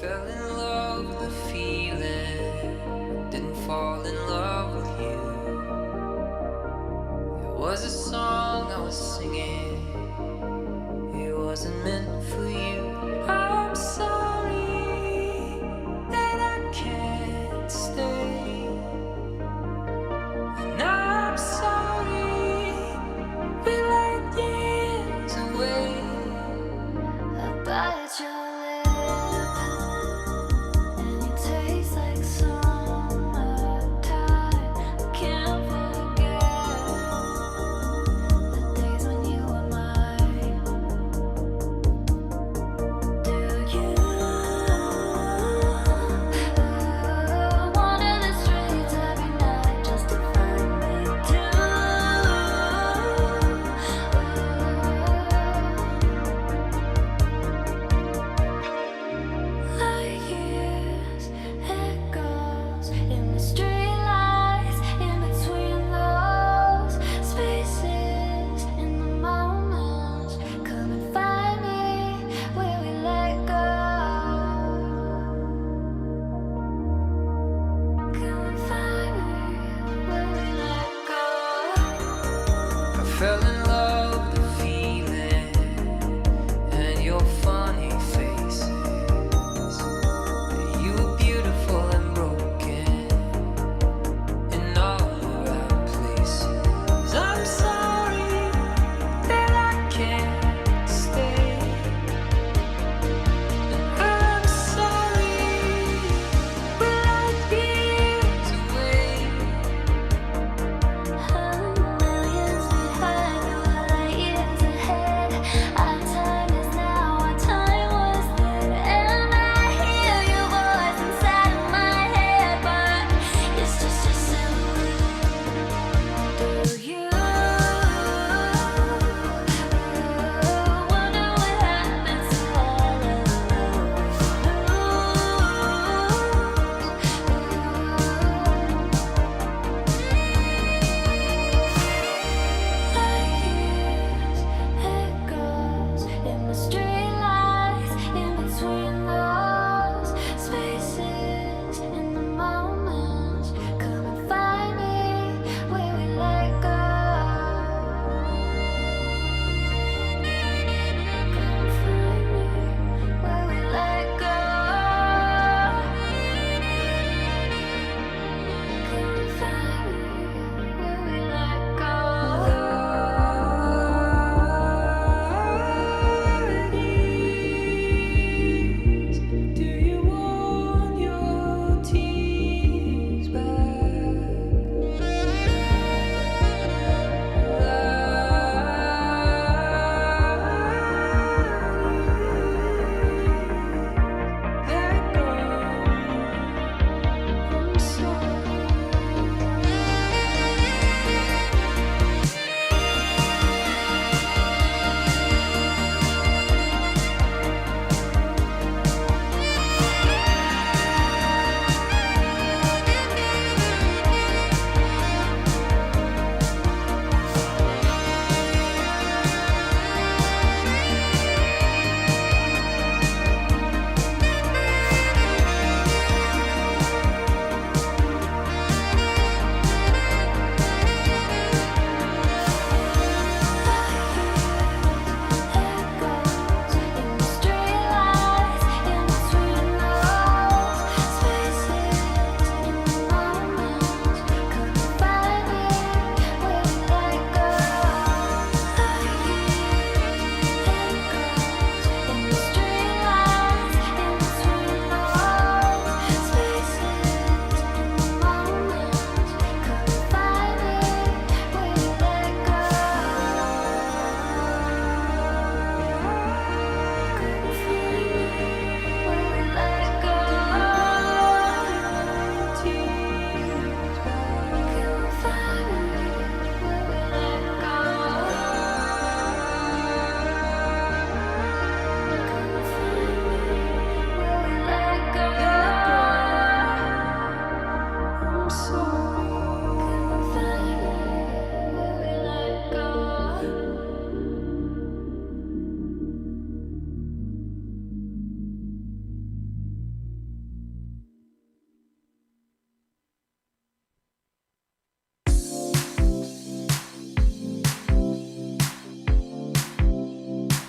fell in love with the feeling, didn't fall in love with you. It was a song I was singing, it wasn't meant for you. I'm sorry that I can't stay, and I'm sorry we lied years away. I bite your lip, and it tastes like summertime. I can't forget the days when you were mine. Do you wander the streets every night just to find me too? Like years, echoes in the streetlights, in between those spaces, in the moments. Come and find me where we let go. Come and find me where we let go. I fell in love with the feeling and your funny faces. You were beautiful and broken in all the right places. I'm sorry that I can't stay, and I'm sorry we're like years away. Millions behind your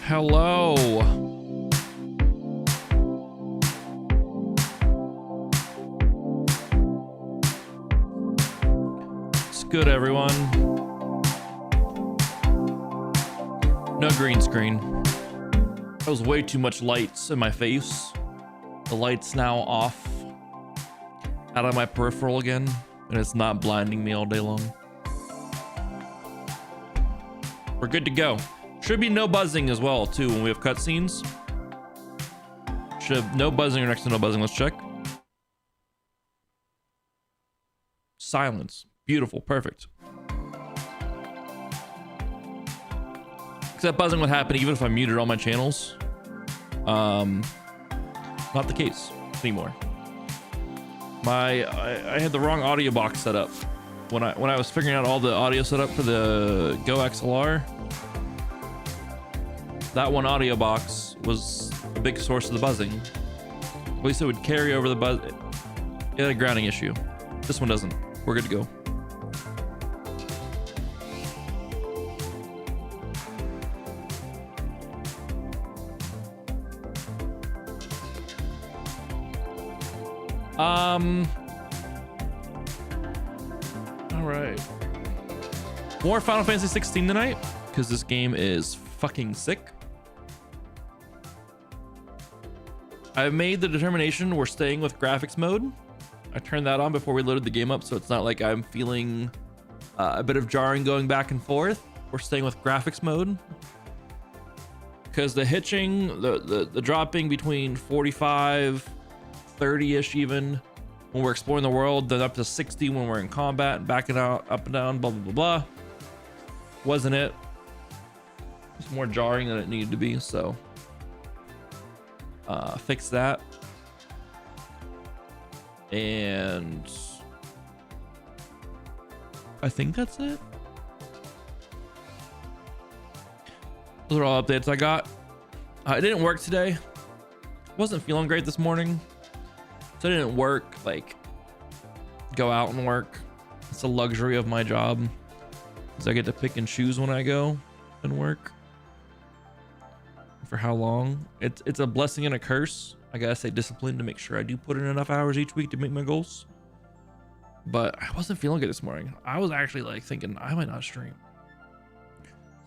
Hello. It's good, everyone. No green screen. That was way too much lights in my face. The light's now off out of my peripheral again, and it's not blinding me all day long. We're good to go. Should be no buzzing as well, too, when we have cutscenes. Should have no buzzing or next to no buzzing. Let's check. Silence. Beautiful. Perfect. Except buzzing would happen even if I muted all my channels. Not the case anymore. I had the wrong audio box set up when I was figuring out all the audio setup for the Go XLR. That one audio box was a big source of the buzzing. At least it would carry over the buzz. It had a grounding issue. This one doesn't. We're good to go. All right. More Final Fantasy 16 tonight because this game is fucking sick. I've made the determination we're staying with graphics mode. I turned that on before we loaded the game up, so it's not like I'm feeling a bit of jarring going back and forth. We're staying with graphics mode because the hitching, the dropping between 45, 30-ish even when we're exploring the world, then up to 60 when we're in combat and backing out, up and down, blah, blah, blah, blah. Wasn't it? It's more jarring than it needed to be, so fix that. And I think that's it. Those are all updates I got. It didn't work today. Wasn't feeling great this morning, so I didn't work, like go out and work. It's a luxury of my job, because I get to pick and choose when I go and work. For how long? It's a blessing and a curse. I gotta stay disciplined to make sure I do put in enough hours each week to make my goals. But I wasn't feeling good this morning. I was actually like thinking I might not stream,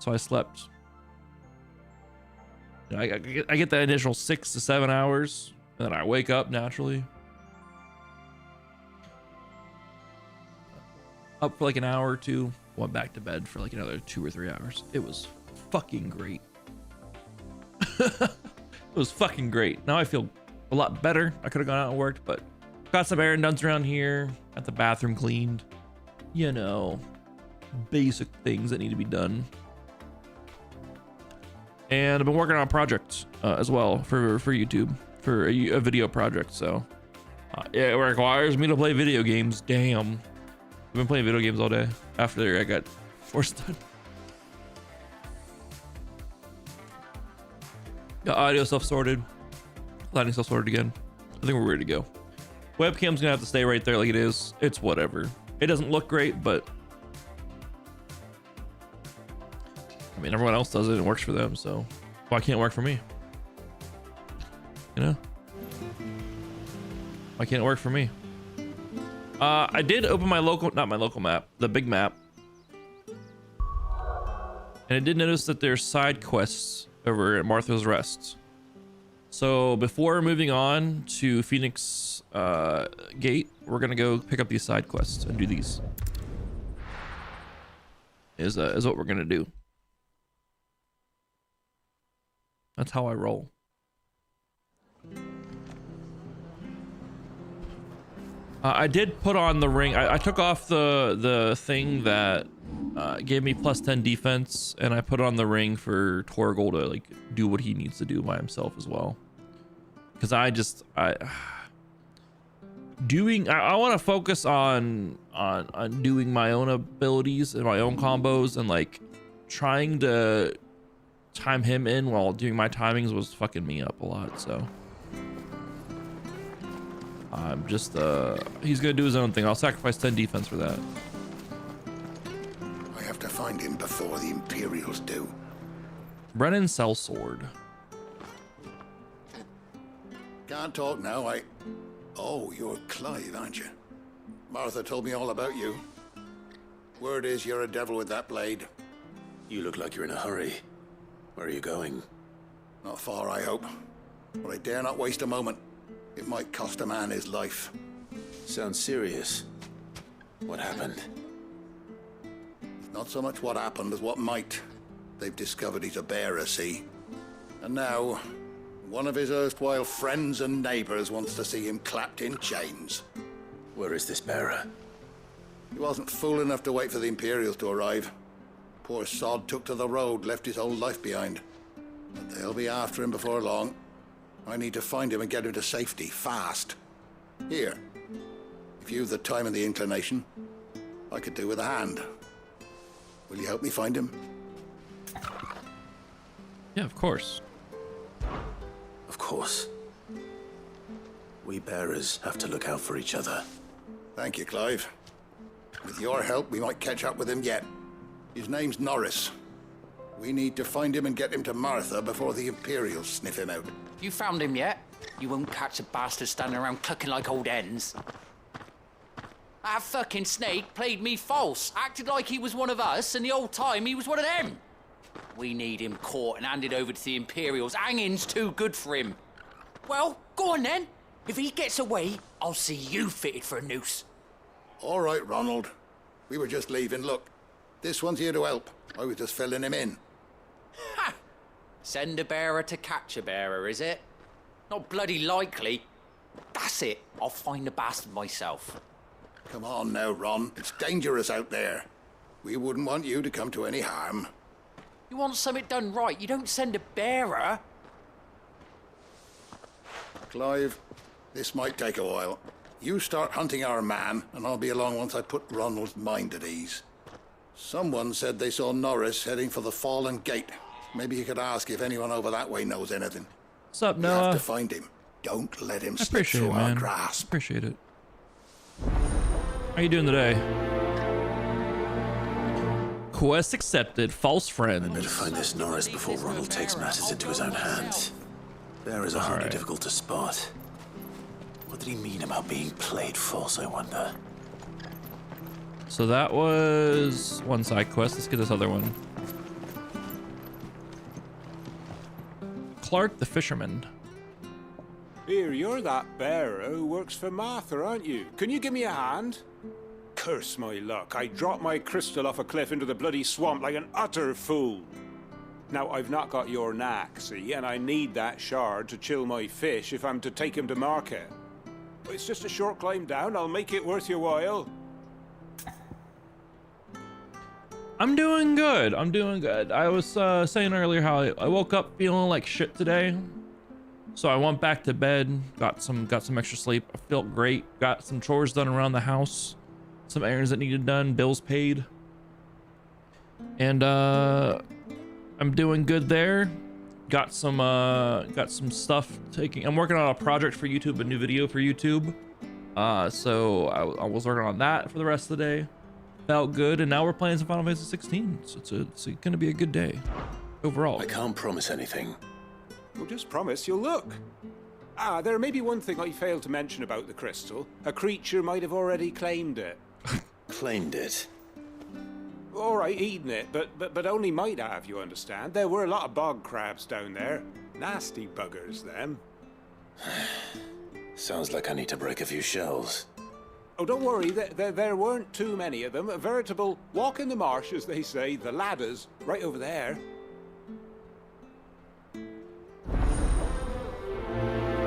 so I slept. You know, I get that initial 6 to 7 hours, and then I wake up naturally. Up for like an hour or two, went back to bed for like another 2 or 3 hours. It was fucking great. It was fucking great. Now I feel a lot better. I could have gone out and worked, but got some errand done around here. Got the bathroom cleaned. You know, basic things that need to be done. And I've been working on a project as well for YouTube, for a video project. So it requires me to play video games. Damn. I've been playing video games all day after I got forced done. Got audio stuff sorted, lighting stuff sorted again. I think we're ready to go. Webcam's gonna have to stay right there like it is. It's whatever. It doesn't look great, but I mean, everyone else does it and it works for them, so why can't it work for me? You know? Why can't it work for me? I did open my local, not my local map, the big map. And I did notice that there's side quests over at Martha's Rest. So before moving on to Phoenix Gate, we're gonna go pick up these side quests and do these. Is what we're gonna do. That's how I roll. I did put on the ring. I took off the thing that gave me plus 10 defense, and I put on the ring for Torgal to like do what he needs to do by himself as well. Because I want to focus on doing my own abilities and my own combos, and like trying to time him in while doing my timings was fucking me up a lot. So I'm just he's gonna do his own thing. I'll sacrifice 10 defense for that. I have to find him before the Imperials do. Brennan Sellsword. Can't talk now, Oh, you're Clive, aren't you? Martha told me all about you. Word is you're a devil with that blade. You look like you're in a hurry. Where are you going? Not far, I hope. But I dare not waste a moment. It might cost a man his life. Sounds serious. What happened? It's not so much what happened as what might. They've discovered he's a bearer, see? And now, one of his erstwhile friends and neighbors wants to see him clapped in chains. Where is this bearer? He wasn't fool enough to wait for the Imperials to arrive. Poor sod took to the road, left his whole life behind. But they'll be after him before long. I need to find him and get him to safety, fast. Here, if you've the time and the inclination, I could do with a hand. Will you help me find him? Yeah, of course. Of course. We bearers have to look out for each other. Thank you, Clive. With your help, we might catch up with him yet. His name's Norris. We need to find him and get him to Martha before the Imperials sniff him out. You found him yet? You won't catch a bastard standing around clucking like old hens. That fucking snake played me false, acted like he was one of us, and the whole time he was one of them. We need him caught and handed over to the Imperials. Hanging's too good for him. Well, go on then. If he gets away, I'll see you fitted for a noose. All right, Ronald. We were just leaving. Look, this one's here to help. I was just filling him in. Ha! Send a bearer to catch a bearer, is it? Not bloody likely. That's it. I'll find the bastard myself. Come on now, Ron. It's dangerous out there. We wouldn't want you to come to any harm. You want something done right, you don't send a bearer. Clive, this might take a while. You start hunting our man, and I'll be along once I put Ronald's mind at ease. Someone said they saw Norris heading for the Fallen Gate. Maybe you could ask if anyone over that way knows anything. What's up, You have Noah? to find him. Don't let him I slip appreciate through it, our man. grasp. Appreciate it. How you doing today? Quest accepted. False friend. Better find this Norris before Ronald takes matters into his own hands. Bearers are hardly difficult to spot. What did he mean about being played false, I wonder? So that was one side quest. Let's get this other one. Clark the Fisherman. Here, you're that bearer who works for Martha, aren't you? Can you give me a hand? Curse my luck. I dropped my crystal off a cliff into the bloody swamp like an utter fool. Now, I've not got your knack, see, and I need that shard to chill my fish if I'm to take him to market. But it's just a short climb down. I'll make it worth your while. I'm doing good. I'm doing good. I was saying earlier how I woke up feeling like shit today. So I went back to bed, got some extra sleep. I felt great. Got some chores done around the house. Some errands that needed done, bills paid. And I'm doing good there. Got some stuff taking. I'm working on a project for YouTube, a new video for YouTube. So I was working on that for the rest of the day. Felt good, and now we're playing some Final Fantasy 16. So it's gonna be a good day overall. I can't promise anything. Well, just promise you'll look. There may be one thing I failed to mention about the crystal. A creature might have already claimed it. Claimed it. All right, eaten it, but only might have, you understand. There were a lot of bog crabs down there. Nasty buggers, them. Sounds like I need to break a few shells. Oh, don't worry, there weren't too many of them. A veritable walk in the marsh, as they say, the ladders, right over there.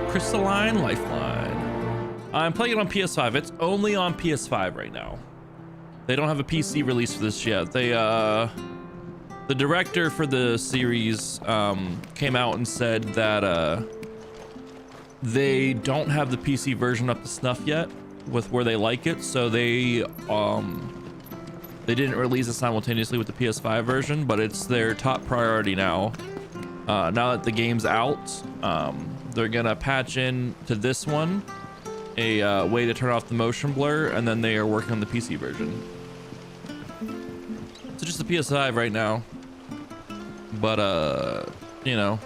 Crystalline Lifeline. I'm playing it on PS5. It's only on PS5 right now. They don't have a PC release for this yet. They the director for the series came out and said that they don't have the PC version up to snuff yet with where they like it, so they didn't release it simultaneously with the PS5 version, but it's their top priority now. Now that the game's out, they're gonna patch in to this one a way to turn off the motion blur, and then they are working on the PC version. So just the PS5 right now. but you know,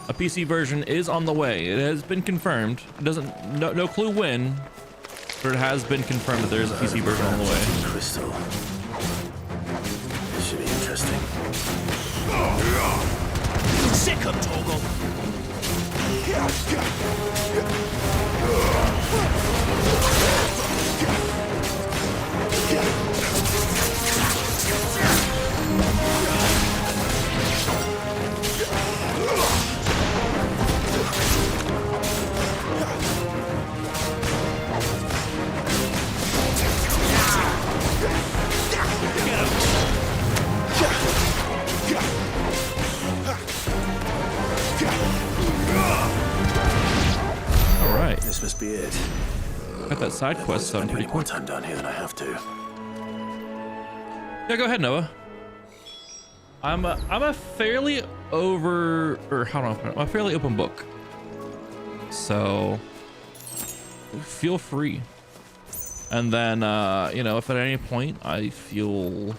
a PC version is on the way. It has been confirmed. It doesn't, no clue when, but it has been confirmed that there is a PC version on the way. Crystal. This should be interesting. Sick of Toggle. All right, This must be it. got that side quest done pretty Any more quick. time down here than I have to. Yeah, go ahead, Noah. I'm a fairly I'm a fairly open book. So feel free. And then you know, if at any point I feel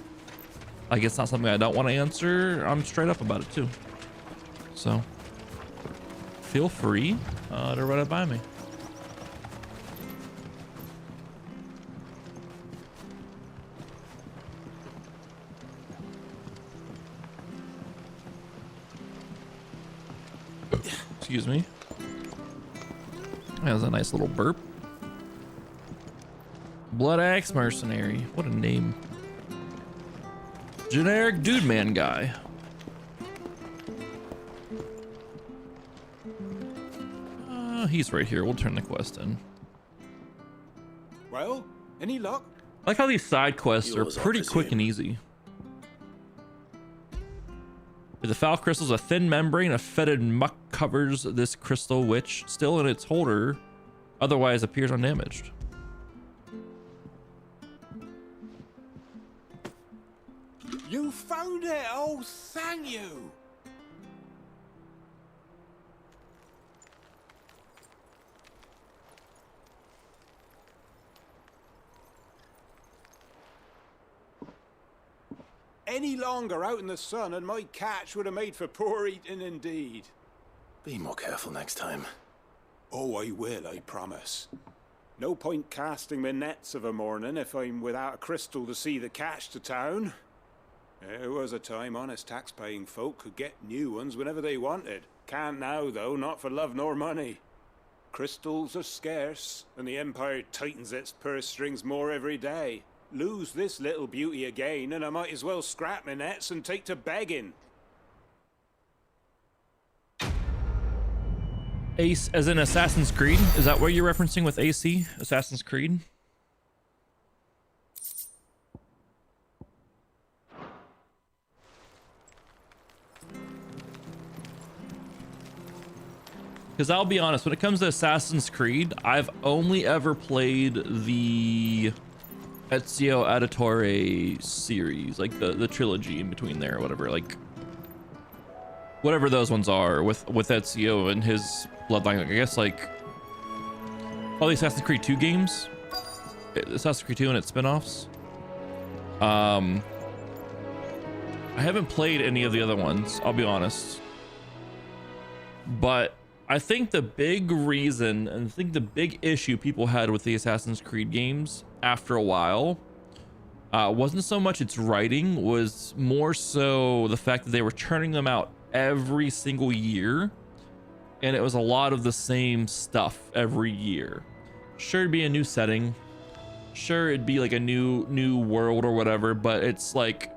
like it's not something I don't want to answer, I'm straight up about it too. So feel free to run it by me. Excuse me. That was a nice little burp. Blood Axe Mercenary. What a name. Generic dude man guy. He's right here. We'll turn the quest in. Well, any luck? I like how these side quests are Yours, I pretty quick presume. and easy. With the foul crystals, a thin membrane of fetid muck covers this crystal, which, still in its holder, otherwise appears undamaged. You found it! Oh, thank you! Any longer out in the sun and my catch would have made for poor eating indeed. Be more careful next time. Oh, I will, I promise. No point casting my nets of a morning if I'm without a crystal to see the catch to town. There was a time honest tax-paying folk could get new ones whenever they wanted. Can't now, though, not for love nor money. Crystals are scarce, and the Empire tightens its purse strings more every day. Lose this little beauty again, and I might as well scrap my nets and take to begging. Ace, as in Assassin's Creed? Is that what you're referencing with AC? Assassin's Creed? Because I'll be honest, when it comes to Assassin's Creed, I've only ever played the Ezio Auditore series, like the trilogy in between there, or whatever, like whatever those ones are with Ezio and his bloodline. Like, I guess like all the Assassin's Creed 2 games, Assassin's Creed 2 and its spin-offs. I haven't played any of the other ones, I'll be honest, but I think the big reason and I think the big issue people had with the Assassin's Creed games after a while wasn't so much its writing, was more so the fact that they were churning them out every single year, and it was a lot of the same stuff every year. Sure, it'd be a new setting, sure it'd be like a new world or whatever, but it's like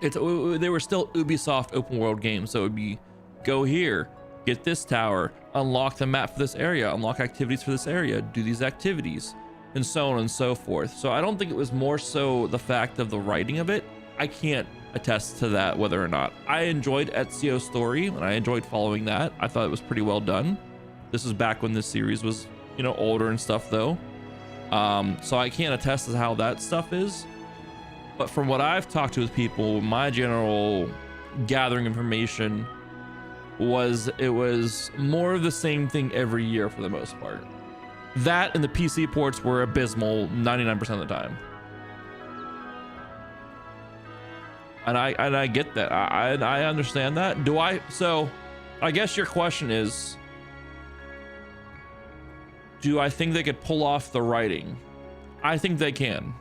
they were still Ubisoft open world games, so it would be go here, get this tower, unlock the map for this area, unlock activities for this area, do these activities, and so on and so forth. So I don't think it was more so the fact of the writing of it. I can't attest to that whether or not. I enjoyed Ezio's story and I enjoyed following that. I thought it was pretty well done. This was back when this series was, you know, older and stuff though. So I can't attest to how that stuff is. But from what I've talked to with people, my general gathering information was it was more of the same thing every year for the most part. That and the PC ports were abysmal 99% of the time. And I get that. I understand that. So I guess your question is, do I think they could pull off the writing? I think they can.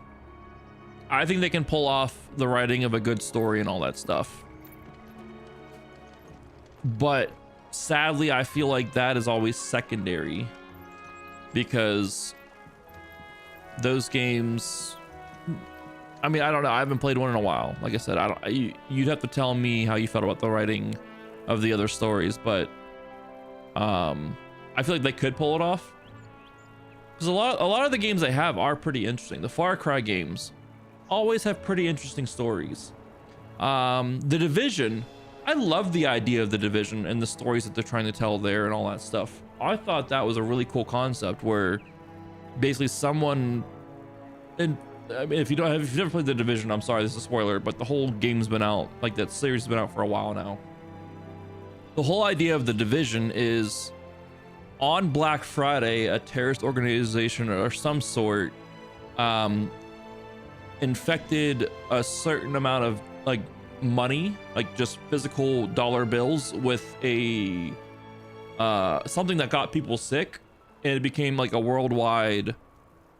I think they can pull off the writing of a good story and all that stuff. But sadly, I feel like that is always secondary, because those games, I mean, I don't know. I haven't played one in a while. Like I said, you'd have to tell me how you felt about the writing of the other stories, but I feel like they could pull it off, because a lot of the games they have are pretty interesting. The Far Cry games always have pretty interesting stories. The Division, I love the idea of the Division and the stories that they're trying to tell there and all that stuff. I thought that was a really cool concept, where basically someone, and I mean, if you've never played the Division, I'm sorry, this is a spoiler, but the whole game's been out, like that series has been out for a while now. The whole idea of the Division is, on Black Friday, a terrorist organization or some sort infected a certain amount of like money, like just physical dollar bills, with a something that got people sick, and it became like a worldwide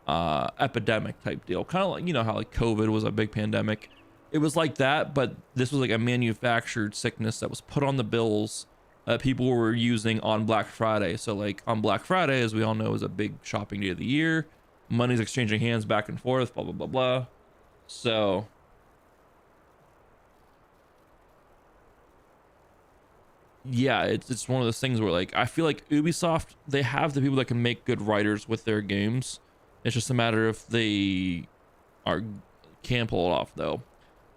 epidemic type deal, kind of like, you know how like COVID was a big pandemic. It was like that, but this was like a manufactured sickness that was put on the bills that people were using on Black Friday. So like on Black Friday, as we all know, is a big shopping day of the year. Money's exchanging hands back and forth, blah blah blah blah. So yeah, it's one of those things where, like, I feel like Ubisoft, they have the people that can make good writers with their games. It's just a matter if they can pull it off, though.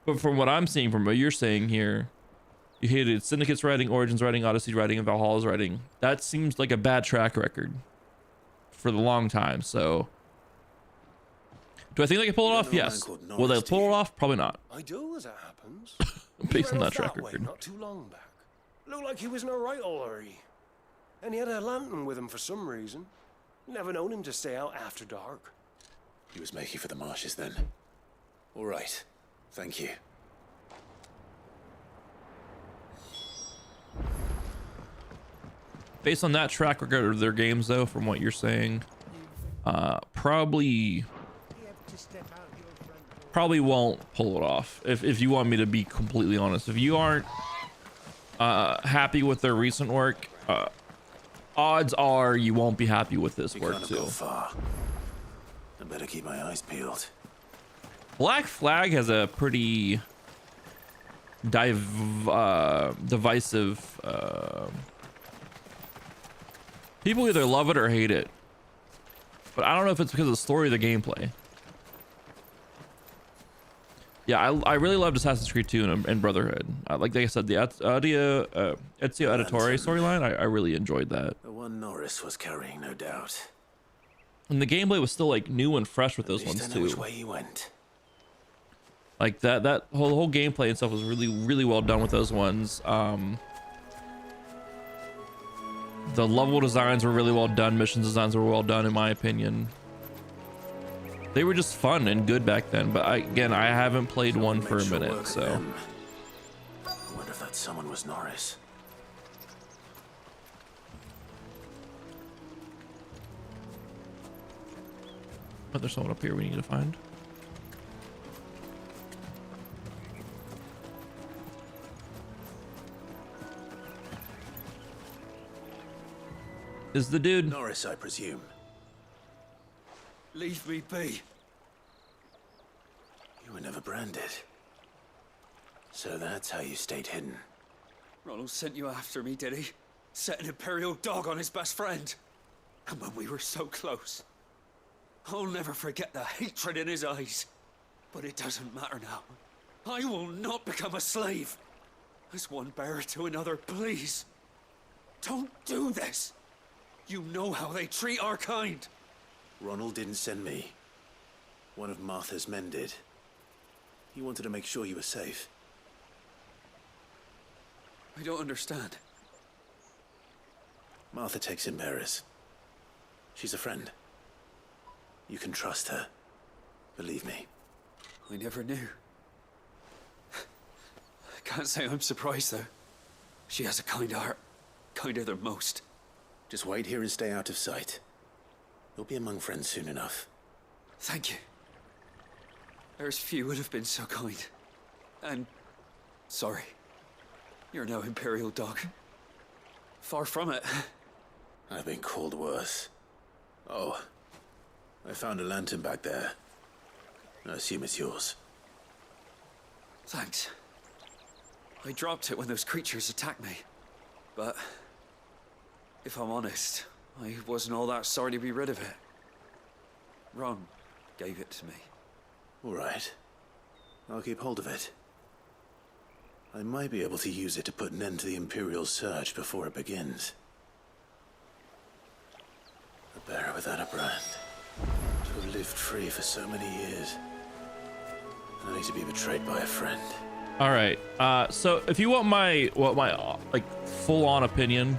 But from what I'm seeing, from what you're saying here, you hated Syndicate's writing, Origins writing, Odyssey's writing, and Valhalla's writing. That seems like a bad track record for the long time. So do I think they can pull it off? Yes. Will they pull it off? Probably not. I do, as it happens. Based on He ran that off track way record. Not too long back. Looked like he was in a right old hurry. And he had a lantern with him for some reason. Never known him to stay out after dark. He was making for the marshes then. All right. Thank you. Based on that track record of their games, though, from what you're saying, probably won't pull it off. If you want me to be completely honest, if you aren't happy with their recent work, odds are you won't be happy with this work Can't too. go far. I better keep my eyes peeled. Black Flag has a pretty divisive. People either love it or hate it, but I don't know if it's because of the story or the gameplay. Yeah, I really loved Assassin's Creed 2 and Brotherhood. Like I said, the Ezio Auditore storyline, I really enjoyed that. The one Norris was carrying, no doubt. And the gameplay was still like new and fresh with those At least ones I know which too. way he went. Like that whole gameplay and stuff was really well done with those ones. The level designs were really well done. Mission designs were well done, in my opinion. They were just fun and good back then. But I haven't played one for a Made short minute, work of so. them. I wonder if that someone was Norris. But there's someone up here we need to find. Is the dude? Norris, I presume. Leave me be. You were never branded. So that's how you stayed hidden. Ronald sent you after me, did he? Set an Imperial dog on his best friend. And when we were so close. I'll never forget the hatred in his eyes. But it doesn't matter now. I will not become a slave. As one bearer to another, please. Don't do this. You know how they treat our kind. Ronald didn't send me. One of Martha's men did. He wanted to make sure you were safe. I don't understand. Martha takes in bearers. She's a friend. You can trust her. Believe me. I never knew. can't say I'm surprised, though. She has a kind heart. Kinder than most. Just wait here and stay out of sight. You'll be among friends soon enough. Thank you. There's few would have been so kind. And sorry. You're no Imperial dog. Far from it. I've been called worse. Oh, I found a lantern back there. I assume it's yours. Thanks. I dropped it when those creatures attacked me. But if I'm honest, I wasn't all that sorry to be rid of it. Ron gave it to me. All right. I'll keep hold of it. I might be able to use it to put an end to the Imperial surge before it begins. A bearer without a brand. To have lived free for so many years. Only to be betrayed by a friend. All right. So if you want my like full-on opinion,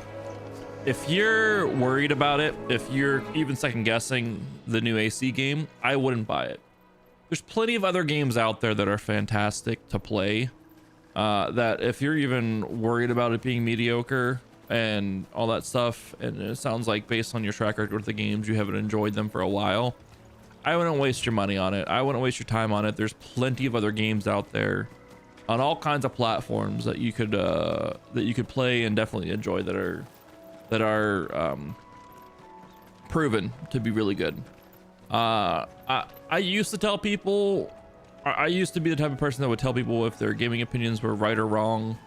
if you're worried about it, if you're even second guessing the new AC game, I wouldn't buy it. There's plenty of other games out there that are fantastic to play. That if you're even worried about it being mediocre and all that stuff, and it sounds like based on your track record with the games, you haven't enjoyed them for a while, I wouldn't waste your money on it. I wouldn't waste your time on it. There's plenty of other games out there on all kinds of platforms that you could play and definitely enjoy that are proven to be really good. I used to tell people, I used to be the type of person that would tell people if their gaming opinions were right or wrong,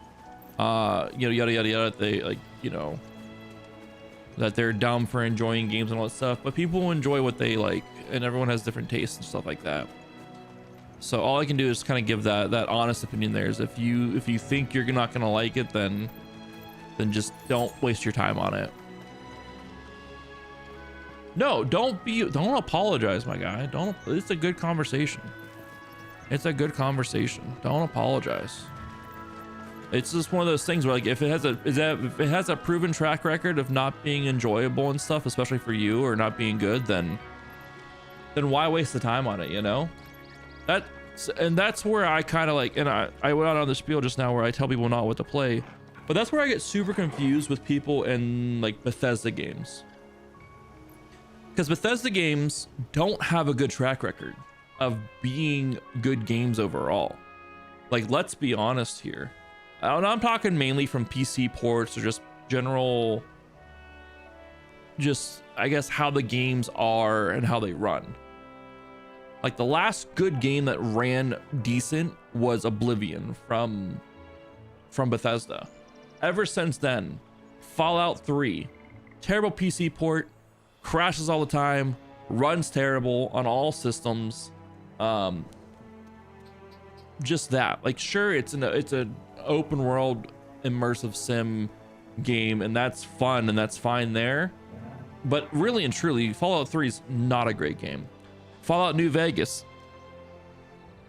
you know, yada yada yada. They like, you know, that they're dumb for enjoying games and all that stuff. But people enjoy what they like, and everyone has different tastes and stuff like that. So all I can do is kind of give that honest opinion. There is, if you think you're not gonna like it, then just don't waste your time on it. No, don't apologize, my guy. It's a good conversation. It's a good conversation. Don't apologize. It's just one of those things where, like, if it has a proven track record of not being enjoyable and stuff, especially for you, or not being good, then why waste the time on it, you know? That's where I kind of like, and I went out on the spiel just now where I tell people not what to play, but that's where I get super confused with people in like Bethesda games. Because Bethesda games don't have a good track record of being good games overall. Like, let's be honest here. And I'm talking mainly from PC ports or just general, I guess, how the games are and how they run. Like, the last good game that ran decent was Oblivion from Bethesda. Ever since then, Fallout 3, terrible PC port, crashes all the time, runs terrible on all systems. Just that, like, sure, it's an open world immersive sim game, and that's fun and that's fine there, but really and truly, Fallout 3 is not a great game. Fallout New Vegas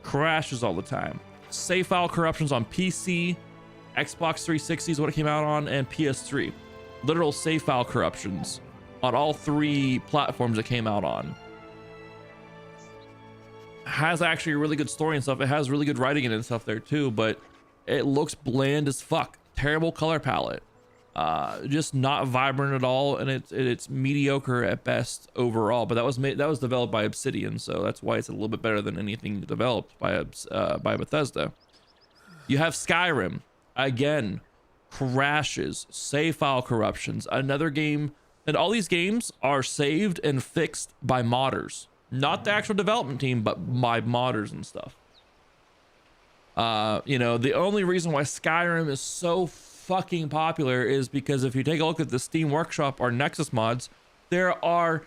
crashes all the time. Save file corruptions on PC, Xbox 360 is what it came out on, and PS3. Literal save file corruptions on all three platforms it came out on. Has actually a really good story and stuff. It has really good writing in it and stuff there too, but it looks bland as fuck. Terrible color palette. Just not vibrant at all, and it's mediocre at best overall. But that was developed by Obsidian, so that's why it's a little bit better than anything developed by Bethesda. You have Skyrim, again, crashes, save file corruptions, another game, and all these games are saved and fixed by modders, not the actual development team, but by modders and stuff. You know, the only reason why Skyrim is so fucking popular is because if you take a look at the Steam Workshop or Nexus mods, there are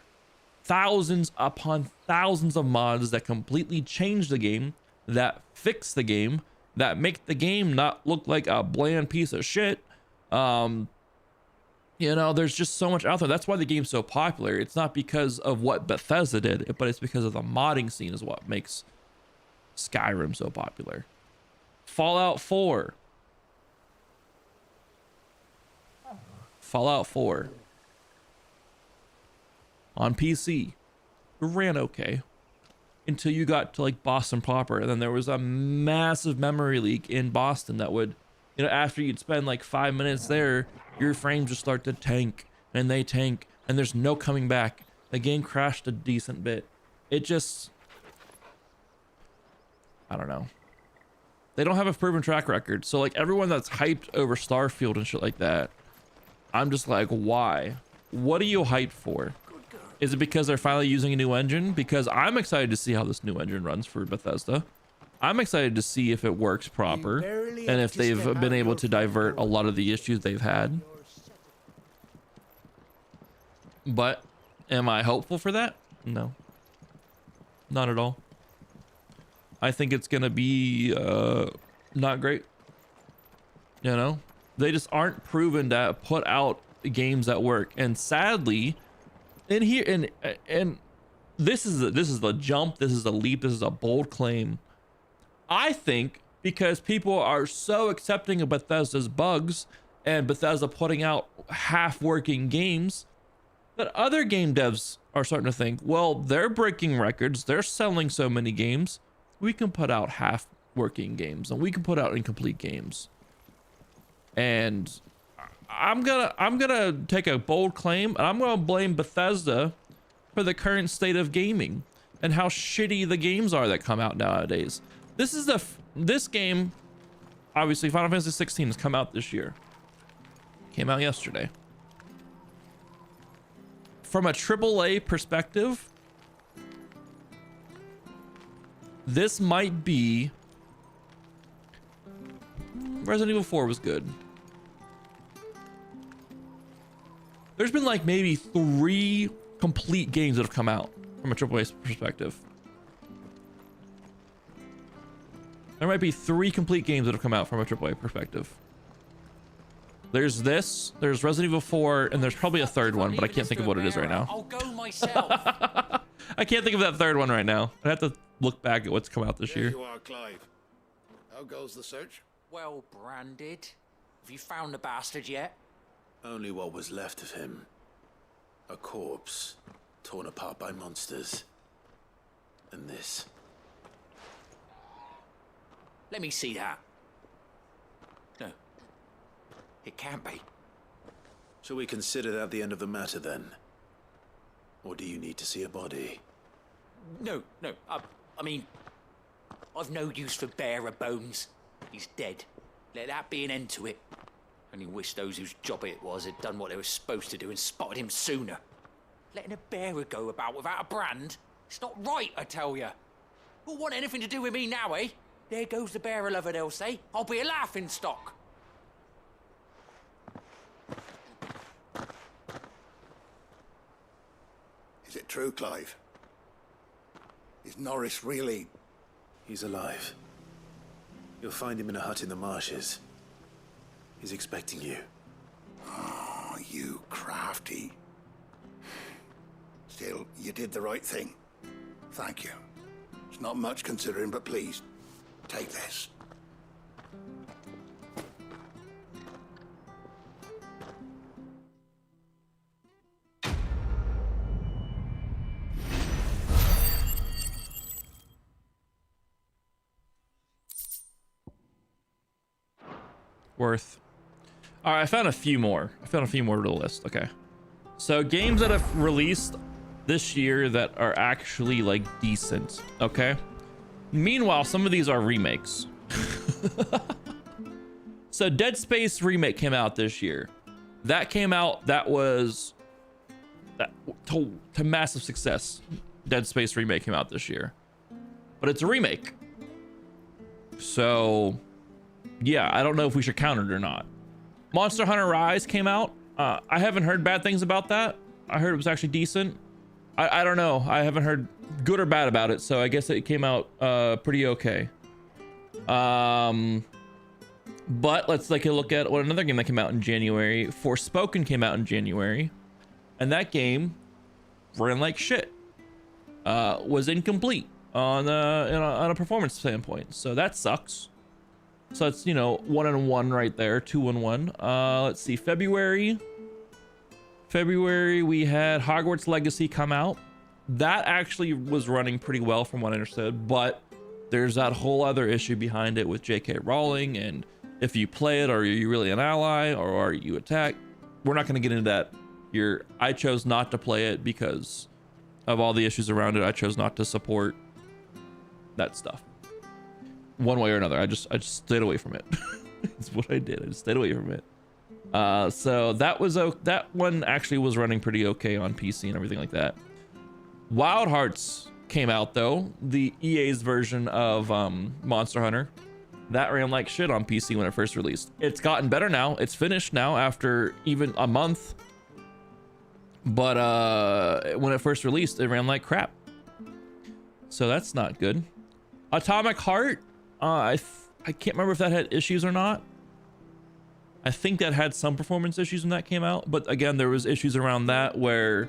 thousands upon thousands of mods that completely change the game, that fix the game, that make the game not look like a bland piece of shit. You know, there's just so much out there. That's why the game's so popular. It's not because of what Bethesda did, but it's because of the modding scene is what makes Skyrim so popular. Fallout 4. Fallout 4 on PC ran okay. until you got to like Boston proper. And then there was a massive memory leak in Boston that would, you know, after you'd spend like 5 minutes there, your frames just start to tank and they tank and there's no coming back. The game crashed a decent bit. It just, I don't know. They don't have a proven track record. So like everyone that's hyped over Starfield and shit like that, I'm just like, why? What are you hyped for? Is it because they're finally using a new engine? Because I'm excited to see how this new engine runs for Bethesda. I'm excited to see if it works proper and if they've been able to divert a lot of the issues they've had. But am I hopeful for that? No, not at all. I think it's gonna be not great. You know, they just aren't proven to put out games that work. And sadly, in here, and this is the jump. This is a leap. This is a bold claim. I think because people are so accepting of Bethesda's bugs and Bethesda putting out half-working games, that other game devs are starting to think, well, they're breaking records. They're selling so many games. We can put out half-working games and we can put out incomplete games. And I'm gonna take a bold claim and I'm gonna blame Bethesda for the current state of gaming and how shitty the games are that come out nowadays. This game, obviously Final Fantasy 16 has come out this year. Came out yesterday. From a AAA perspective, this might be... Resident Evil 4 was good. There's been like maybe 3 complete games that have come out from a AAA perspective. There might be 3 complete games that have come out from a AAA perspective. There's this, there's Resident Evil 4, and there's probably a third one, but I can't think of what it is right now. I'll go myself. I can't think of that third one right now. I have to look back at what's come out this year. There you are, Clive. How goes the search? Well, Branded. Have you found the bastard yet? Only what was left of him. A corpse, torn apart by monsters. And this. Let me see that. No. It can't be. Shall we consider that the end of the matter then? Or do you need to see a body? No. I mean, I've no use for bearer bones. He's dead. Let that be an end to it. Only wish those whose job it was had done what they were supposed to do and spotted him sooner. Letting a bearer go about without a brand? It's not right, I tell you. Who'll want anything to do with me now, eh? There goes the bearer lover, they'll say. I'll be a laughing stock. Is it true, Clive? Is Norris really... He's alive. You'll find him in a hut in the marshes. He's expecting you. Oh, you crafty. Still, you did the right thing. Thank you. It's not much considering, but please, take this. Worth. All right, I found a few more to the list. Okay, so games that have released this year that are actually like decent. Okay, meanwhile some of these are remakes. So Dead Space remake came out this year. That came out, that was to massive success. Dead Space remake came out this year, but it's a remake, so yeah, I don't know if we should count it or not. Monster Hunter Rise came out. I haven't heard bad things about that. I heard it was actually decent. I don't know. I haven't heard good or bad about it, so I guess it came out pretty okay. But let's take a look at what another game that came out in January. Forspoken came out in January, and that game ran like shit. Was incomplete on a performance standpoint, so that sucks. So it's, you know, 1-1 right there, 2-1. Let's see, February we had Hogwarts Legacy come out. that actually was running pretty well from what I understood, but there's that whole other issue behind it with J.K. Rowling, and if you play it, are you really an ally or are you attacked? We're not going to get into that here. I chose not to play it because of all the issues around it. I chose not to support that stuff one way or another. I just stayed away from it. It's what I did. I just stayed away from it. So that one actually was running pretty okay on PC and everything like that. Wild Hearts came out though, the EA's version of Monster Hunter. That ran like shit on PC when it first released. It's gotten better now. It's finished now after even a month. But when it first released, it ran like crap. So that's not good. Atomic Heart, I can't remember if that had issues or not. I think that had some performance issues when that came out, but again, there was issues around that where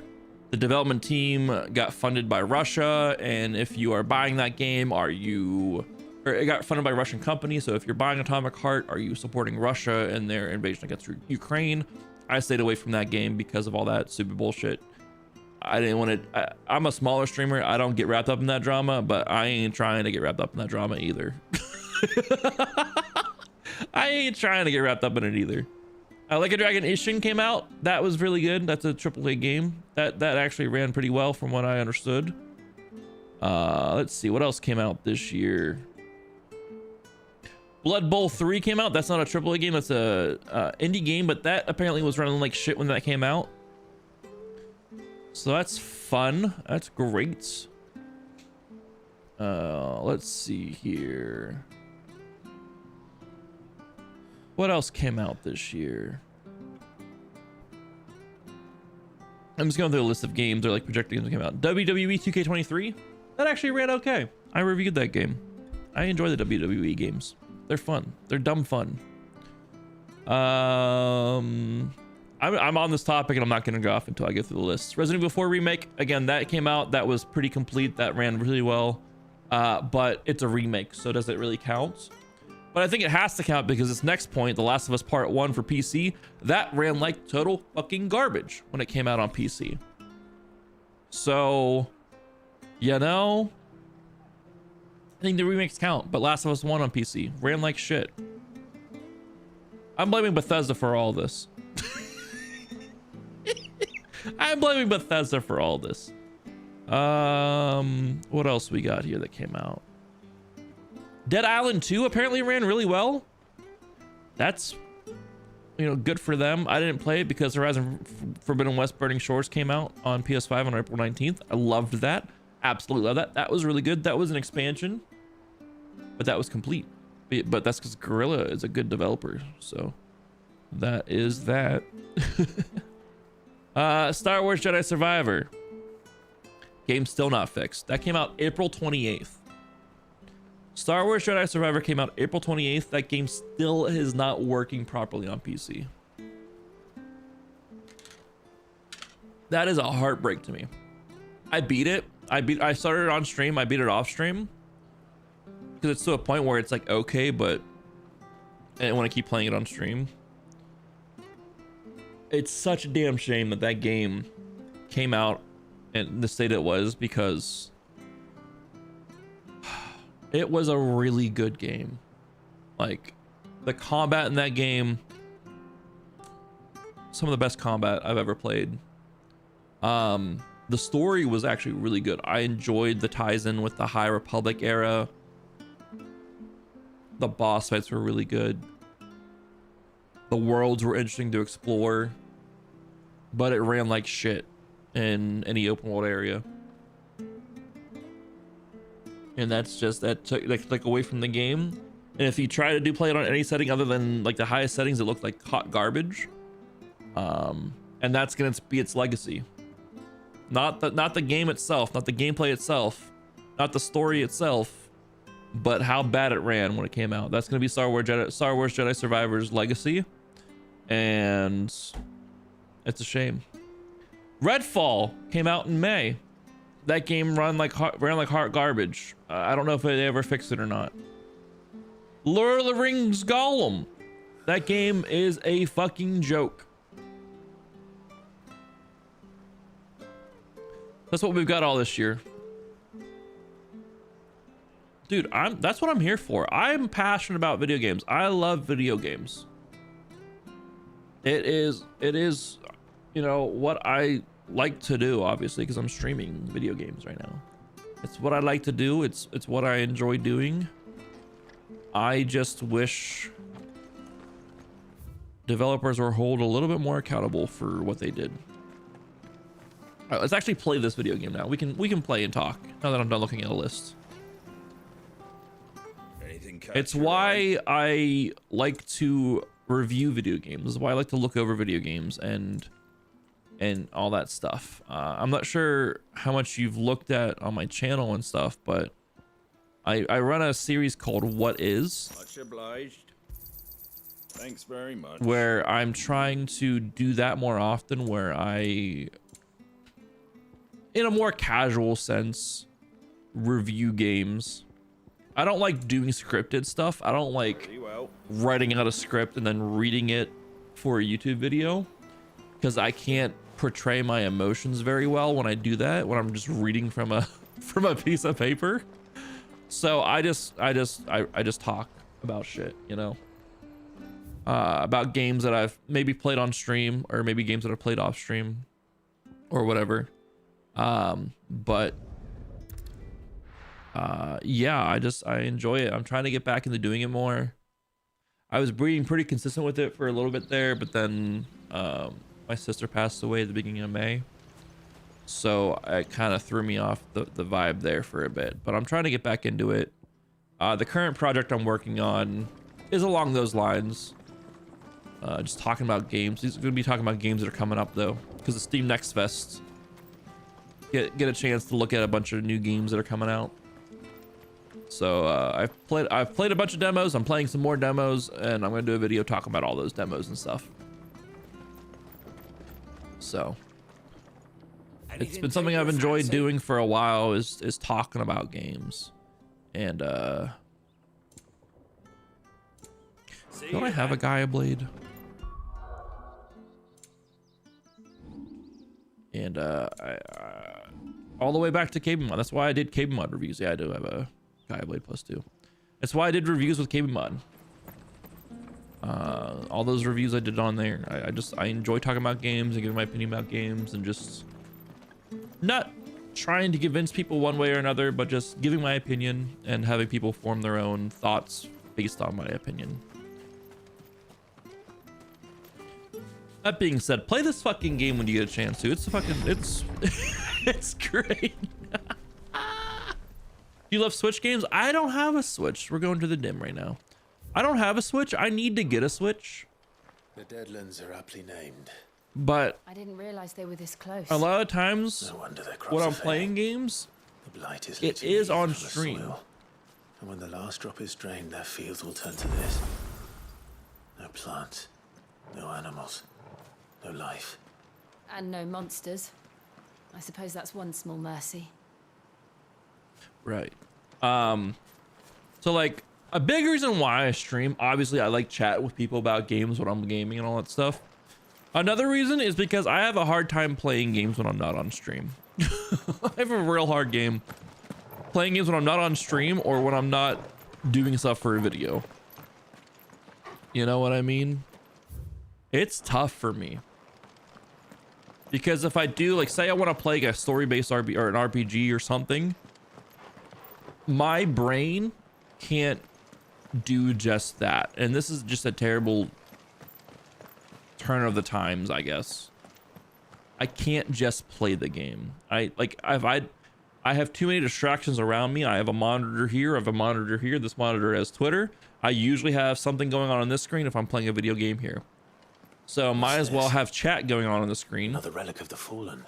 the development team got funded by Russia, and if you are buying that game, it got funded by a Russian company, so if you're buying Atomic Heart, are you supporting Russia and their invasion against Ukraine? I stayed away from that game because of all that super bullshit. I didn't want to. I'm a smaller streamer. I don't get wrapped up in that drama, but I ain't trying to get wrapped up in that drama either. I ain't trying to get wrapped up in it either. Like a Dragon Ishin came out. That was really good. That's a AAA game. That actually ran pretty well from what I understood. Let's see what else came out this year. Blood Bowl 3 came out. That's not a AAA game. That's a indie game, but that apparently was running like shit when that came out. So that's fun. That's great. Let's see here. What else came out this year? I'm just going through a list of games or like projected games that came out. WWE 2K23. That actually ran okay. I reviewed that game. I enjoy the WWE games. They're fun. They're dumb fun. I'm on this topic and I'm not going to go off until I get through the list. Resident Evil 4 Remake. Again, that came out. That was pretty complete. That ran really well. But it's a remake, so does it really count? But I think it has to count because this next point, The Last of Us Part 1 for PC, that ran like total fucking garbage when it came out on PC. So, you know, I think the remakes count, but Last of Us 1 on PC ran like shit. I'm blaming Bethesda for all this. I'm blaming Bethesda for all this. What else we got here that came out? Dead Island 2 apparently ran really well. That's, you know, good for them. I didn't play it because Horizon Forbidden West Burning Shores came out on PS5 on April 19th. I loved that. Absolutely love that. That was really good. That was an expansion, but that was complete. But that's because Guerrilla is a good developer. So that is that. Star Wars Jedi Survivor. Game still not fixed. That came out April 28th. Star Wars Jedi Survivor came out April 28th. That game still is not working properly on PC. That is a heartbreak to me. I beat it. I started it on stream. I beat it off stream. Because it's to a point where it's like, okay, but I didn't want to keep playing it on stream. It's such a damn shame that that game came out in the state it was, because it was a really good game. Like, the combat in that game, some of the best combat I've ever played. The story was actually really good. I enjoyed the ties in with the High Republic era. The boss fights were really good. The worlds were interesting to explore, but it ran like shit in any open world area. And that's just, that took like away from the game. And if you try to play it on any setting other than like the highest settings, it looked like hot garbage. And that's gonna be its legacy. Not the game itself, not the gameplay itself, not the story itself, but how bad it ran when it came out. That's gonna be Star Wars Jedi Survivor's legacy, and it's a shame. Redfall came out in May. That game ran like hot garbage. I don't know if they ever fixed it or not. Lord of the Rings Gollum. That game is a fucking joke. That's what we've got all this year. Dude, that's what I'm here for. I'm passionate about video games. I love video games. It is, you know, what I like to do, obviously, because I'm streaming video games right now. It's what I like to do. It's what I enjoy doing. I just wish developers were held a little bit more accountable for what they did. All right, let's actually play this video game now. We can play and talk now that I'm done looking at a list. It's why I like to review video games. This is why I like to look over video games and all that stuff. I'm not sure how much you've looked at on my channel and stuff, but I run a series called What Is. Much obliged. Thanks very much. Where I'm trying to do that more often, where I, in a more casual sense, review games. I don't like doing scripted stuff. I don't like writing out a script and then reading it for a YouTube video, because I can't portray my emotions very well when I do that, when I'm just reading from a piece of paper. So I just talk about shit, you know, about games that I've maybe played on stream, or maybe games that I've played off stream or whatever. But yeah, I enjoy it. I'm trying to get back into doing it more. I was being pretty consistent with it for a little bit there, but then my sister passed away at the beginning of May, so it kind of threw me off the vibe there for a bit. But I'm trying to get back into it. The current project I'm working on is along those lines, just talking about games. He's going to be talking about games that are coming up though, because the Steam Next Fest, get a chance to look at a bunch of new games that are coming out. So I've played a bunch of demos. I'm playing some more demos, and I'm gonna do a video talking about all those demos and stuff. So it's been something I've enjoyed doing for a while, is talking about games. And don't I have a Gaia blade? And all the way back to KB Mod. That's why I did KB Mod reviews. Yeah, I do have a Gaia Blade +2. That's why I did reviews with KB Mod. All those reviews I did on there. I enjoy talking about games and giving my opinion about games, and just not trying to convince people one way or another, but just giving my opinion and having people form their own thoughts based on my opinion. That being said, play this fucking game when you get a chance to. It's it's great. You love Switch games? I don't have a Switch. We're going to the dim right now. I don't have a Switch. I need to get a Switch. The Deadlands are aptly named. But I didn't realize they were this close. a lot of times No wonder their crops when are I'm failing. playing games, The blight is it letting is leave on on the stream. soil. And when the last drop is drained, their fields will turn to this. No plants, no animals, no life. And no monsters. I suppose that's one small mercy. Right. So like a big reason why I stream, obviously I like chat with people about games when I'm gaming and all that stuff. Another reason is because I have a hard time playing games when I'm not on stream. I have a real hard game playing games when I'm not on stream or when I'm not doing stuff for a video. You know what I mean? It's tough for me. Because if I do, like, say I want to play like a story-based RP or an RPG or something, my brain can't do just that. And this is just a terrible turn of the times, I guess. I can't just play the game. I have too many distractions around me. I have a monitor here, I have a monitor here. This monitor has Twitter. I usually have something going on this screen if I'm playing a video game here. So might as well have chat going on the screen Another relic of the fallen.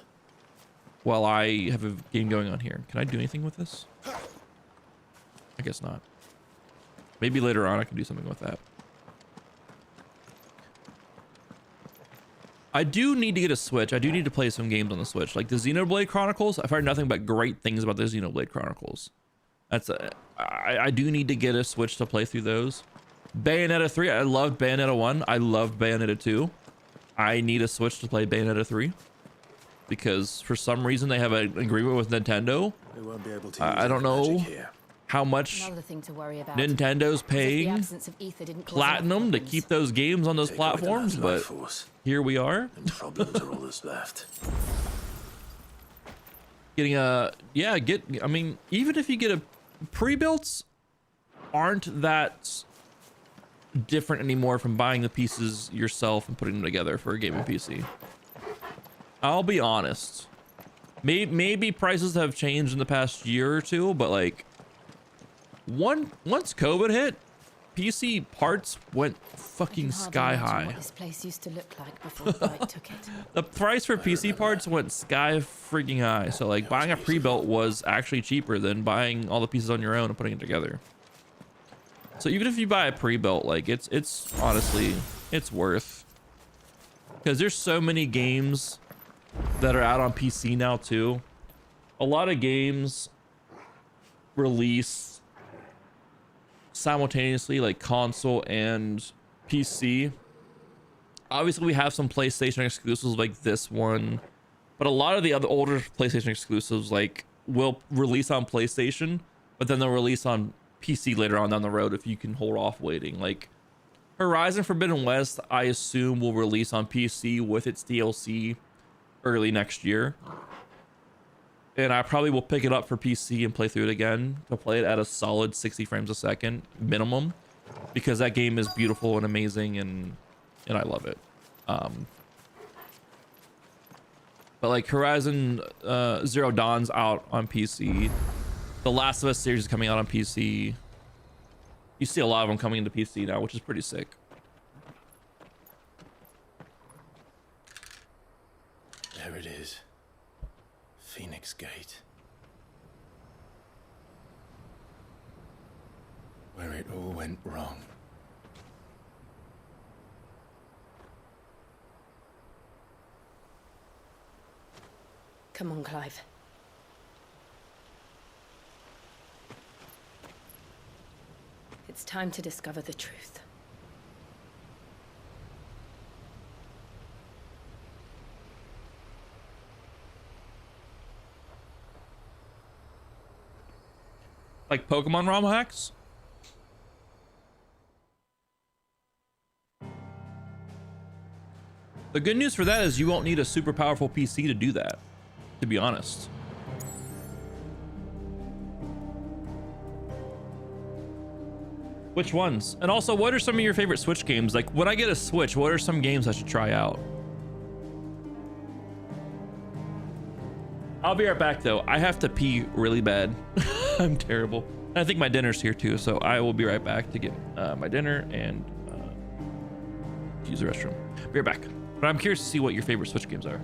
while I have a game going on here. Can I do anything with this? I guess not. Maybe later on I can do something with that. I do need to get a Switch. I do need to play some games on the Switch. Like the Xenoblade Chronicles. I've heard nothing but great things about the Xenoblade Chronicles. I do need to get a Switch to play through those. Bayonetta 3. I loved Bayonetta 1. I loved Bayonetta 2. I need a Switch to play Bayonetta 3. because for some reason they have an agreement with Nintendo. We won't be able to I use don't any know magic here. how much Another thing to worry about. Nintendo's As if the paying absence of ether didn't cause enough Platinum to problems. keep those games on those Take away the platforms, man's life but force, here we are. and problems are all that's left. Getting a I mean, even if you get a pre-builts aren't that different anymore from buying the pieces yourself and putting them together for a gaming PC. I'll be honest. Maybe prices have changed in the past year or two, but like once COVID hit, PC parts went fucking sky high. What this place used to look like before the bike took it. The price for PC parts went sky freaking high. So like buying a pre-built was actually cheaper than buying all the pieces on your own and putting it together. So even if you buy a pre-built, like it's honestly, it's worth, because there's so many games that are out on PC now too. A lot of games release simultaneously, like console and PC. Obviously we have some PlayStation exclusives like this one, but a lot of the other older PlayStation exclusives like will release on PlayStation, but then they'll release on PC later on down the road if you can hold off waiting. Like Horizon Forbidden West, I assume will release on PC with its DLC early next year, and I probably will pick it up for PC and play through it again to play it at a solid 60 frames a second minimum, because that game is beautiful and amazing, and I love it. But like Horizon Zero Dawn's out on PC. The Last of Us series is coming out on PC. You see a lot of them coming into PC now, which is pretty sick. There it is. Phoenix Gate. Where it all went wrong. Come on, Clive. It's time to discover the truth. Like Pokemon ROM hacks? The good news for that is you won't need a super powerful PC to do that, to be honest. Which ones? And also, what are some of your favorite Switch games? Like, when I get a Switch, what are some games I should try out? I'll be right back, though. I have to pee really bad. I'm terrible. And I think my dinner's here, too, so I will be right back to get my dinner and use the restroom. Be right back. But I'm curious to see what your favorite Switch games are.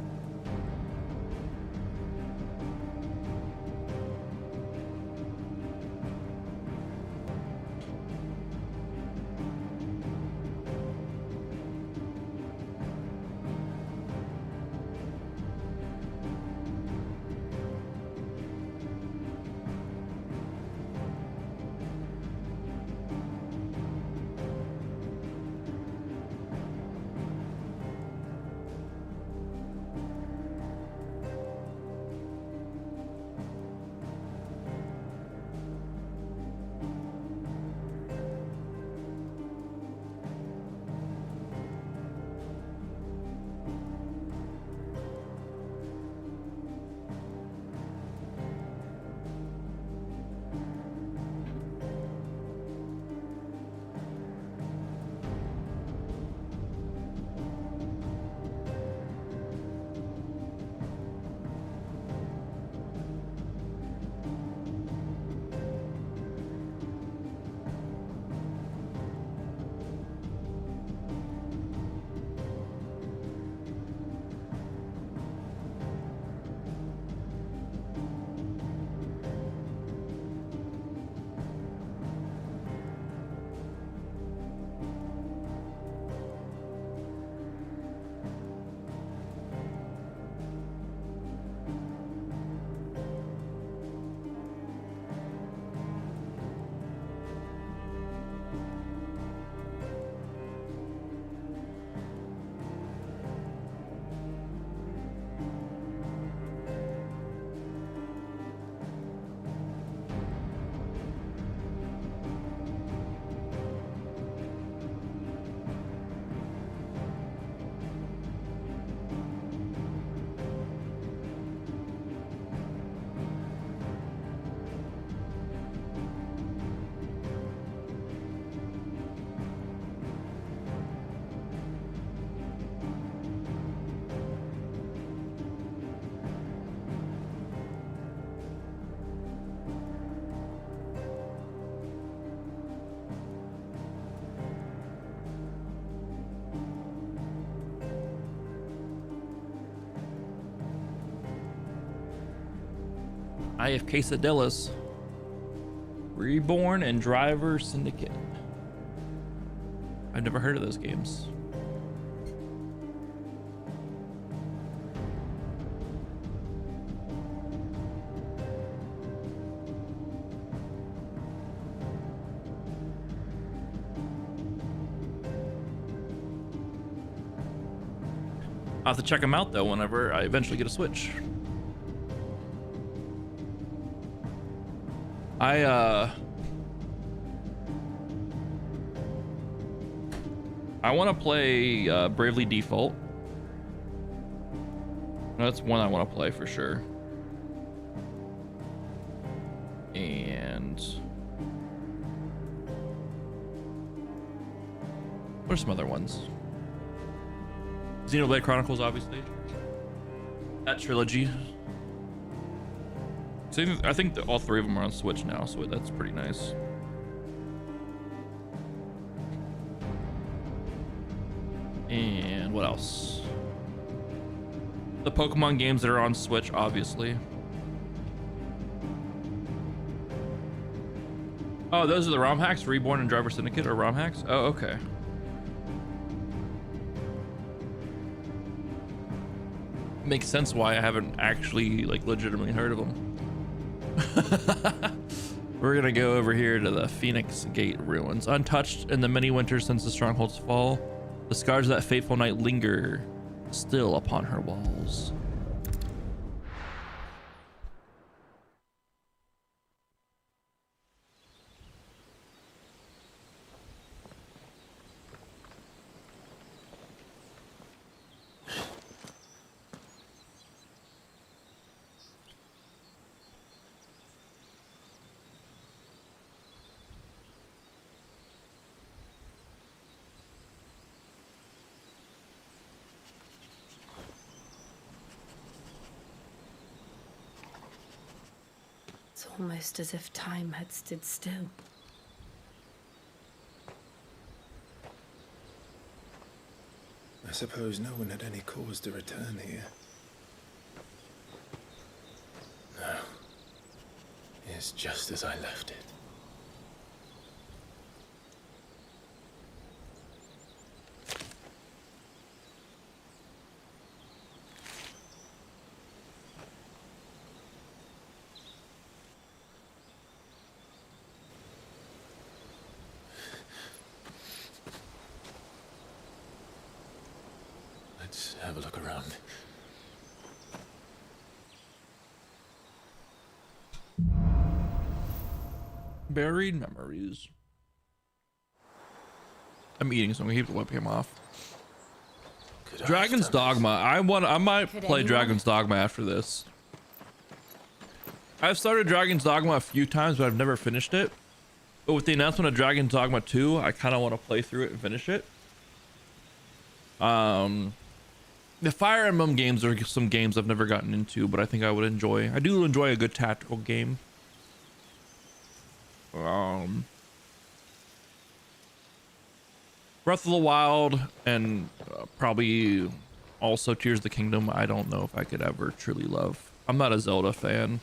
I have Quesadillas. Reborn and Driver Syndicate. I've never heard of those games. I'll have to check them out though whenever I eventually get a Switch. I want to play Bravely Default. That's one I want to play for sure. And what are some other ones? Xenoblade Chronicles, obviously. That trilogy. So I think that all three of them are on Switch now, so that's pretty nice. And what else? The Pokemon games that are on Switch, obviously. Oh, those are the ROM hacks? Reborn and Driver Syndicate are ROM hacks? Oh, okay. Makes sense why I haven't actually like legitimately heard of them. We're gonna go over here to the Phoenix Gate ruins. Untouched in the many winters since the stronghold's fall, the scars of that fateful night linger still upon her walls. It's almost as if time had stood still. I suppose no one had any cause to return here. No. It's just as I left it. Let's have a look around. Buried memories. I'm eating, so I'm gonna keep the webcam off. Dragon's Dogma. I might play Dragon's Dogma after this. I've started Dragon's Dogma a few times, but I've never finished it. But with the announcement of Dragon's Dogma 2, I kind of want to play through it and finish it. The Fire Emblem games are some games I've never gotten into, but I think I would enjoy. I do enjoy a good tactical game. Breath of the Wild and probably also Tears of the Kingdom. I don't know if I could ever truly love. I'm not a Zelda fan.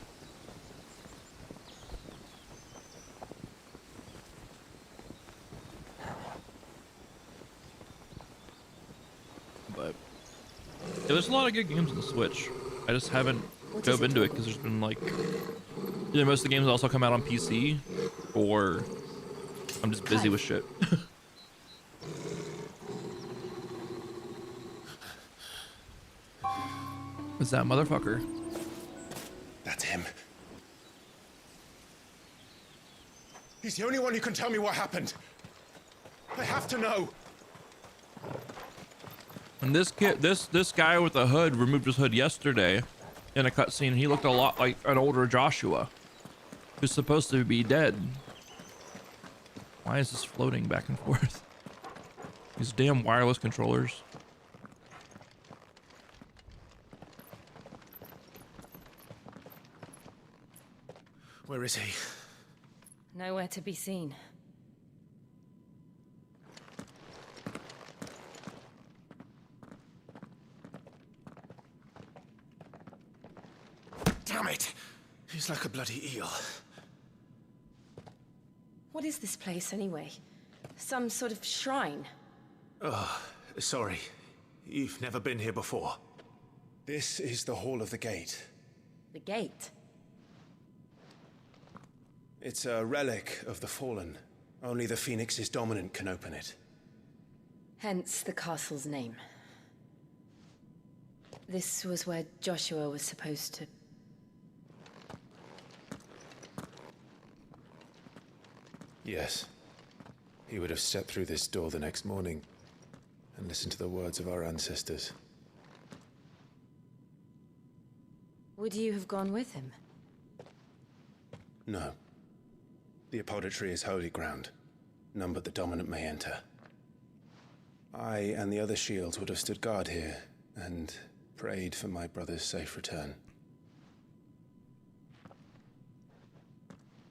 But yeah, there's a lot of good games on the Switch. I just haven't dove into it because there's been like either most of the games also come out on PC or I'm just busy with shit. What's that motherfucker? That's him. He's the only one who can tell me what happened. I have to know. And this kid, this guy with the hood removed his hood yesterday in a cutscene. He looked a lot like an older Joshua, who's supposed to be dead. Why is this floating back and forth? These damn wireless controllers. Where is he? Nowhere to be seen. Damn it! He's like a bloody eel. What is this place, anyway? Some sort of shrine? Oh, sorry. You've never been here before. This is the Hall of the Gate. The gate? It's a relic of the Fallen. Only the Phoenix's dominant can open it. Hence the castle's name. This was where Joshua was supposed to... Yes. He would have stepped through this door the next morning and listened to the words of our ancestors. Would you have gone with him? No. The apodatory is holy ground. None but the dominant may enter. I and the other shields would have stood guard here and prayed for my brother's safe return.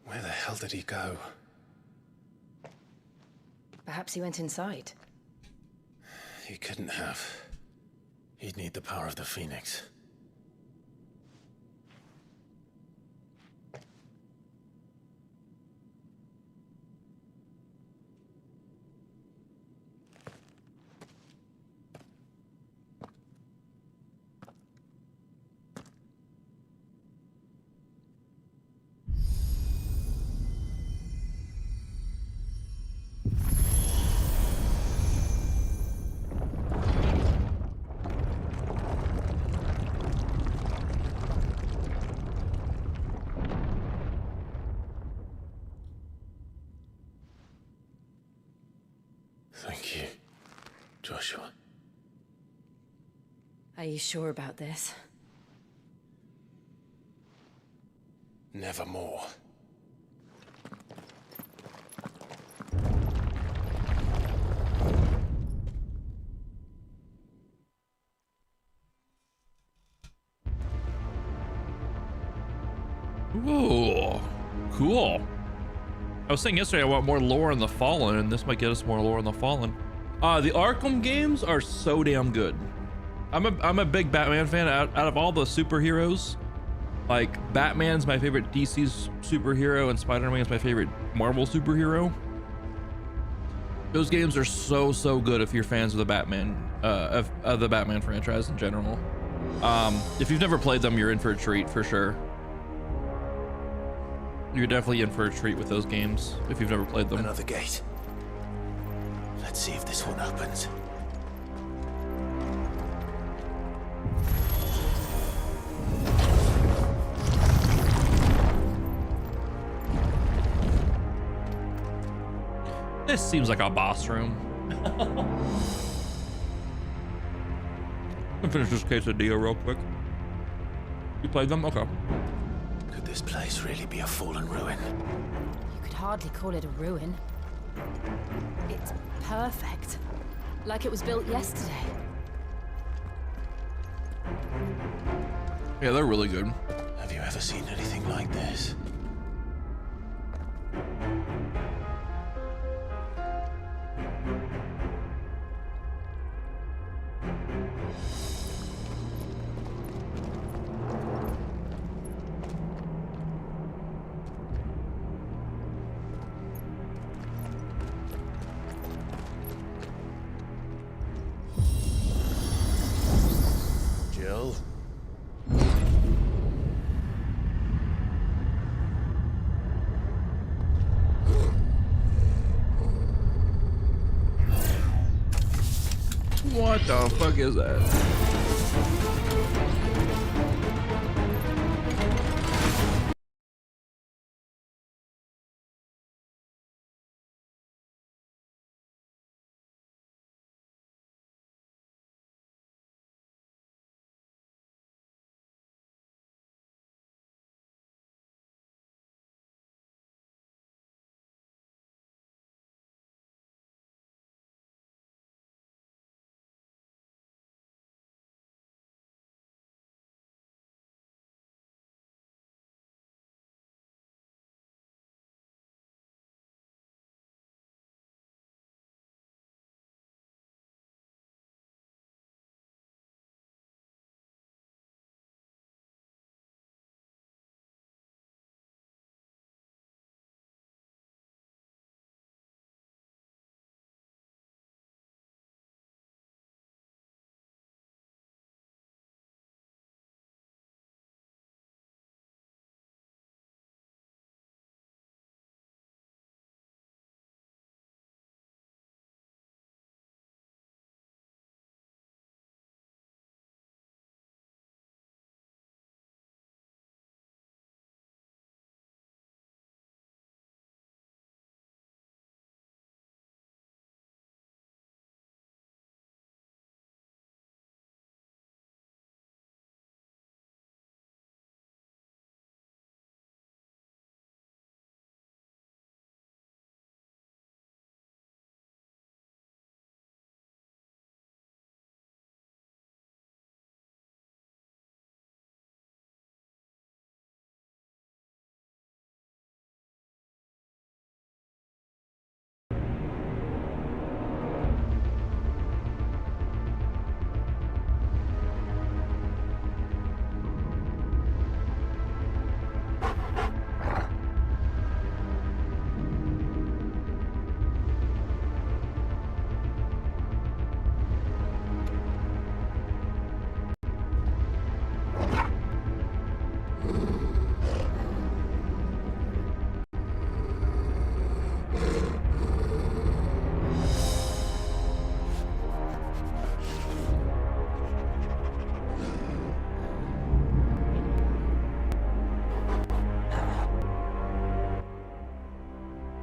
Where the hell did he go? Perhaps he went inside. He couldn't have. He'd need the power of the Phoenix. Thank you, Joshua. Are you sure about this? Nevermore. Whoa, cool. I was saying yesterday I want more lore on the Fallen, and this might get us more lore on the Fallen. The Arkham games are so damn good. I'm a big Batman fan. Out of all the superheroes, like Batman's my favorite DC's superhero, and Spider-Man's my favorite Marvel superhero. Those games are so good if you're fans of the Batman, of the Batman franchise in general. If you've never played them, you're in for a treat for sure. You're definitely in for a treat with those games if you've never played them. Another gate. Let's see if this one opens. This seems like a boss room. Let me finish this quesadilla real quick. You played them? Okay. Could this place really be a fallen ruin? You could hardly call it a ruin. It's perfect. Like it was built yesterday. Yeah, they're really good. Have you ever seen anything like this? Jill? What the fuck is that?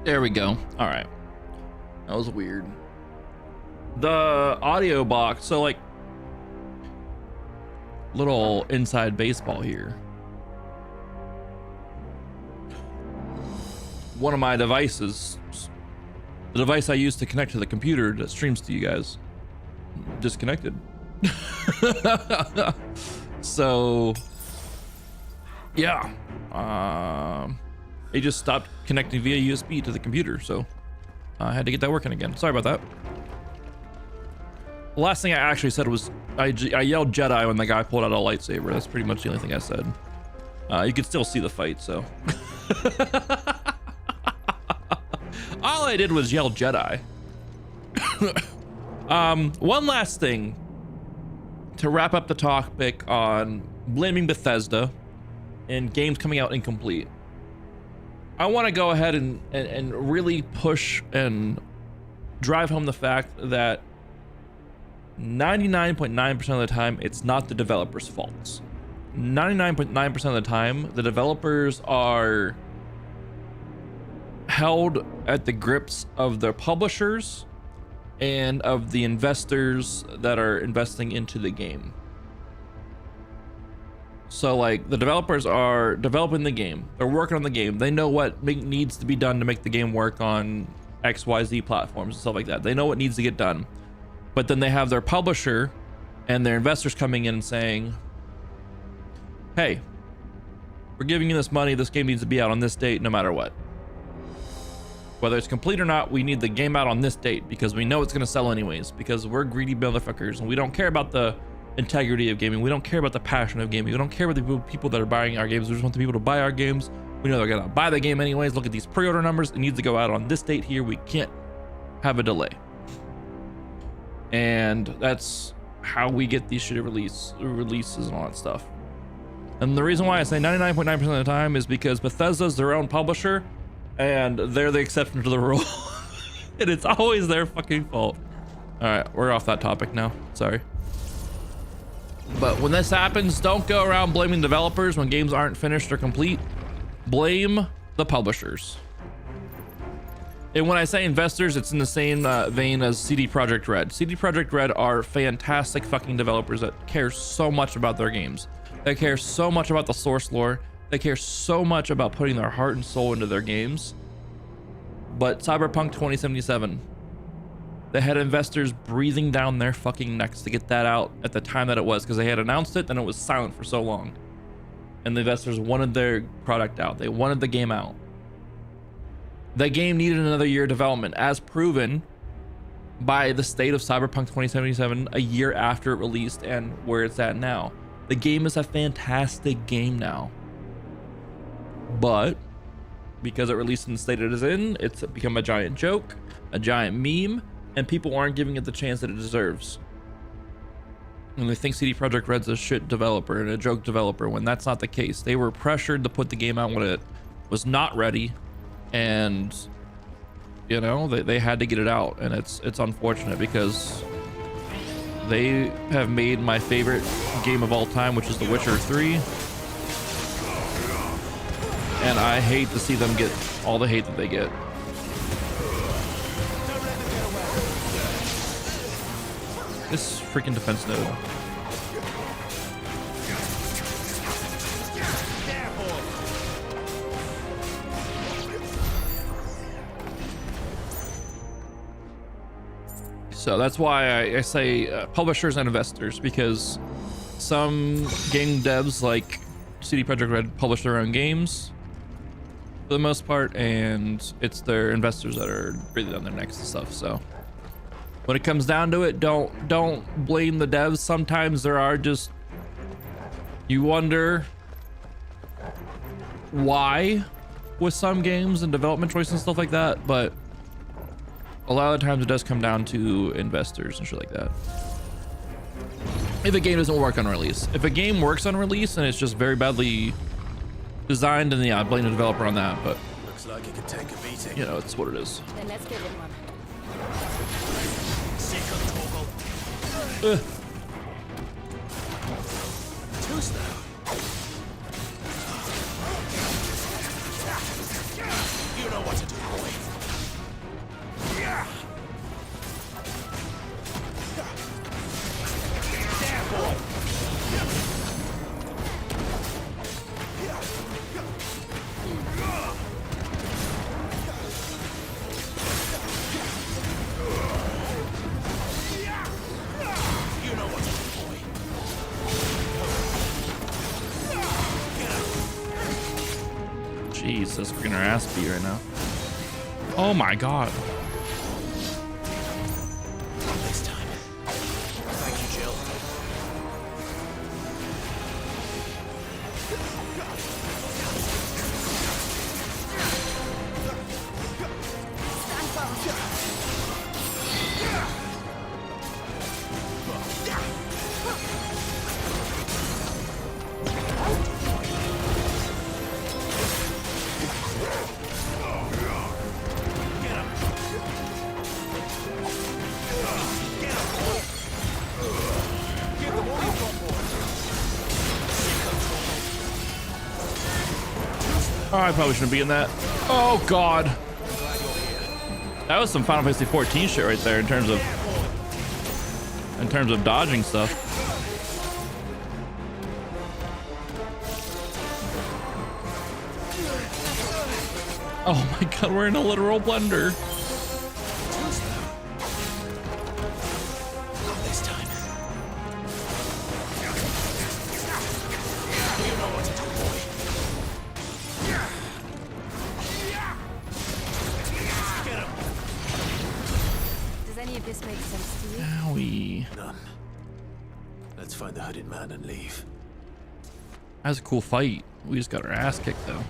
There we go. All right. That was weird. The audio box. So like little inside baseball here. One of my devices, the device I use to connect to the computer that streams to you guys, disconnected. So yeah, it just stopped connecting via USB to the computer, so I had to get that working again. Sorry about that. The last thing I actually said was I yelled Jedi when the guy pulled out a lightsaber. That's pretty much the only thing I said. You could still see the fight, so. All I did was yell Jedi. One last thing to wrap up the topic on blaming Bethesda and games coming out incomplete. I want to go ahead and really push and drive home the fact that 99.9% of the time, it's not the developers' faults. 99.9% of the time, the developers are held at the grips of their publishers and of the investors that are investing into the game. So like the developers are developing the game, they're working on the game, they know what needs to be done to make the game work on XYZ platforms and stuff like that. They know what needs to get done. But then they have their publisher and their investors coming in and saying, hey, we're giving you this money, this game needs to be out on this date no matter what. Whether it's complete or not, we need the game out on this date because we know it's going to sell anyways, because we're greedy motherfuckers and we don't care about the integrity of gaming. We don't care about the passion of gaming. We don't care about the people that are buying our games. We just want the people to buy our games. We know they're going to buy the game anyways. Look at these pre-order numbers. It needs to go out on this date here. We can't have a delay. And that's how we get these shitty releases and all that stuff. And the reason why I say 99.9% of the time is because Bethesda's their own publisher and they're the exception to the rule. And it's always their fucking fault. All right, we're off that topic now. Sorry. But when this happens, don't go around blaming developers when games aren't finished or complete. Blame the publishers. And when I say investors, it's in the same vein as CD Projekt Red. CD Projekt Red are fantastic fucking developers that care so much about their games. They care so much about the source lore. They care so much about putting their heart and soul into their games. But Cyberpunk 2077, they had investors breathing down their fucking necks to get that out at the time that it was, because they had announced it, then it was silent for so long. And the investors wanted their product out. They wanted the game out. The game needed another year of development, as proven by the state of Cyberpunk 2077 a year after it released and where it's at now. The game is a fantastic game now. But because it released in the state it is in, it's become a giant joke, a giant meme, and people aren't giving it the chance that it deserves. And they think CD Projekt Red's a shit developer and a joke developer, when that's not the case. They were pressured to put the game out when it was not ready. And you know, they had to get it out, and it's unfortunate because they have made my favorite game of all time, which is The Witcher 3, and I hate to see them get all the hate that they get. This freaking defense node. So that's why I say publishers and investors, because some game devs like CD Projekt Red publish their own games for the most part, and it's their investors that are breathing down their necks and stuff. So when it comes down to it, don't blame the devs. Sometimes there are just, you wonder why with some games and development choices and stuff like that, but a lot of the times it does come down to investors and shit like that. If a game doesn't work on release. If a game works on release and it's just very badly designed, then yeah, I blame the developer on that, but Looks like it could take a beating. you know, it's what it is. Then let's give it one. Too slow. You know what to do, boy. Jesus, we're getting our ass beat right now. Oh my god. This time. Thank you, Jill. Oh, I probably shouldn't be in that. Oh god. That was some Final Fantasy 14 shit right there in terms of dodging stuff. Oh my god, we're in a literal blender. This time. You know what to do, boy. Does any of this make sense to you? Owie. None. Let's find the hooded man and leave. That was a cool fight. We just got our ass kicked though.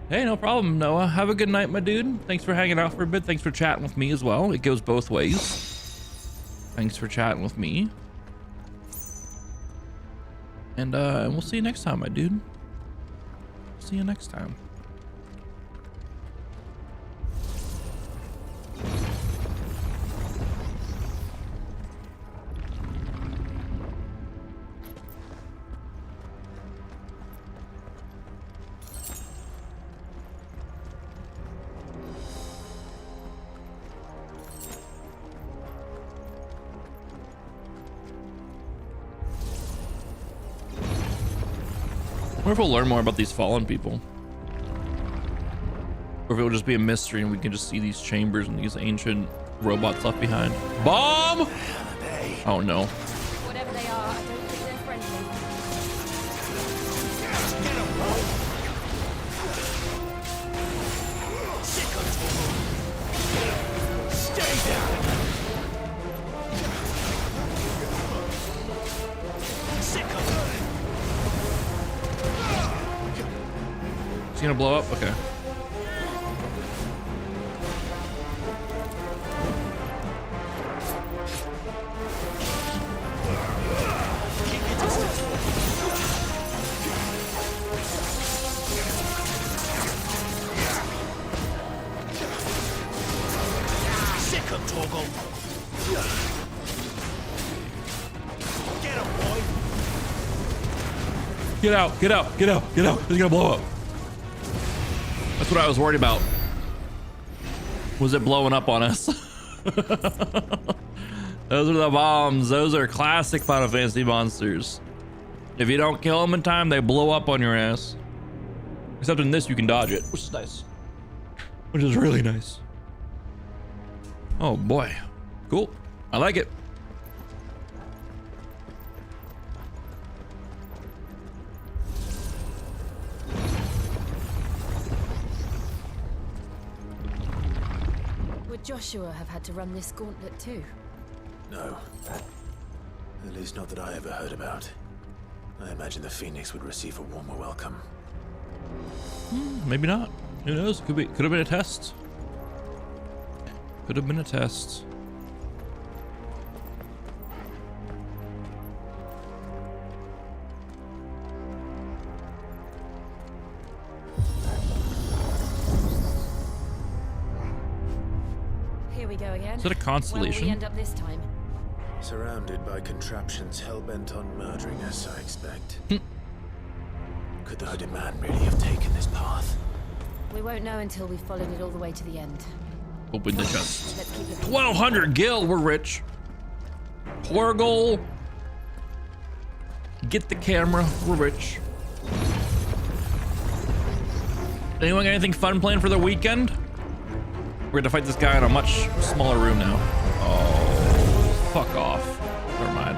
Hey, no problem, Noah. Have a good night, my dude. Thanks for hanging out for a bit. Thanks for chatting with me as well. It goes both ways. Thanks for chatting with me. And we'll see you next time, my dude. See you next time. I wonder if we'll learn more about these fallen people. Or if it'll just be a mystery and we can just see these chambers and these ancient robots left behind. Bomb! Oh no. Whatever they are, I don't think they're friendly. Stay down. Is he gonna blow up? Okay. Get out, get out, get out, get out. He's gonna blow up. That's what I was worried about. Was it blowing up on us? Those are the bombs. Those are classic Final Fantasy monsters. If you don't kill them in time, they blow up on your ass. Except in this, you can dodge it, which is nice. Which is really nice. Oh boy. Cool. I like it. Would Joshua have had to run this gauntlet too? No. At least not that I ever heard about. I imagine the Phoenix would receive a warmer welcome. Maybe not. Who knows? Could have been a test. Could have been a test. Here we go again. Is that a constellation? Where will we end up this time? Surrounded by contraptions hell-bent on murdering us, I expect. Could the hooded man really have taken this path? We won't know until we've followed it all the way to the end. Open the chest. Let's keep it. 1200 gil. We're rich. Porgal. Get the camera. We're rich. Anyone got anything fun planned for the weekend? We're gonna fight this guy in a much smaller room now. Oh, fuck off. Never mind.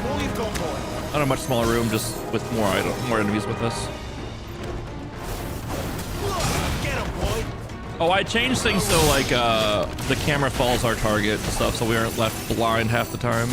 All you've got, boy. Not a much smaller room, just with more enemies with us. Get him, boy. Oh, I changed things so like the camera follows our target and stuff, so we aren't left blind half the time.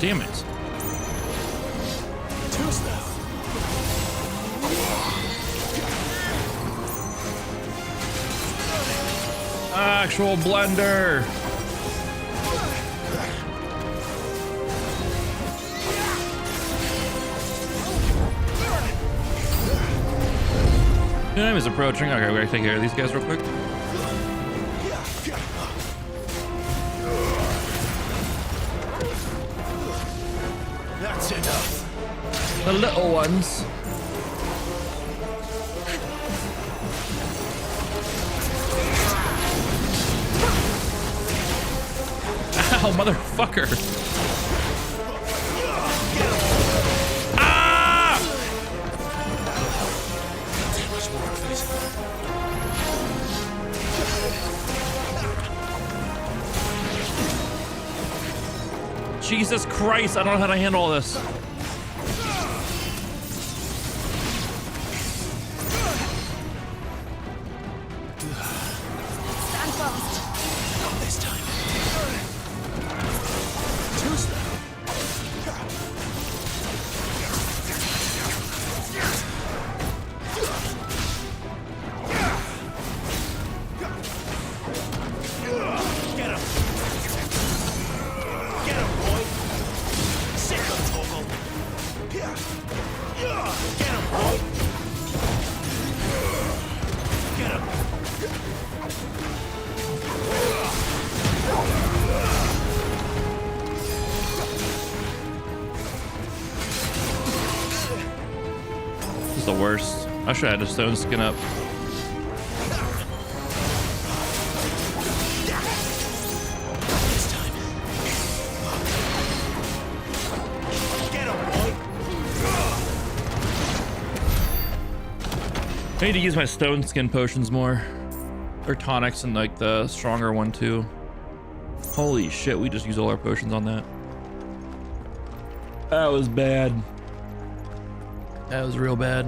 Damn it. Actual blender. The enemy is approaching. Okay, we gotta take care of these guys real quick. That's enough. The little ones. Ow, motherfucker. Ah! Jesus Christ, I don't know how to handle all this. Stand fast. Not this time. Too slow. Get him. Get him, boy. Sick of Toggle. Get him, boy. Get him. This is the worst. I should have had a stone skin up. This time. Get him, boy. I need to use my stone skin potions more. Or tonics and like the stronger one too. Holy shit, we just used all our potions on that. That was bad. That was real bad.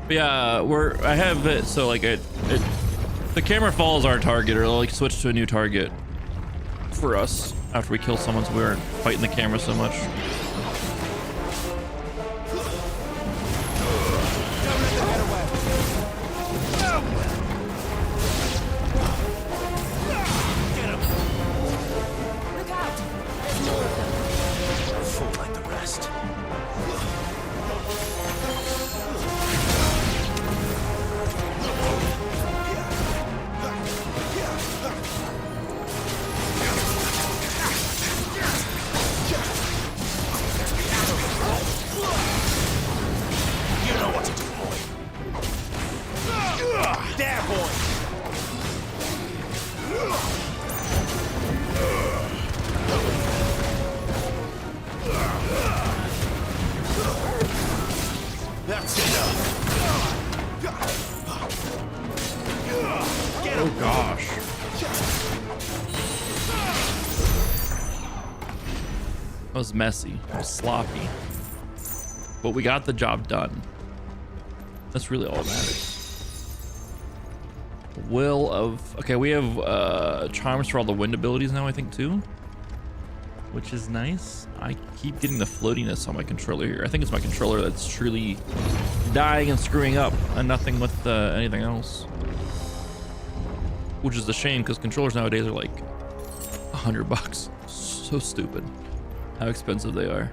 But yeah, I have it so like the camera follows our target, or it'll like switch to a new target for us after we kill someone, so we aren't fighting the camera so much. Look out. There's more of them. Full like the rest. You know what to do, boy. There, boy. That's enough. Get him. Oh gosh. That was messy. It was sloppy. But we got the job done. That's really all that matters. Will of... Okay, we have charms for all the wind abilities now, I think, too. Which is nice. I keep getting the floatiness on my controller here. I think it's my controller that's truly dying and screwing up, and nothing with anything else. Which is a shame, because controllers nowadays are like $100. So stupid. how expensive they are.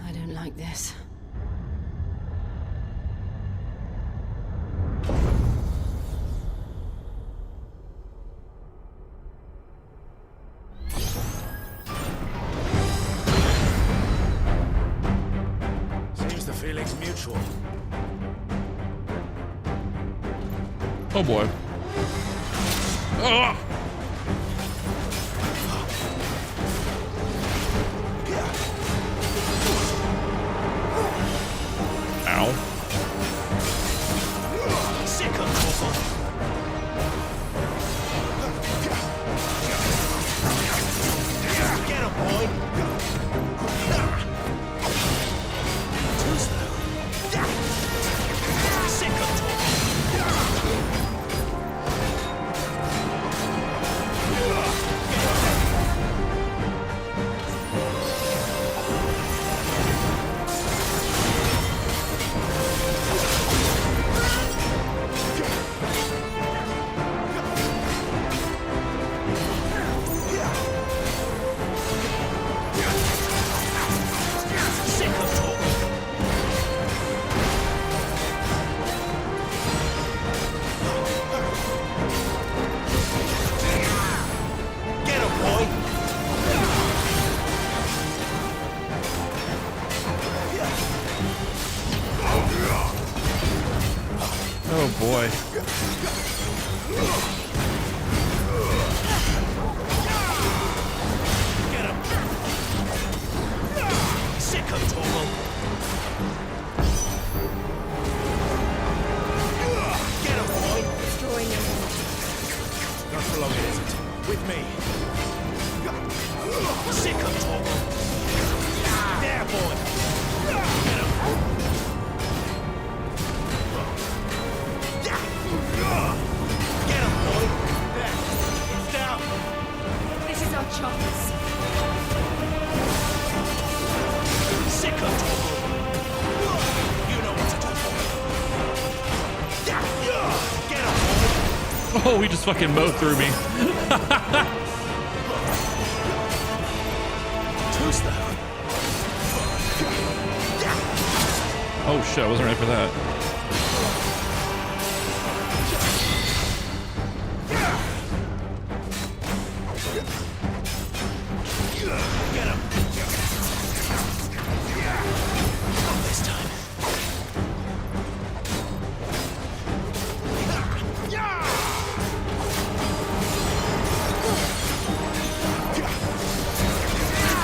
I don't like this. Seems the feeling's mutual. Oh boy. Ugh. Ow. Sick of trouble. Get him, boy. Too slow. Sick of Oh boy. Get him. Sick of trouble. Get him, boy. Destroying him. Not for long, is it? With me. Sick of trouble. There, boy. Get him. Get him, boy. There. It's down. This is our chance. Sick of trouble. You know what to do for me. Get him, boy. Oh, he just fucking mowed through me. Too slow. Oh shit, I wasn't ready for that. Get him. Not this time.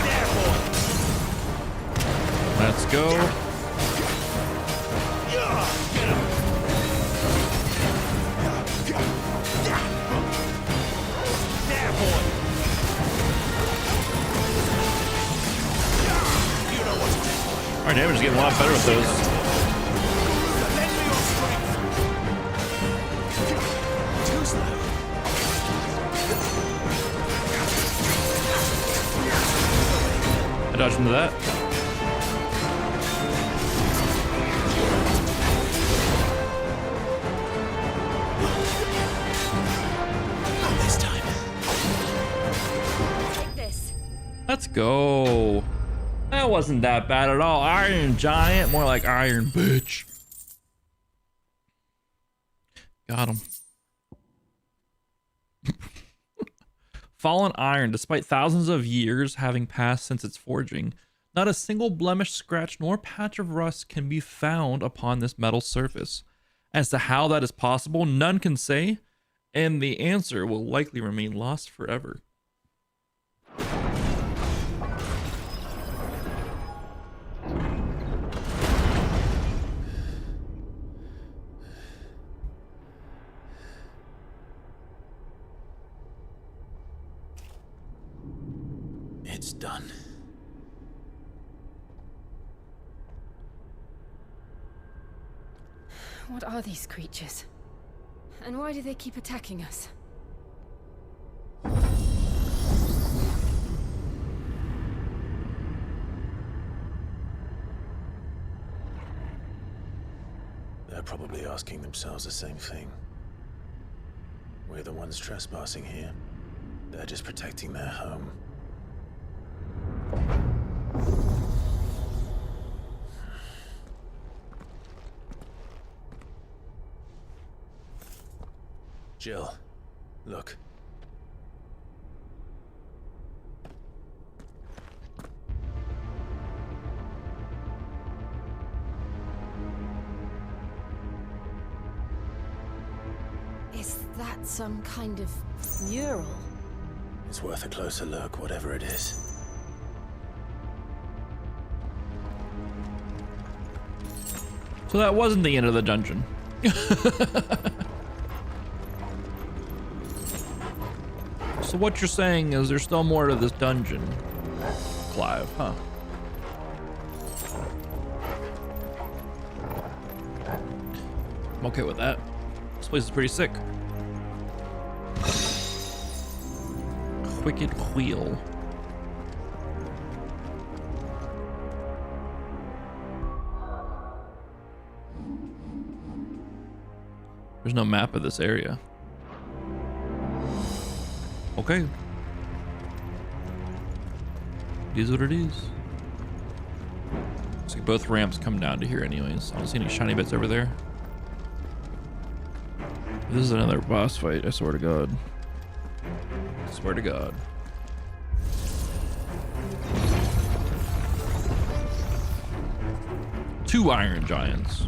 There, boy. Let's go. Get him. There, boy. You know what to do. Our damage is getting a lot better with those. Lend me your strength. Too slow. I dodged into that. Not this time. Take this. Let's go. That wasn't that bad at all. Iron Giant, more like Iron Bitch. Got him. Fallen iron, despite thousands of years having passed since its forging, not a single blemish, scratch, nor patch of rust can be found upon this metal surface. As to how that is possible, none can say, and the answer will likely remain lost forever. It's done. What are these creatures? And why do they keep attacking us? They're probably asking themselves the same thing. We're the ones trespassing here. They're just protecting their home. Jill, look. Is that some kind of mural? It's worth a closer look, whatever it is. So that wasn't the end of the dungeon. So what you're saying is there's still more to this dungeon, Clive, huh? I'm okay with that. This place is pretty sick. Wicked Wheel. There's no map of this area. Okay. It is what it is. Looks like both ramps come down to here anyways. I don't see any shiny bits over there. This is another boss fight, I swear to God. I swear to God. Two Iron Giants.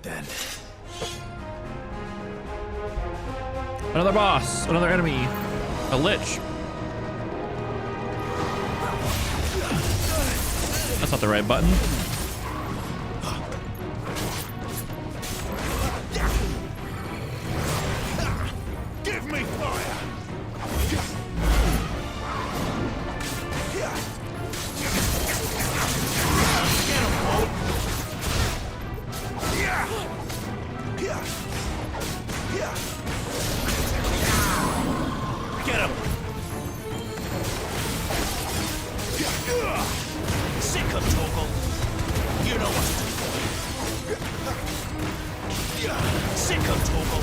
Then. Another boss, another enemy, a lich. That's not the right button. Give me fire! Get him! Sick of Toggle. You know what to do. Sick of Toggle.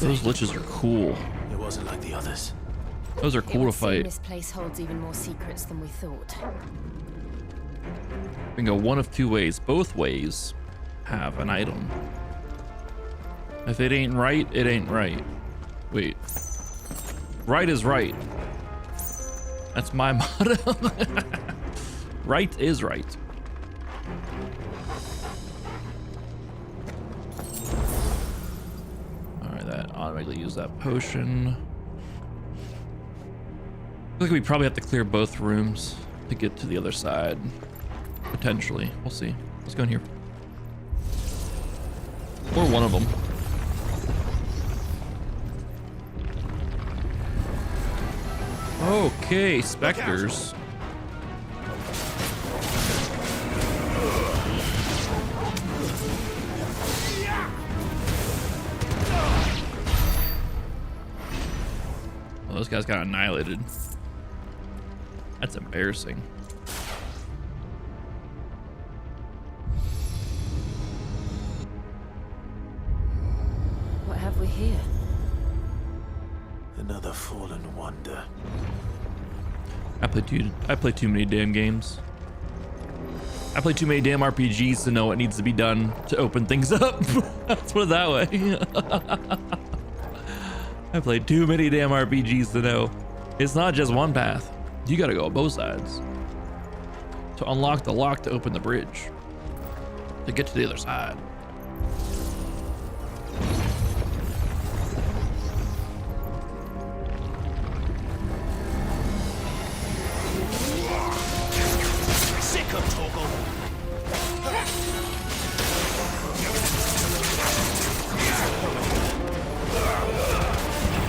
Those liches are cool. It wasn't like the others. Those are cool to fight. This place holds even more secrets than we thought. We can go one of two ways. Both ways have an item. If it ain't right, it ain't right. Wait. Right is right. That's my motto. Right is right. Alright, that automatically use that potion. I think we probably have to clear both rooms to get to the other side. Potentially. We'll see. Let's go in here. Or one of them. Okay, specters. Well, those guys got annihilated. That's embarrassing. What have we here? Another fallen wonder. I play too many damn games. I play too many damn RPGs to know what needs to be done to open things up. Let's put it that way. I play too many damn RPGs to know. It's not just one path. You gotta go both sides. To unlock the lock to open the bridge. To get to the other side. Sick of Toggle.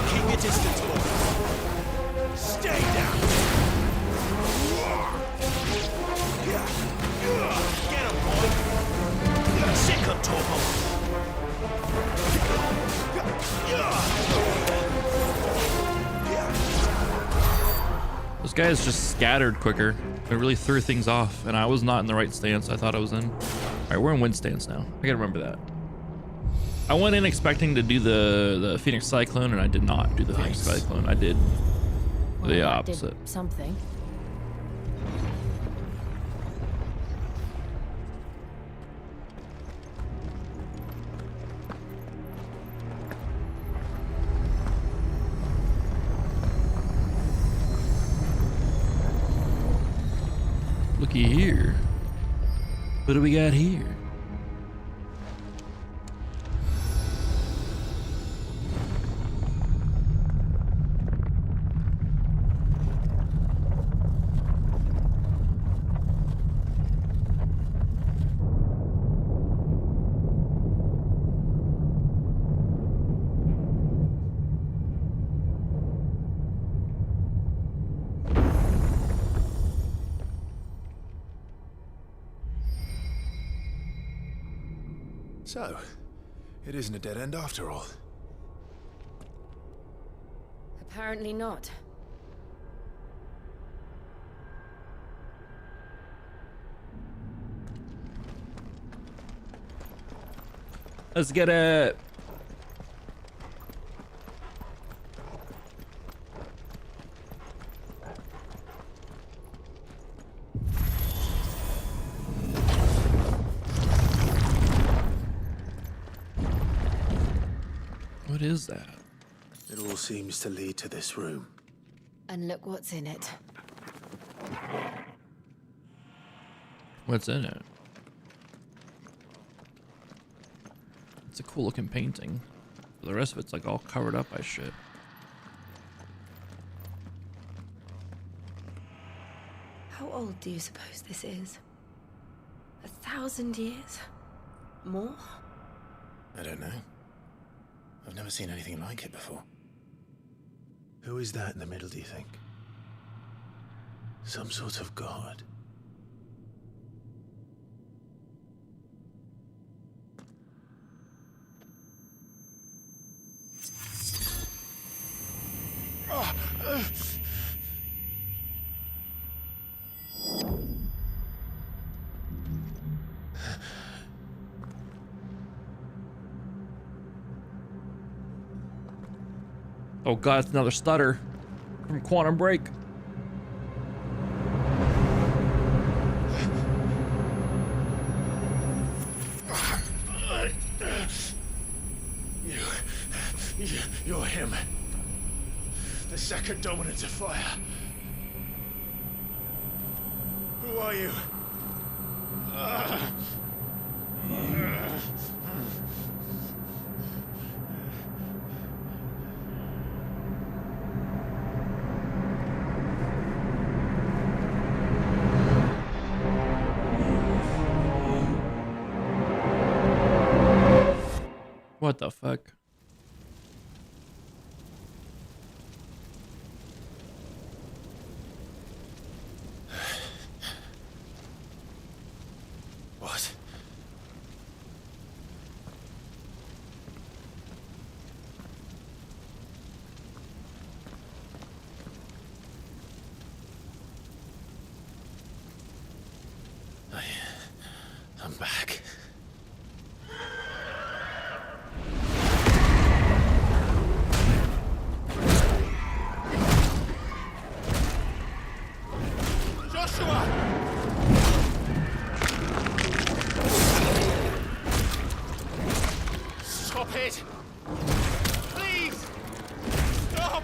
Keep your distance, boy. Stay down. Get him, boy. Sick of Toggle. Those guys just scattered quicker. It really threw things off, and I was not in the right stance I thought I was in. All right, we're in wind stance now. I gotta remember that. I went in expecting to do the Phoenix Cyclone, and I did not do the Phoenix Cyclone. I did the Well, I opposite. did something. Looky here. What do we got here? So, it isn't a dead end after all. Apparently not. Let's get it. What is that? It all seems to lead to this room. And look what's in it. What's in it? It's a cool looking painting. The rest of it's like all covered up by shit. How old do you suppose this is? 1,000 years? More? I don't know. I've never seen anything like it before. Who is that in the middle, do you think? Some sort of god? Oh god, it's another stutter from Quantum Break. You're him. The second dominant of fire. Who are you? What the fuck? it! Please! Stop!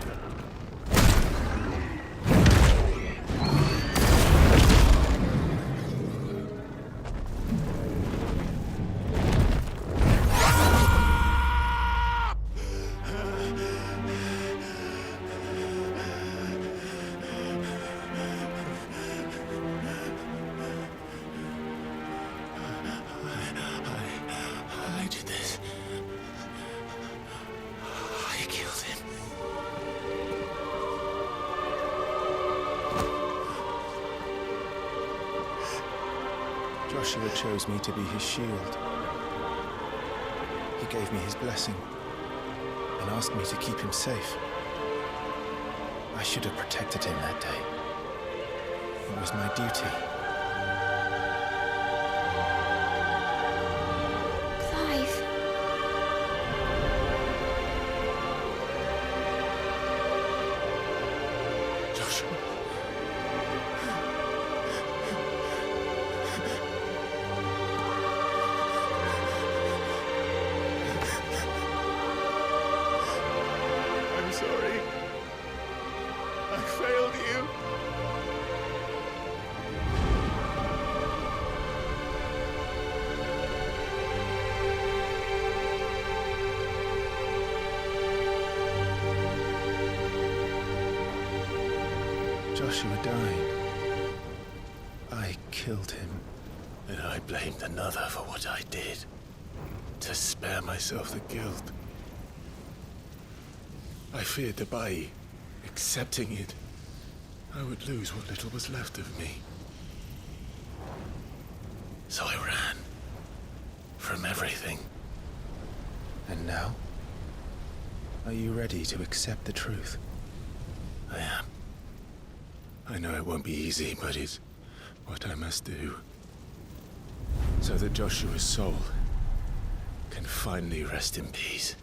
I did this. I killed him. Joshua chose me to be his shield. He gave me his blessing and asked me to keep him safe. I should have protected him that day. It was my duty. Clive. Joshua. I'm sorry. I failed you. Joshua died. I killed him. And I blamed another for what I did. To spare myself the guilt. I feared that by accepting it, I would lose what little was left of me. So I ran. From everything. And now? Are you ready to accept the truth? I am. I know it won't be easy, but it's what I must do. So that Joshua's soul can finally rest in peace.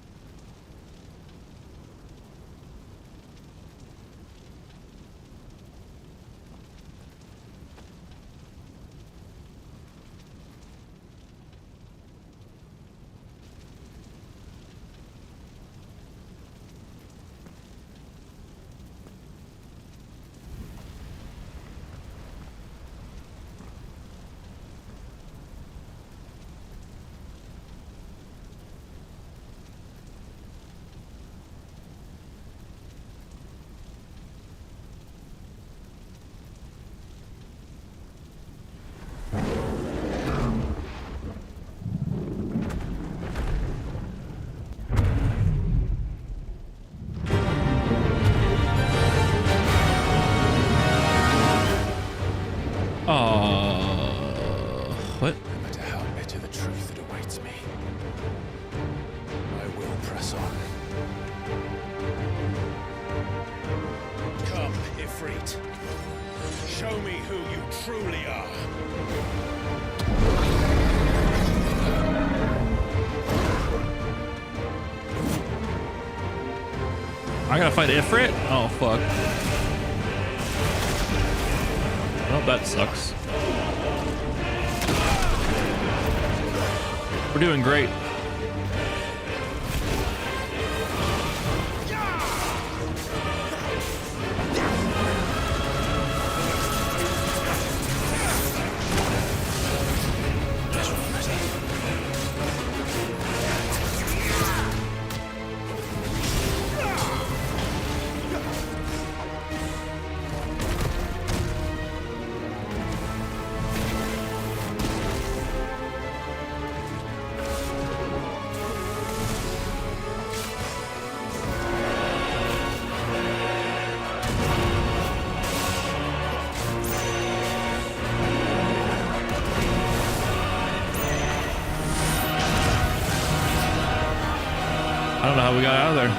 What? No matter how bitter the truth that awaits me, I will press on. Come, Ifrit. Show me who you truly are. I gotta fight Ifrit? Oh, fuck. Well, that sucks. We're doing great. I don't know how we got out of there.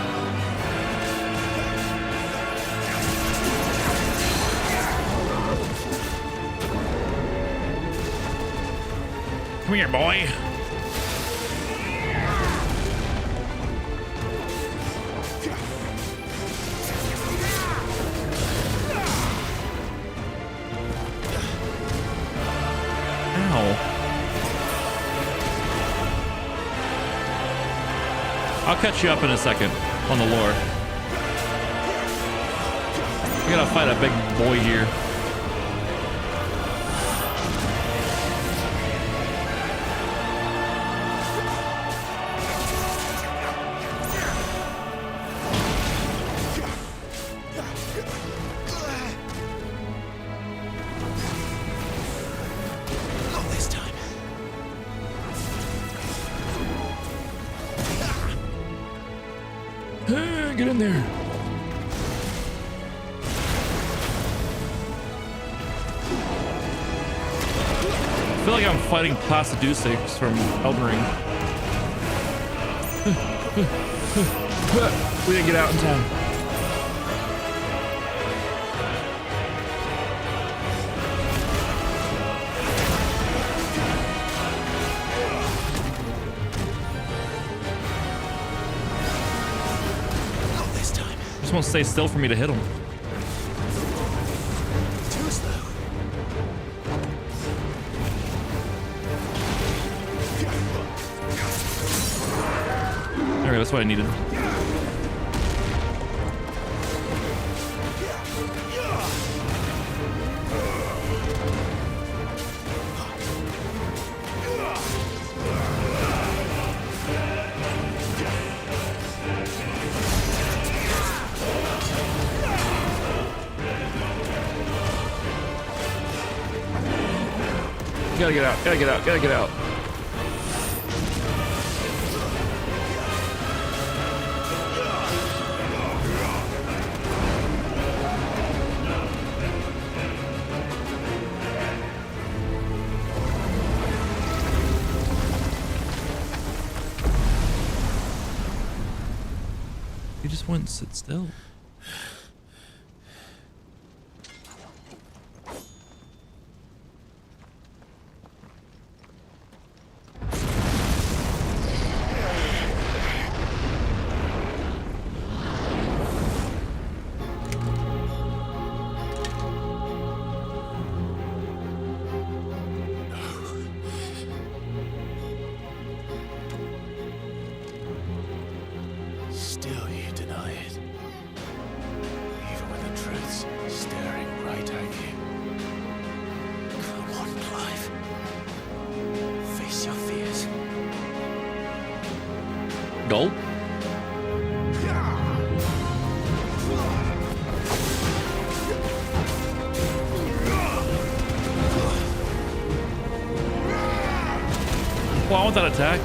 Come here, boy. Ow. I'll catch you up in a second on the lore. We gotta fight a big boy here. Get in there. I feel like I'm fighting Placidusix from Elden Ring. We didn't get out in time. Just won't stay still for me to hit him. Too slow. Okay, that's what I needed. Gotta get out, gotta get out, gotta get out. You just wouldn't sit still. Still you deny it. Even when the truth's staring right at you. Come on, Clive. Face your fears. Gulp. Well, I want that attack.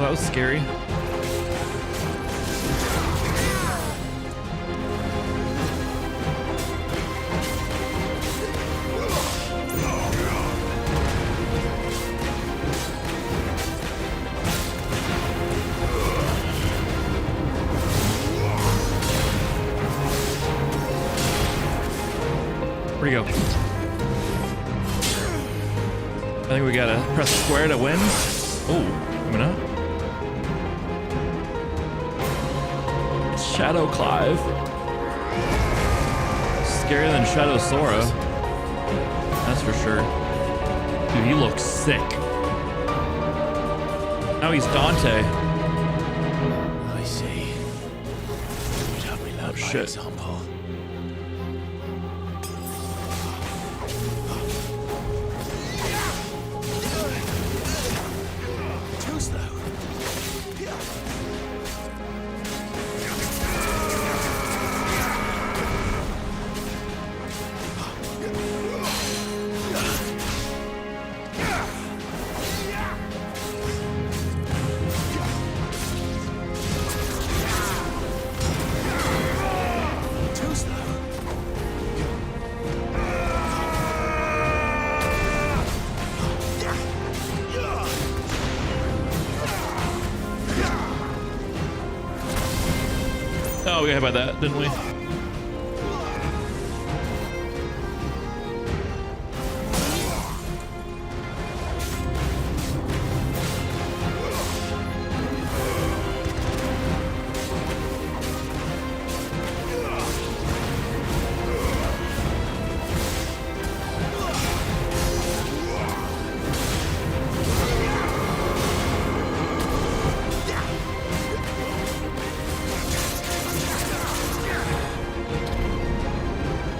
That was scary. Where'd he go? I think we gotta press square to win. Oh, coming up. Shadow Clive. Scarier than Shadow Sora. That's for sure. Dude, he looks sick. Now he's Dante. I see. You'd have me learn by shit. example. Too slow. Oh, we got hit by that, didn't we?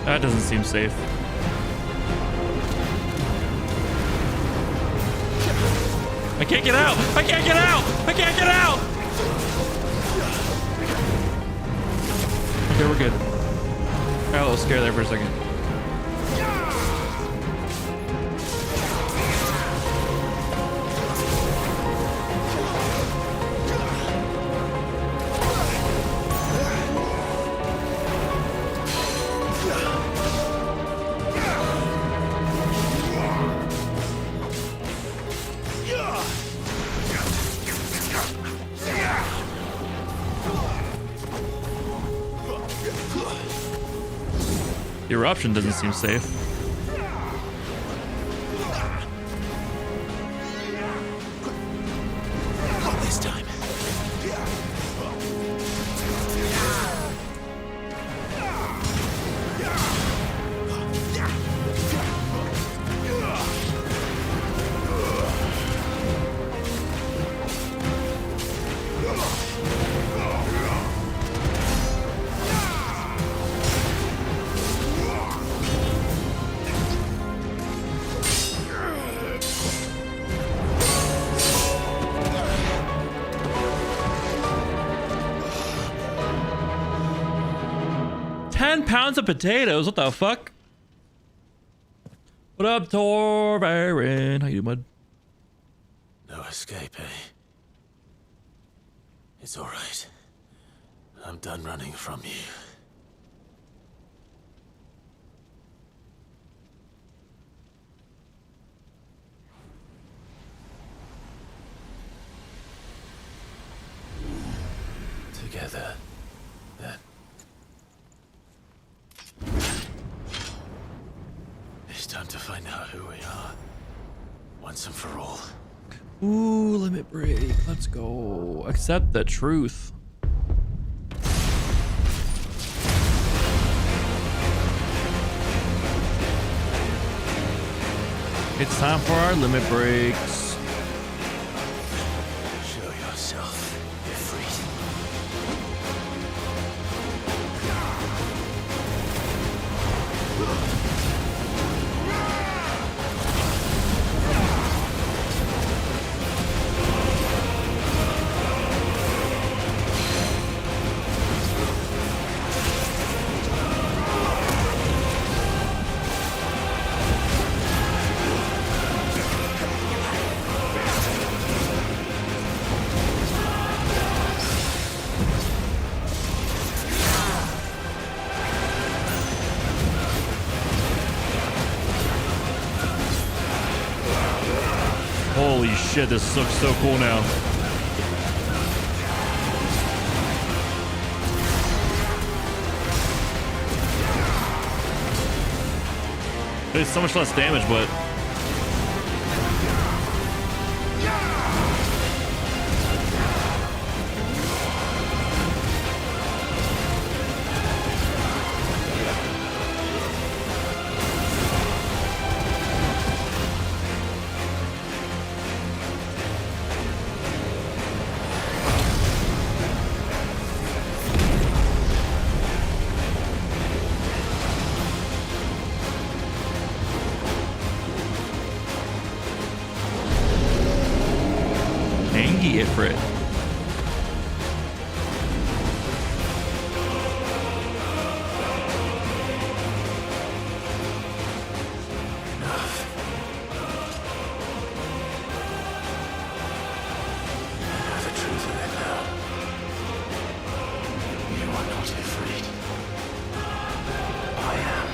That doesn't seem safe. I can't get out! I can't get out! I can't get out! Okay, we're good. Got a little scared there for a second. The eruption doesn't seem safe. Not this time. £10 of potatoes. What the fuck? What up, Torvarin? How you doing, bud? No escape, eh? It's all right. I'm done running from you. Together, then. It's time to find out who we are, once and for all. Ooh, limit break. Let's go. Accept the truth. It's time for our limit breaks. Show yourself, Ifrit. Holy shit, this looks so cool now. It's so much less damage, but Angie Ifrit. The truth of it now. You are not Ifrit. I am.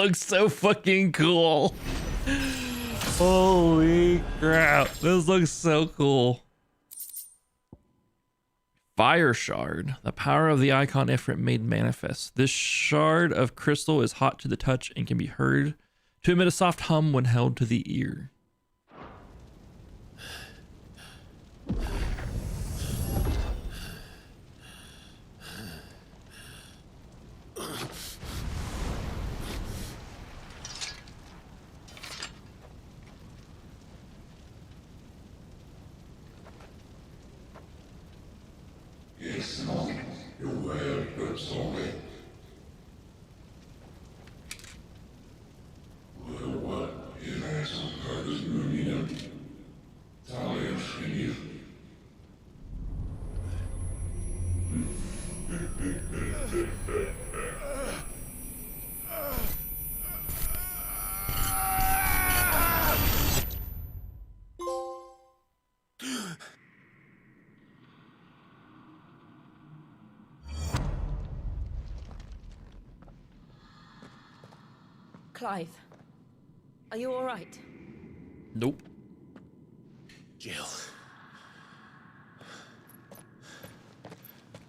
looks so fucking cool. Holy crap. This looks so cool. Fire shard. The power of the icon Ifrit made manifest. This shard of crystal is hot to the touch and can be heard to emit a soft hum when held to the ear. Clive, are you all right? Nope. Jill.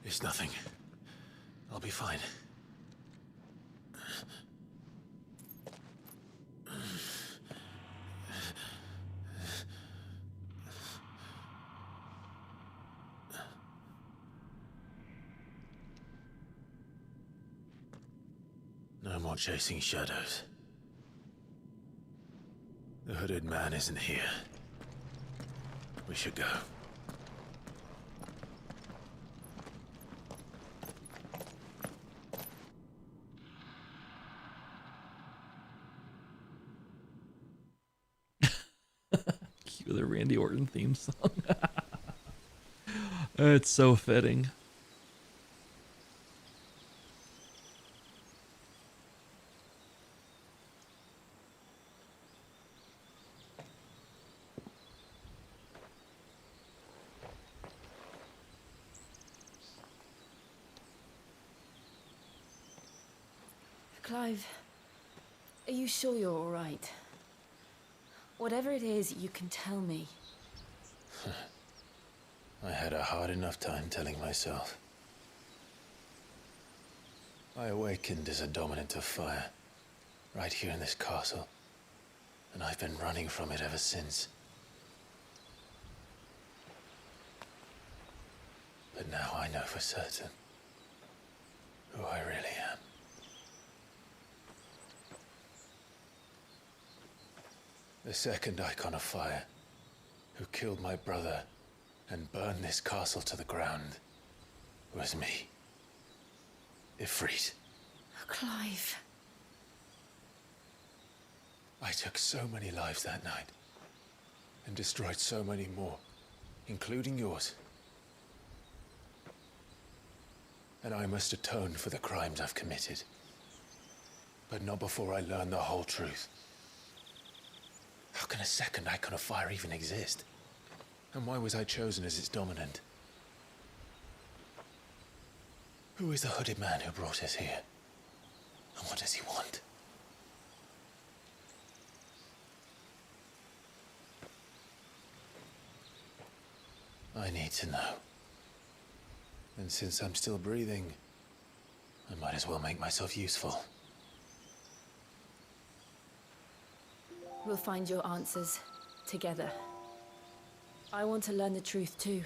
It's nothing. I'll be fine. No more chasing shadows. The hooded man isn't here. We should go. Cue the Randy Orton theme song. It's so fitting. Clive, are you sure you're all right? Whatever it is, you can tell me. I had a hard enough time telling myself. I awakened as a dominant of fire, right here in this castle, and I've been running from it ever since. But now I know for certain who I really am. The second icon of fire, who killed my brother and burned this castle to the ground, was me. Ifrit. Clive. I took so many lives that night, and destroyed so many more, including yours. And I must atone for the crimes I've committed. But not before I learn the whole truth. How can a second icon of fire even exist? And why was I chosen as its dominant? Who is the hooded man who brought us here? And what does he want? I need to know. And since I'm still breathing, I might as well make myself useful. We'll find your answers together. I want to learn the truth too.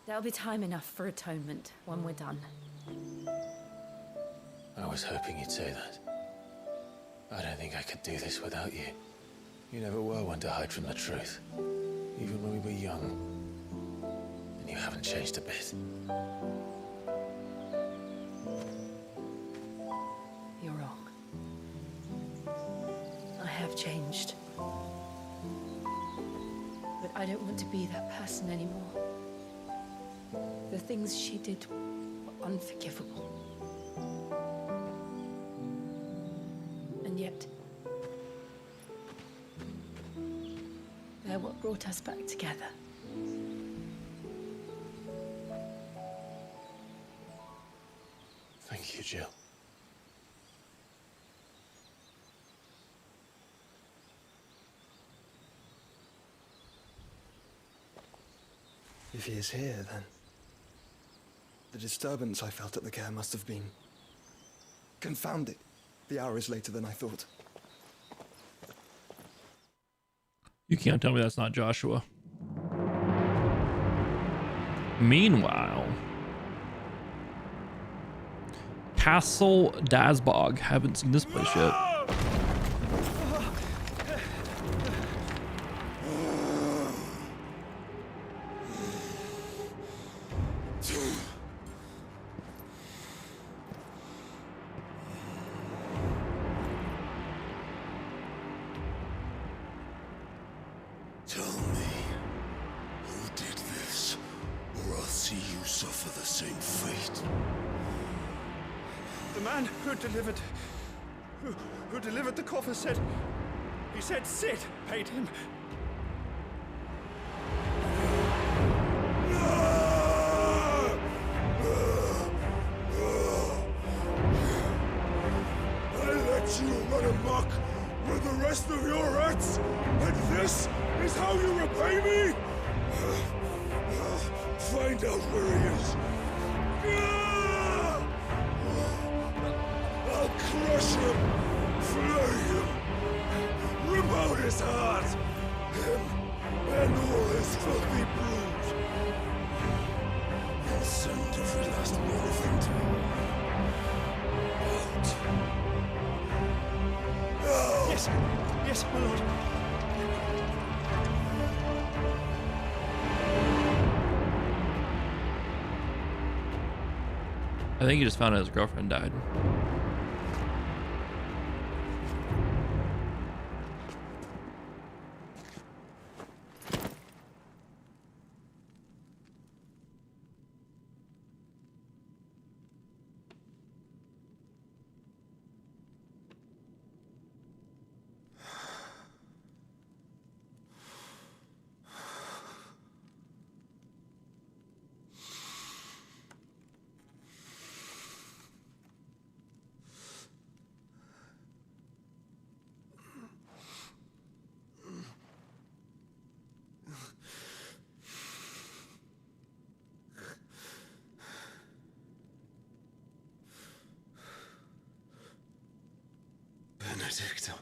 There'll be time enough for atonement when we're done. I was hoping you'd say that. I don't think I could do this without you. You never were one to hide from the truth, even when we were young. And you haven't changed a bit. You're wrong. I have changed. But I don't want to be that person anymore. The things she did were unforgivable. And yet, they're what brought us back together. Thank Jill. If he is here, then the disturbance I felt at the care must have been confounded. The hour is later than I thought. You can't tell me that's not Joshua. Meanwhile, Castle Dasbog. Haven't seen this place yet. Tell me, who did this, or I'll see you suffer the same fate. The man who delivered the coffer said, he said Sid paid him. I let you run amok with the rest of your rats, and this is how you repay me? Find out where he is. I'll crush him, flay him, rip out his heart, him and all his filthy brood. I'll send every last one of them to out. Yes, yes, my lord. I think he just found out his girlfriend died. Benedicta.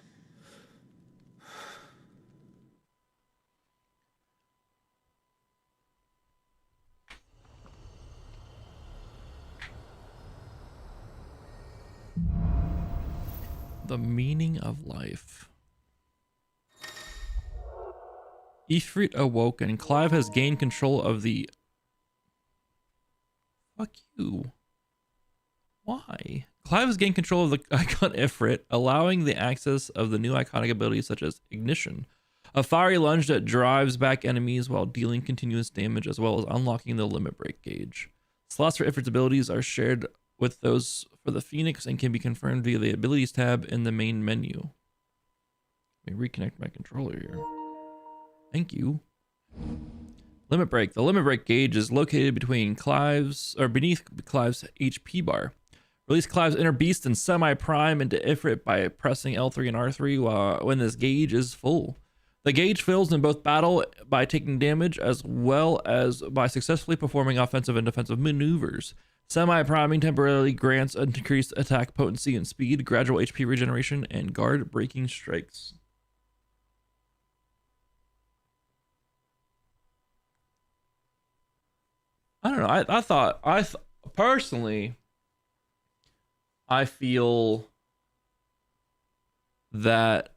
The meaning of life. Ifrit awoke and Clive has gained control of the... Fuck you. Why? Clive has gained control of the icon Ifrit, allowing the access of the new iconic abilities such as Ignition, a fiery lunge that drives back enemies while dealing continuous damage, as well as unlocking the limit break gauge. Slots for Ifrit's abilities are shared with those for the Phoenix and can be confirmed via the Abilities tab in the main menu. Let me reconnect my controller here. Thank you. Limit break. The limit break gauge is located between Clive's or beneath Clive's HP bar. Release Clive's inner beast and semi-prime into Ifrit by pressing L3 and R3 when this gauge is full. The gauge fills in both battle by taking damage as well as by successfully performing offensive and defensive maneuvers. Semi-priming temporarily grants increased attack potency and speed, gradual HP regeneration, and guard breaking strikes. I don't know. I personally, I feel that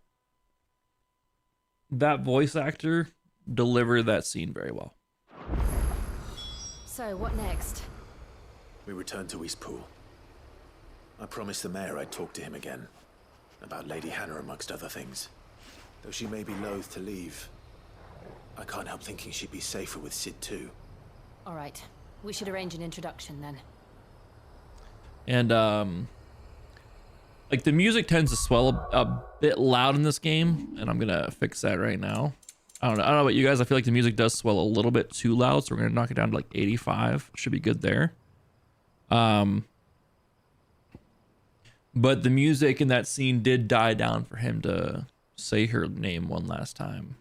voice actor delivered that scene very well. So, what next? We returned to Eastpool. I promised the mayor I'd talk to him again. About Lady Hannah amongst other things. Though she may be loath to leave, I can't help thinking she'd be safer with Sid too. All right. We should arrange an introduction then. And like the music tends to swell a bit loud in this game, and I'm gonna fix that right now. I don't know about you guys. I feel like the music does swell a little bit too loud, so we're gonna knock it down to like 85. Should be good there. But the music in that scene did die down for him to say her name one last time,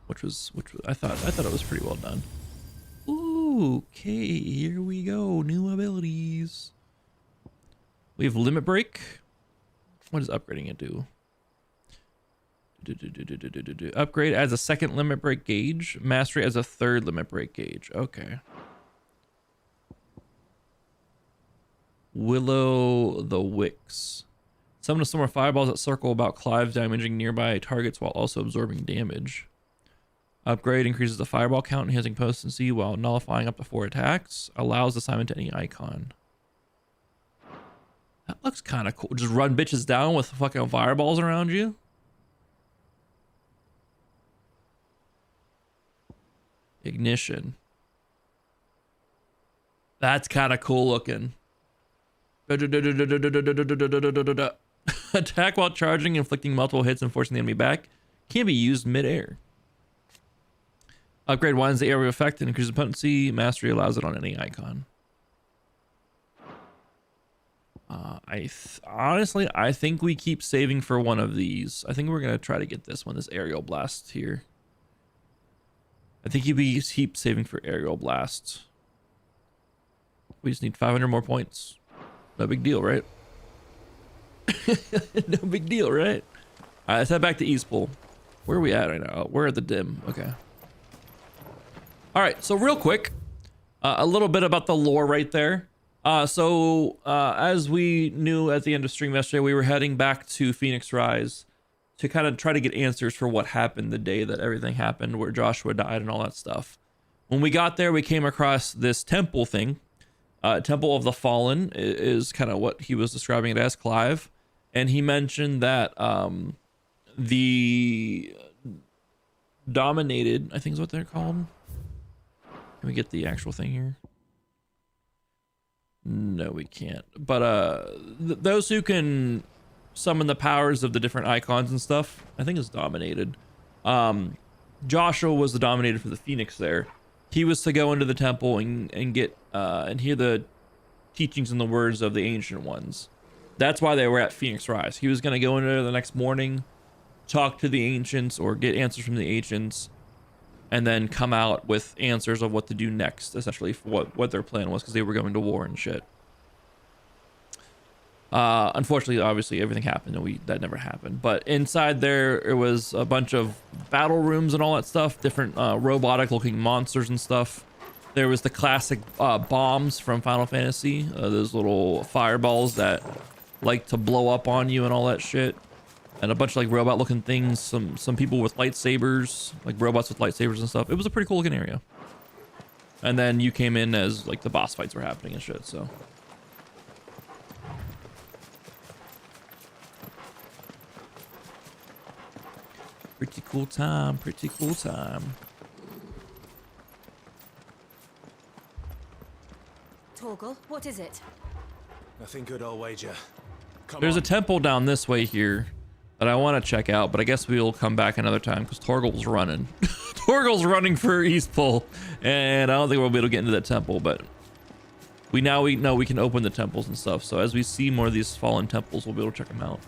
which I thought it was pretty well done. Ooh, okay, here we go. New abilities. We have limit break. What does upgrading it do? Upgrade adds a second limit break gauge. Mastery as a third limit break gauge. Okay. Willow the Wicks. Summon a storm of fireballs that circle about Clive, damaging nearby targets while also absorbing damage. Upgrade increases the fireball count and hitting potency while nullifying up to 4 attacks. Allows assignment to any icon. That looks kind of cool. Just run bitches down with fucking fireballs around you. Ignition. That's kind of cool looking. Attack while charging, inflicting multiple hits and forcing the enemy back. Can be used mid-air. Upgrade widens the area of effect and increases potency. Mastery allows it on any icon. Honestly, I think we keep saving for one of these. I think we're going to try to get this one, this aerial blast here. I think we keep saving for aerial blast. We just need 500 more points. No big deal, right? No big deal, right? All right, let's head back to East Pool. Where are we at right now? We're at the dim. Okay. All right, so real quick, a little bit about the lore right there. As we knew at the end of stream yesterday, we were heading back to Phoenix Rise to kind of try to get answers for what happened the day that everything happened, where Joshua died and all that stuff. When we got there, we came across this temple thing. Temple of the Fallen is kind of what he was describing it as, Clive. And he mentioned that the Dominated, I think is what they're called. Can we get the actual thing here? No, we can't. But those who can summon the powers of the different icons and stuff, I think is Dominated. Joshua was the Dominated for the Phoenix there. He was to go into the temple and get and hear the teachings and the words of the Ancient Ones. That's why they were at Phoenix Rise. He was going to go in there the next morning, talk to the Ancients or get answers from the Ancients, and then come out with answers of what to do next, essentially, for what their plan was, because they were going to war and shit. Unfortunately, obviously, everything happened and that never happened. But inside there, it was a bunch of battle rooms and all that stuff, different robotic-looking monsters and stuff. There was the classic bombs from Final Fantasy, those little fireballs that like to blow up on you and all that shit. And a bunch of like robot-looking things, some people with lightsabers, like robots with lightsabers and stuff. It was a pretty cool-looking area. And then you came in as like the boss fights were happening and shit, so... Pretty cool time, pretty cool time. Torgal, what is it? Nothing good, I'll wager. There's a temple down this way here that I want to check out, but I guess we'll come back another time because Torgal's running. Torgal's running for East Pole, and I don't think we'll be able to get into that temple, but we know we can open the temples and stuff, so as we see more of these fallen temples, we'll be able to check them out.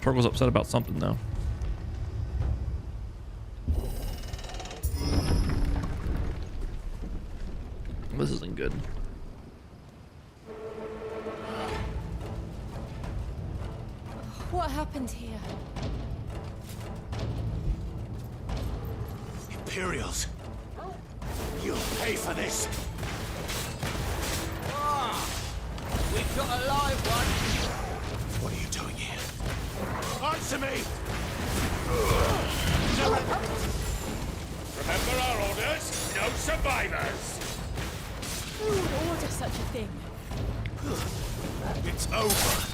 Torgal's upset about something though. This isn't good. What happened here? Imperials! You'll pay for this! We've got a live one! What are you doing here? Answer me! Remember our orders? No survivors! Who would order such a thing? It's over!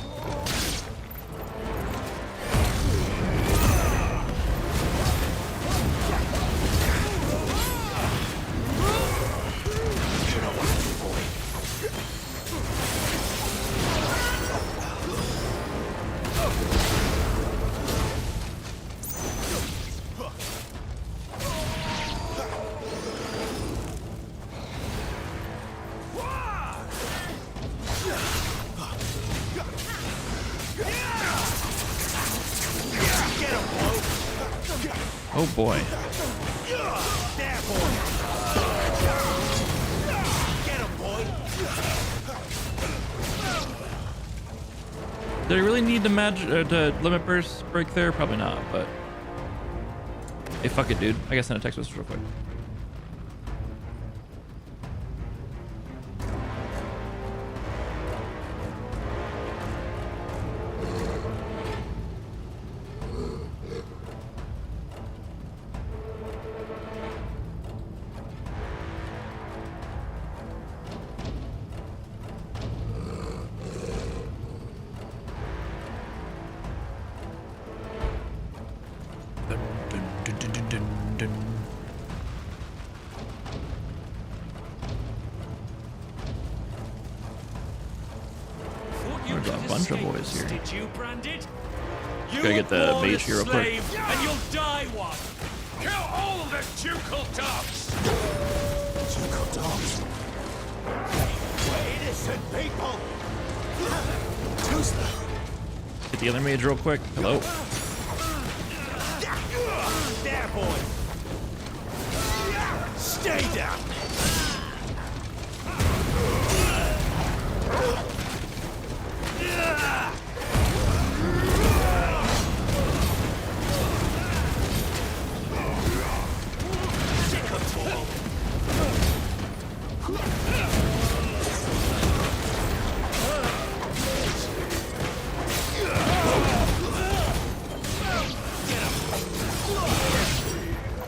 You know what to do, boy. Oh boy. There, boy. Get him, boy. Did I really need the limit burst break there? Probably not, but hey, fuck it, dude. I guess send a text message real quick. There's a bunch of boys here. Did you brand it? Gotta get the mage here real quick. And you'll die one. Kill all the ducal dogs. Ducal dogs. We're innocent people. Too slow. Get the other mage real quick. Hello. There, boy. Stay down.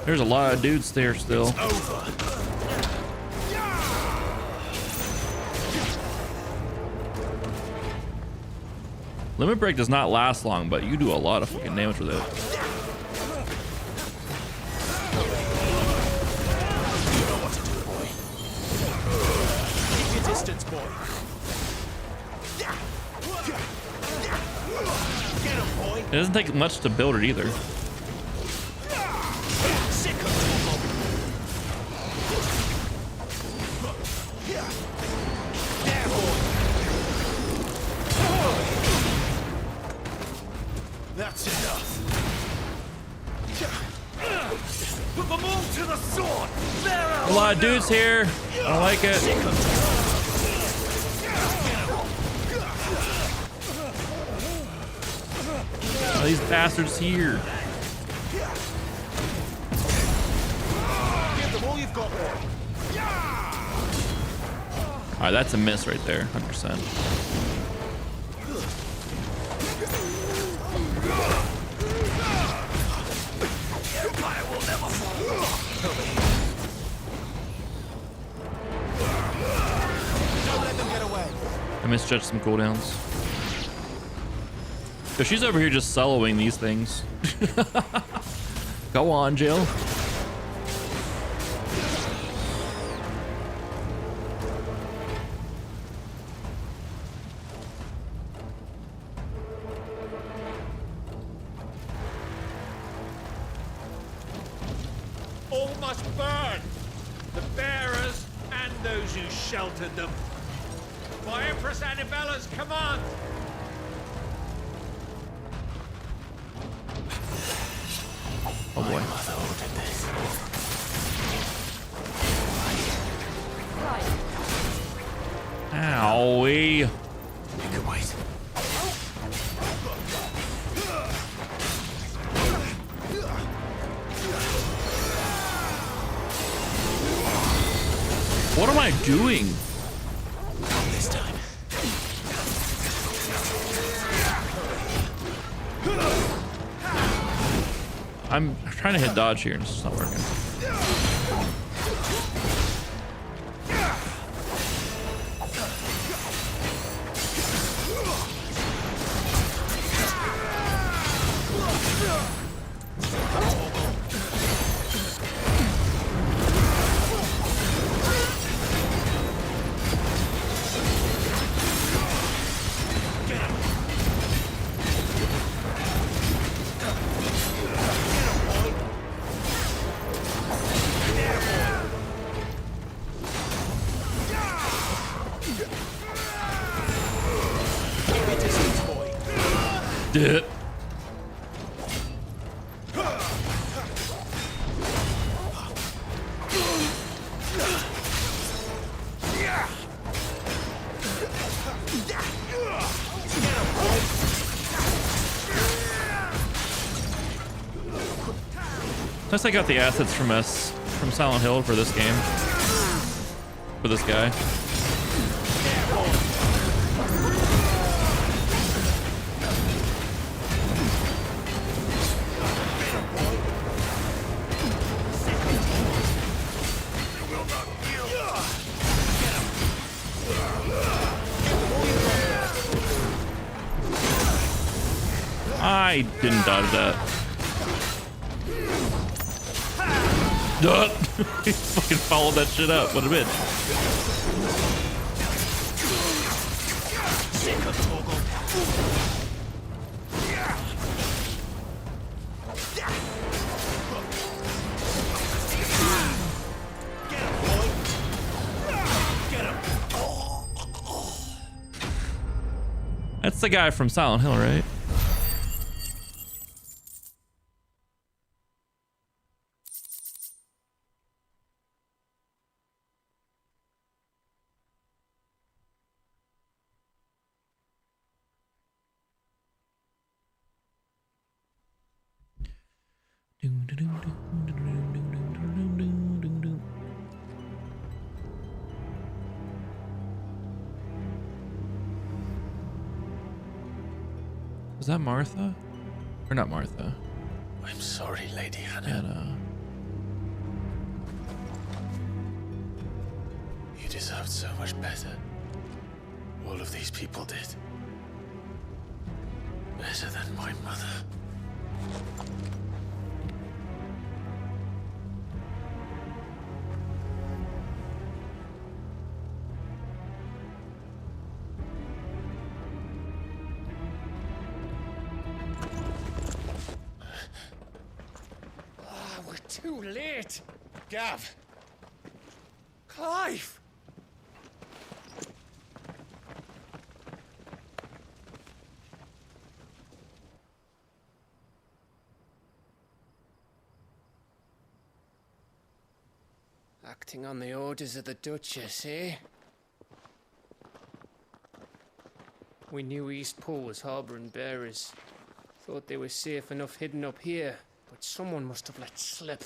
There's a lot of dudes there still. Limit break does not last long, but you do a lot of fucking damage with it. You know what to do, boy. Keep your distance, boy. Get him, boy. It doesn't take much to build it either. That's enough. Put them all to the sword. There A lot of dudes here. I don't like it. Oh, these bastards here. Give them all you've got, boy. All right, that's a miss right there, 100%. Empire will never fall. Don't let them get away. I misjudged some cooldowns. So she's over here just soloing these things. Go on, Jill. All must burn. The bearers and those who sheltered them. By Empress Annabella's command. Oh boy. Owie. You can wait. What am I doing? This time. I'm trying to hit dodge here and it's just not working. Keep your distance, boy. Did it. Plus I got the assets from Silent Hill for this game. For this guy. I didn't dodge that. He fucking followed that shit up. What a bitch. That's the guy from Silent Hill, right? Was that Martha? Or not Martha? I'm sorry, Lady Hannah. Hannah. You deserved so much better. All of these people did. Better than my mother. Too late! Gav! Clive! Acting on the orders of the Duchess, eh? We knew East Pool was harbouring bearers. Thought they were safe enough hidden up here. But someone must have let slip.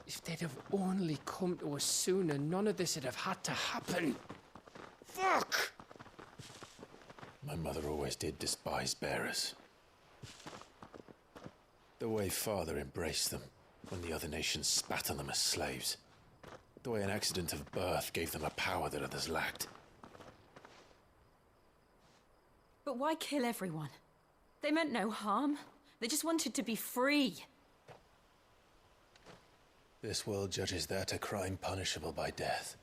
If they'd have only come to us sooner, none of this would have had to happen. Fuck! My mother always did despise bearers. The way Father embraced them when the other nations spat on them as slaves. The way an accident of birth gave them a power that others lacked. But why kill everyone? They meant no harm. They just wanted to be free. This world judges that a crime punishable by death.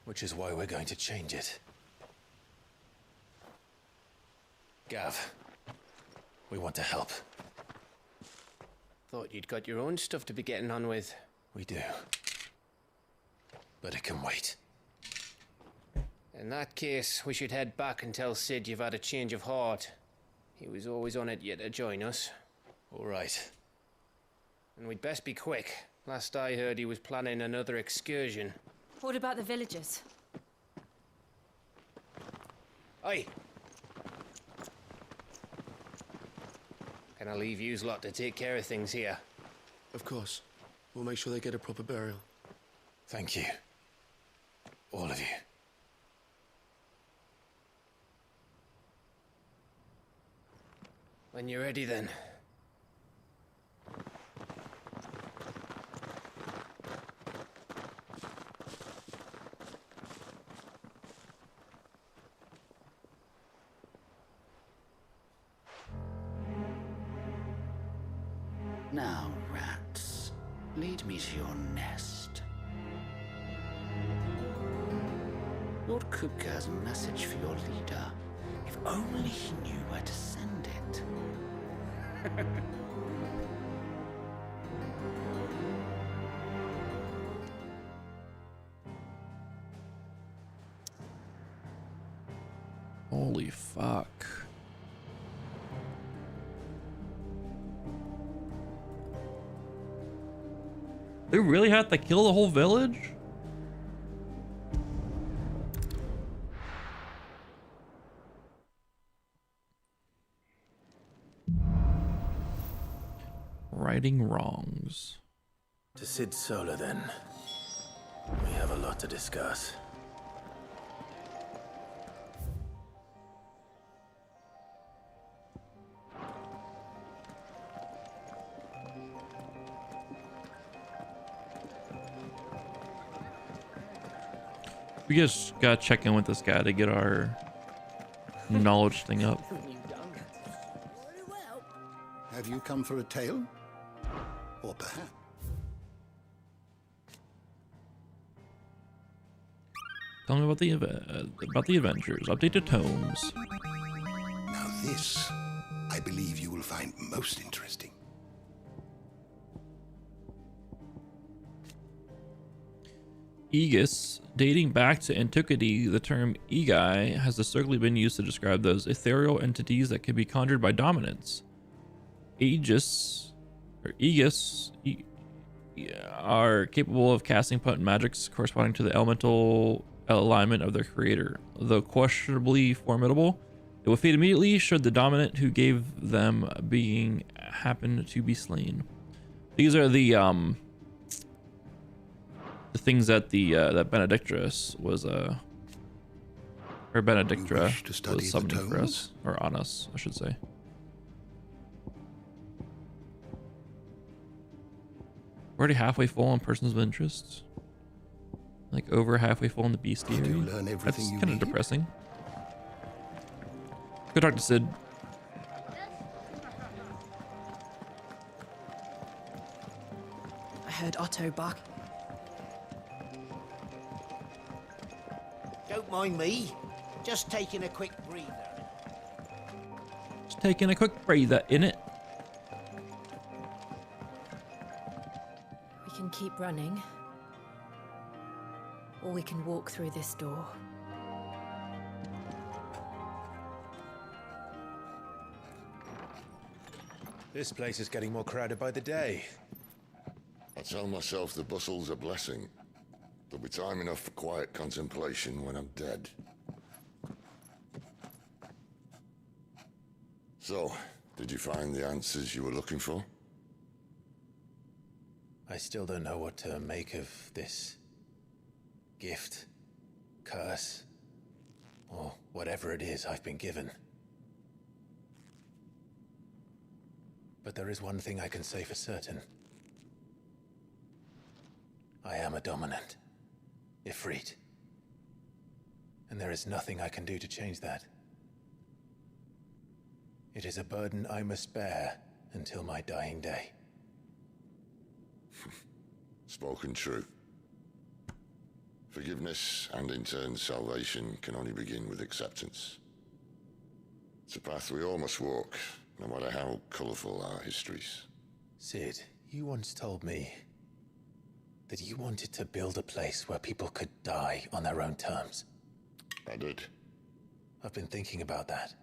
Which is why we're going to change it. Gav, we want to help. Thought you'd got your own stuff to be getting on with. We do. But it can wait. In that case, we should head back and tell Sid you've had a change of heart. He was always on it yet to join us. All right. And we'd best be quick. Last I heard, he was planning another excursion. What about the villagers? Aye. Can I leave yous lot to take care of things here? Of course. We'll make sure they get a proper burial. Thank you. All of you. When you're ready, then. Now, rats, lead me to your nest. Lord Kupka has a message for your leader. If only he knew where to send it. Holy fuck. They really had to kill the whole village? Righting wrongs. To Sid Solar, then. We have a lot to discuss. We just gotta check in with this guy to get our knowledge thing up. Have you come for a tale? Or perhaps... Tell me about the adventures. Update to tomes. Now this, I believe you will find most interesting. Aegis. Dating back to antiquity, the term Egai has historically been used to describe those ethereal entities that can be conjured by dominance. Aegis are capable of casting potent magics corresponding to the elemental alignment of their creator. Though questionably formidable, it will fade immediately should the dominant who gave them being happen to be slain. These are the things that that Benedictress was or Benedictra was summoning for us, or on us, I should say. We're already halfway full on persons of interest. Like over halfway full in the bestiary. That's kind of depressing. Go talk to Sid. I heard Otto bark. Don't mind me. Just taking a quick breather. Just taking a quick breather, innit? We can keep running. Or we can walk through this door. This place is getting more crowded by the day. I tell myself the bustle's a blessing. There'll be time enough for quiet contemplation when I'm dead. So, did you find the answers you were looking for? I still don't know what to make of this gift, curse, or whatever it is I've been given. But there is one thing I can say for certain. I am a dominant, Ifrit. And there is nothing I can do to change that. It is a burden I must bear until my dying day. Spoken true. Forgiveness and in turn salvation can only begin with acceptance. It's a path we all must walk, no matter how colourful our histories. Sid, you once told me that you wanted to build a place where people could die on their own terms. I did. I've been thinking about that.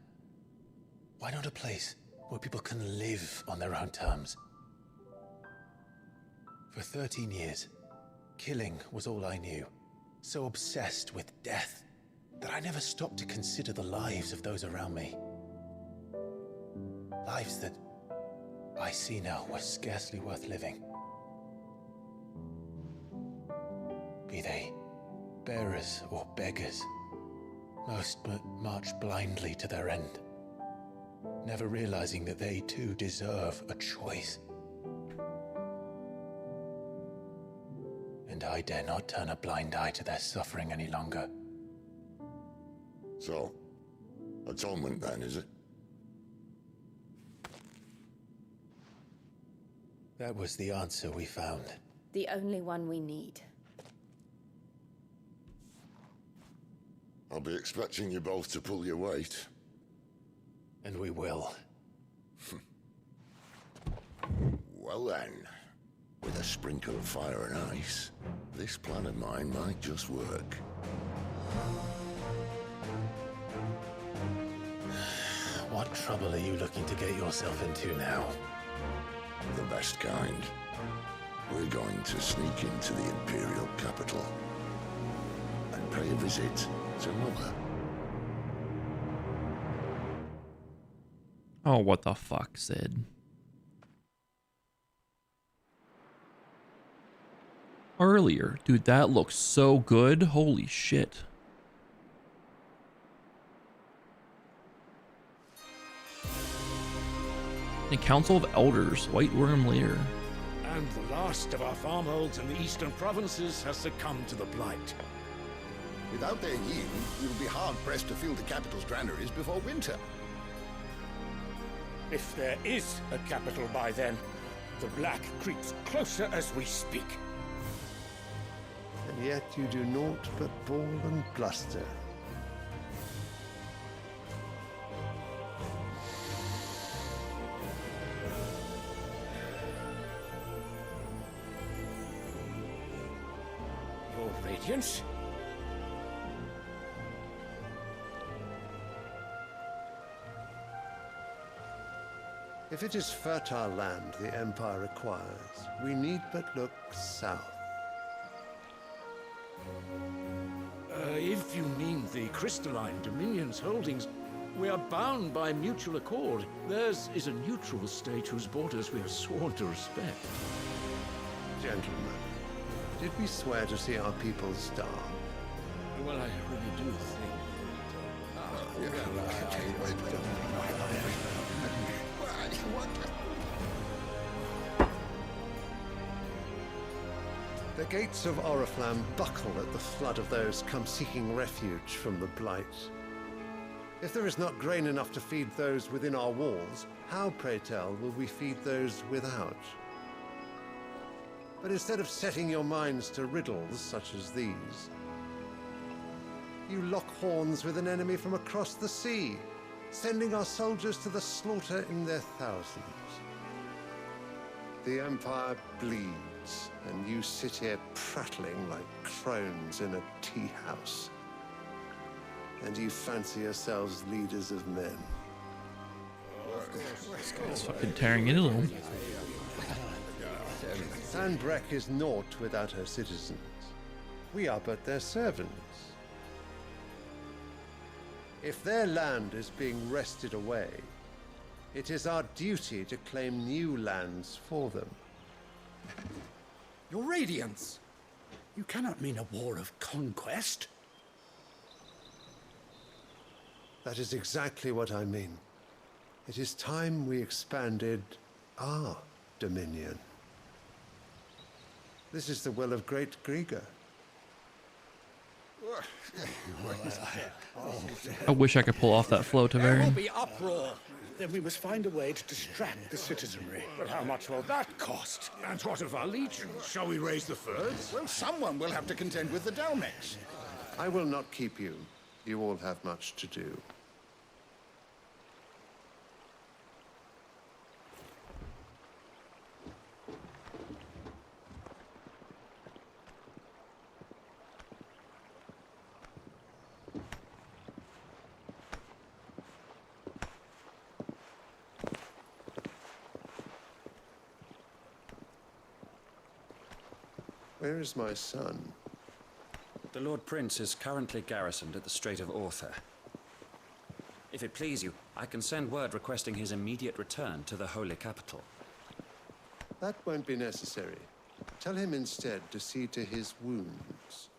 Why not a place where people can live on their own terms? For 13 years, killing was all I knew. So obsessed with death that I never stopped to consider the lives of those around me. Lives that I see now were scarcely worth living. Be they bearers or beggars, most march blindly to their end, never realizing that they too deserve a choice. And I dare not turn a blind eye to their suffering any longer. So, atonement then, is it? That was the answer we found. The only one we need. I'll be expecting you both to pull your weight. And we will. Well then, with a sprinkle of fire and ice, this plan of mine might just work. What trouble are you looking to get yourself into now? The best kind. We're going to sneak into the Imperial capital and pay a visit to Mother. Oh, what the fuck, Sid? earlier. Dude, that looks so good. Holy shit. The Council of Elders, White Worm Lair. And the last of our farmholds in the eastern provinces has succumbed to the blight. Without their yield, we will be hard-pressed to fill the capital's granaries before winter. If there is a capital by then, the black creeps closer as we speak. And yet you do naught but bawl and bluster. Your Radiance? If it is fertile land the Empire requires, we need but look south. If you mean the crystalline Dominion's holdings, we are bound by mutual accord. Theirs is a neutral state whose borders we are sworn to respect. Gentlemen, did we swear to see our people starve? Well, I really do think... The gates of Oriflamme buckle at the flood of those come seeking refuge from the blight. If there is not grain enough to feed those within our walls, how, pray tell, will we feed those without? But instead of setting your minds to riddles such as these, you lock horns with an enemy from across the sea, sending our soldiers to the slaughter in their thousands. The Empire bleeds, and you sit here prattling like crones in a tea house. And you fancy yourselves leaders of men. It's fucking tearing into them. Sanbreque is naught without her citizens. We are but their servants. If their land is being wrested away, it is our duty to claim new lands for them. Your Radiance! You cannot mean a war of conquest. That is exactly what I mean. It is time we expanded our dominion. This is the will of great Grieger. I wish I could pull off that flow, There will Tavarian. be uproar. Then we must find a way to distract the citizenry. But how much will that cost? And what of our legions? Shall we raise the furs? Well, someone will have to contend with the Dalmex. I will not keep you. You all have much to do. Where is my son? The Lord Prince is currently garrisoned at the Strait of Author. If it please you, I can send word requesting his immediate return to the Holy Capital. That won't be necessary. Tell him instead to see to his wounds.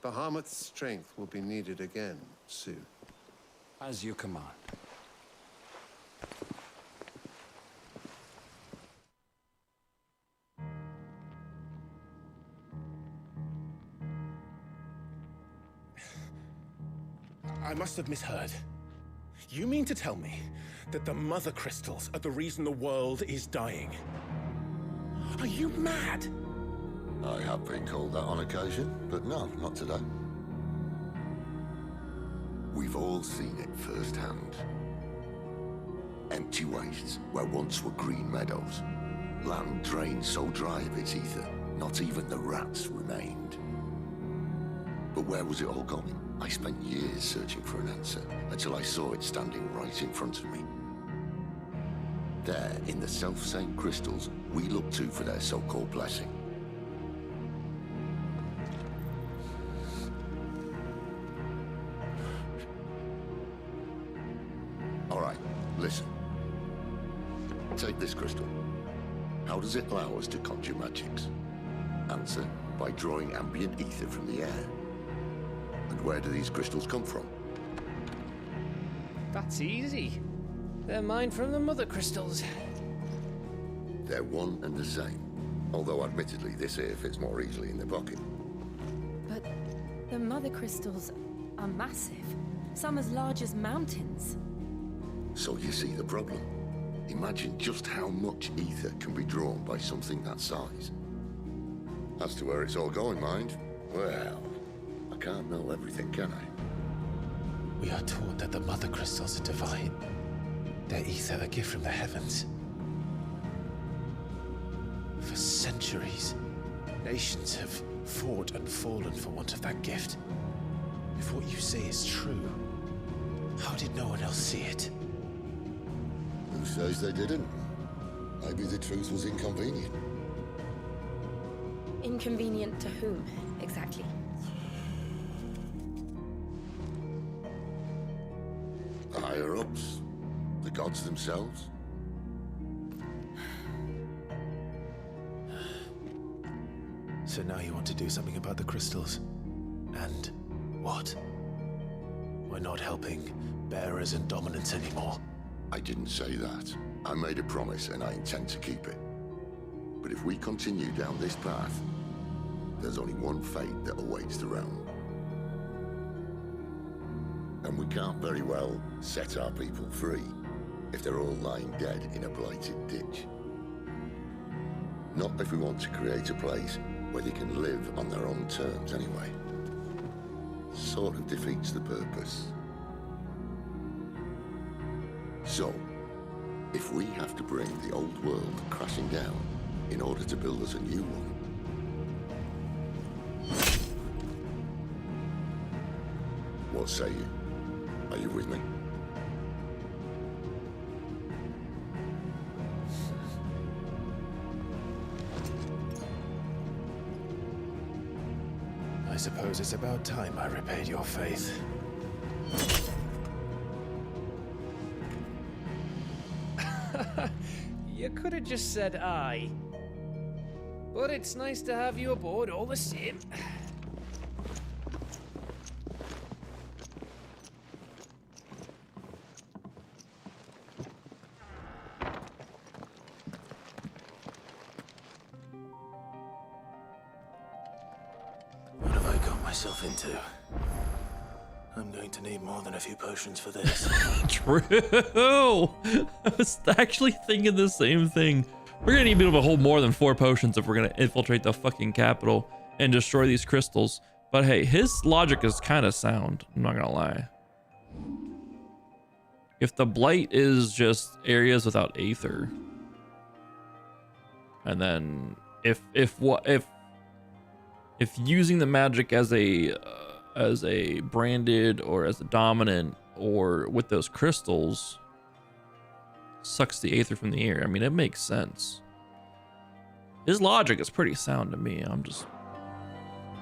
Bahamut's strength will be needed again soon. As you command. I must have misheard. You mean to tell me that the mother crystals are the reason the world is dying? Are you mad? I have been called that on occasion, but no, not today. We've all seen it firsthand. Empty wastes where once were green meadows. Land drained so dry of its ether, not even the rats remained. But where was it all going? I spent years searching for an answer, until I saw it standing right in front of me. There, in the self-same crystals, we look to for their so-called blessing. All right, listen. Take this crystal. How does it allow us to conjure magics? Answer, by drawing ambient ether from the air. And where do these crystals come from? That's easy. They're mined from the mother crystals. They're one and the same. Although admittedly this here fits more easily in the pocket. But the mother crystals are massive. Some as large as mountains. So you see the problem. Imagine just how much ether can be drawn by something that size. As to where it's all going, mind, well, I can't know everything, can I? We are taught that the mother crystals are divine. Their ether a gift from the heavens. For centuries, nations have fought and fallen for want of that gift. If what you say is true, how did no one else see it? Who says they didn't? Maybe the truth was inconvenient. Inconvenient to whom, exactly? The higher-ups? The gods themselves? So now you want to do something about the crystals? And what? We're not helping bearers and dominants anymore. I didn't say that. I made a promise and I intend to keep it. But if we continue down this path, there's only one fate that awaits the realm. And we can't very well set our people free if they're all lying dead in a blighted ditch. Not if we want to create a place where they can live on their own terms anyway. Sort of defeats the purpose. So, if we have to bring the old world crashing down in order to build us a new one, what say you? Are you with me? I suppose it's about time I repaid your faith. You could have just said aye. But it's nice to have you aboard all the same. What have I got myself into? I'm going to need more than a few potions for this. True. I was actually thinking the same thing. We're gonna need to be able to hold more than 4 potions if we're gonna infiltrate the fucking capital and destroy these crystals. But hey, his logic is kind of sound. I'm not gonna lie. If the blight is just areas without aether, and then if using the magic as a branded or as a dominant or with those crystals sucks the aether from the air, I mean, it makes sense. His logic is pretty sound to me. I'm just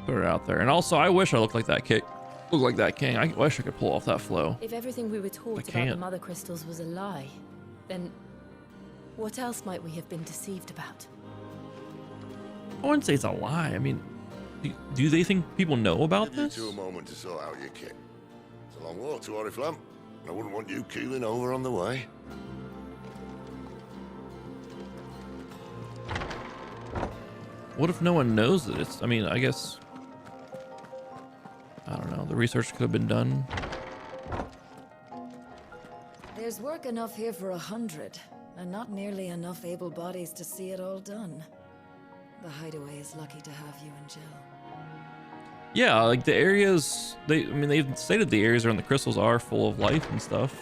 put it out there. And also, I wish I looked like that king. I wish I could pull off that flow. If everything we were taught about the mother crystals was a lie, then what else might we have been deceived about? I wouldn't say it's a lie. I mean, do they think people know about Give you this? two a moment to sort out your kit. It's a long walk to Oriflamme. I wouldn't want you keeling over on the way. What if no one knows that it's, I mean, I guess, I don't know. The research could have been done. There's work enough here for 100, and not nearly enough able bodies to see it all done. The Hideaway is lucky to have you and Jill. Yeah, like the areas, they've stated the areas around the crystals are full of life and stuff.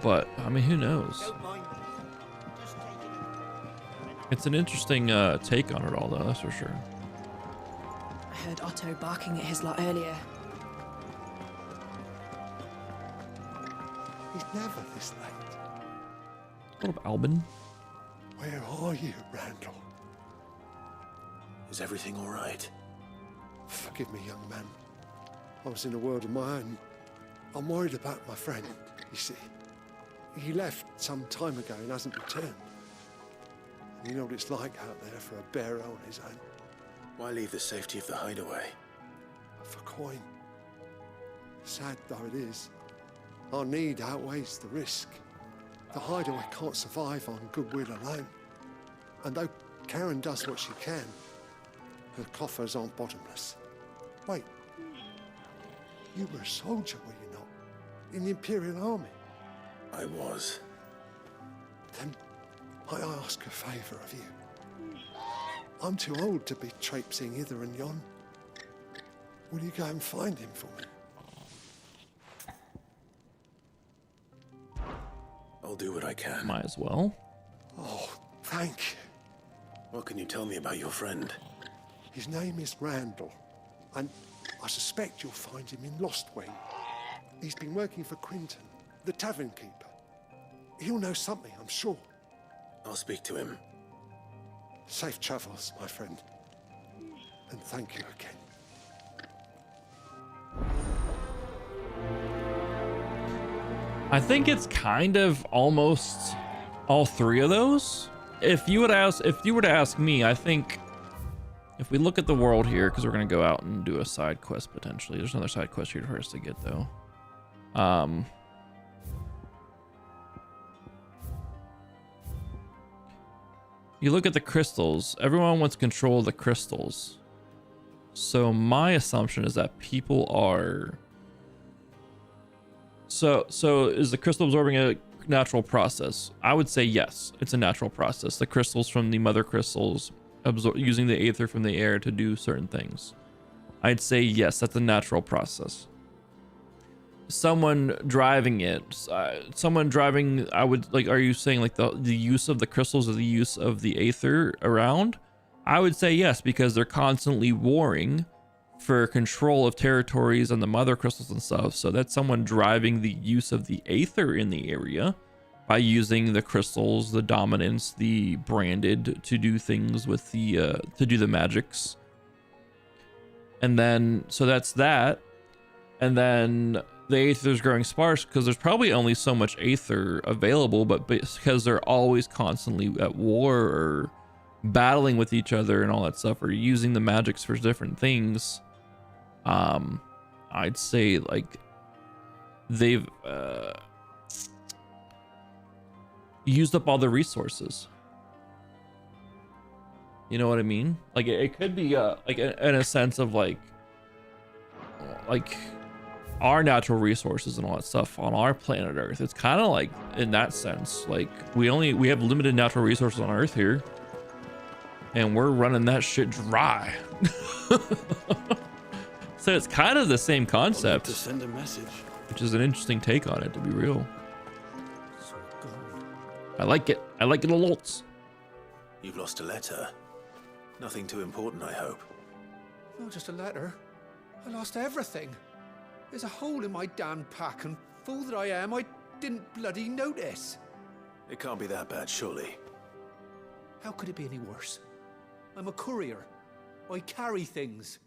But, I mean, who knows? It's an interesting take on it all, though, that's for sure. I heard Otto barking at his lot earlier. He's never this late. What up, Albin? Where are you, Randall? Is everything all right? Forgive me, young man. I was in a world of my own. I'm worried about my friend, you see. He left some time ago and hasn't returned. You know what it's like out there for a bearer on his own. Why leave the safety of the hideaway? For coin. Sad though it is, our need outweighs the risk. The hideaway can't survive on goodwill alone. And though Karen does what she can, her coffers aren't bottomless. Wait, you were a soldier, were you not? In the Imperial Army? I was. Then I ask a favour of you. I'm too old to be traipsing hither and yon. Will you go and find him for me? I'll do what I can. Might as well. Oh, thank you. What can you tell me about your friend? His name is Randall, and I suspect you'll find him in Lostwing. He's been working for Quinton, the tavern keeper. He'll know something, I'm sure. I'll speak to him. Safe travels, my friend. And thank you again. I think it's kind of almost all three of those. If you were to ask me, I think if we look at the world here, because we're gonna go out and do a side quest potentially. There's another side quest here for us to get though. You look at the crystals. Everyone wants control of the crystals. So my assumption is that people are. So is the crystal absorbing a natural process? I would say yes, it's a natural process. The crystals from the mother crystals using the aether from the air to do certain things. I'd say yes, that's a natural process. Someone driving it, I would like, are you saying like the use of the crystals or the use of the aether around? I would say yes, because they're constantly warring for control of territories and the mother crystals and stuff. So that's someone driving the use of the aether in the area by using the crystals, the dominance, the branded to do things with the to do the magics. And then so that's that. And then the aether is growing sparse because there's probably only so much aether available, but because they're always constantly at war or battling with each other and all that stuff, or using the magics for different things, I'd say like they've used up all the resources. You know what I mean? Like it could be like in a sense of like our natural resources and all that stuff on our planet Earth. It's kind of like in that sense, like we have limited natural resources on Earth here, and we're running that shit dry. So it's kind of the same concept, To send a message. which is an interesting take on it, to be real. I like it. I like it a lot. You've lost a letter. Nothing too important, I hope. Not just a letter. I lost everything. There's a hole in my damn pack, and fool that I am, I didn't bloody notice. It can't be that bad, surely. How could it be any worse? I'm a courier. I carry things.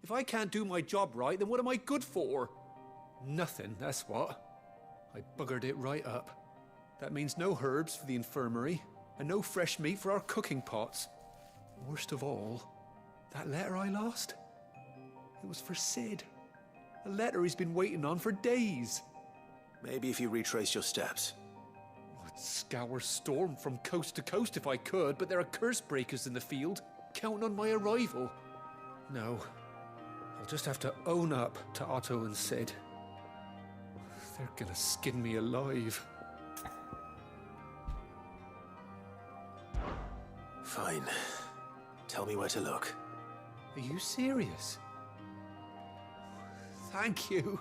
If I can't do my job right, then what am I good for? Nothing, that's what. I buggered it right up. That means no herbs for the infirmary, and no fresh meat for our cooking pots. Worst of all, that letter I lost? It was for Sid. A letter he's been waiting on for days. Maybe if you retrace your steps. I'd scour Storm from coast to coast if I could, but there are curse breakers in the field, counting on my arrival. No, I'll just have to own up to Otto and Sid. They're gonna skin me alive. Fine. Tell me where to look. Are you serious? Thank you.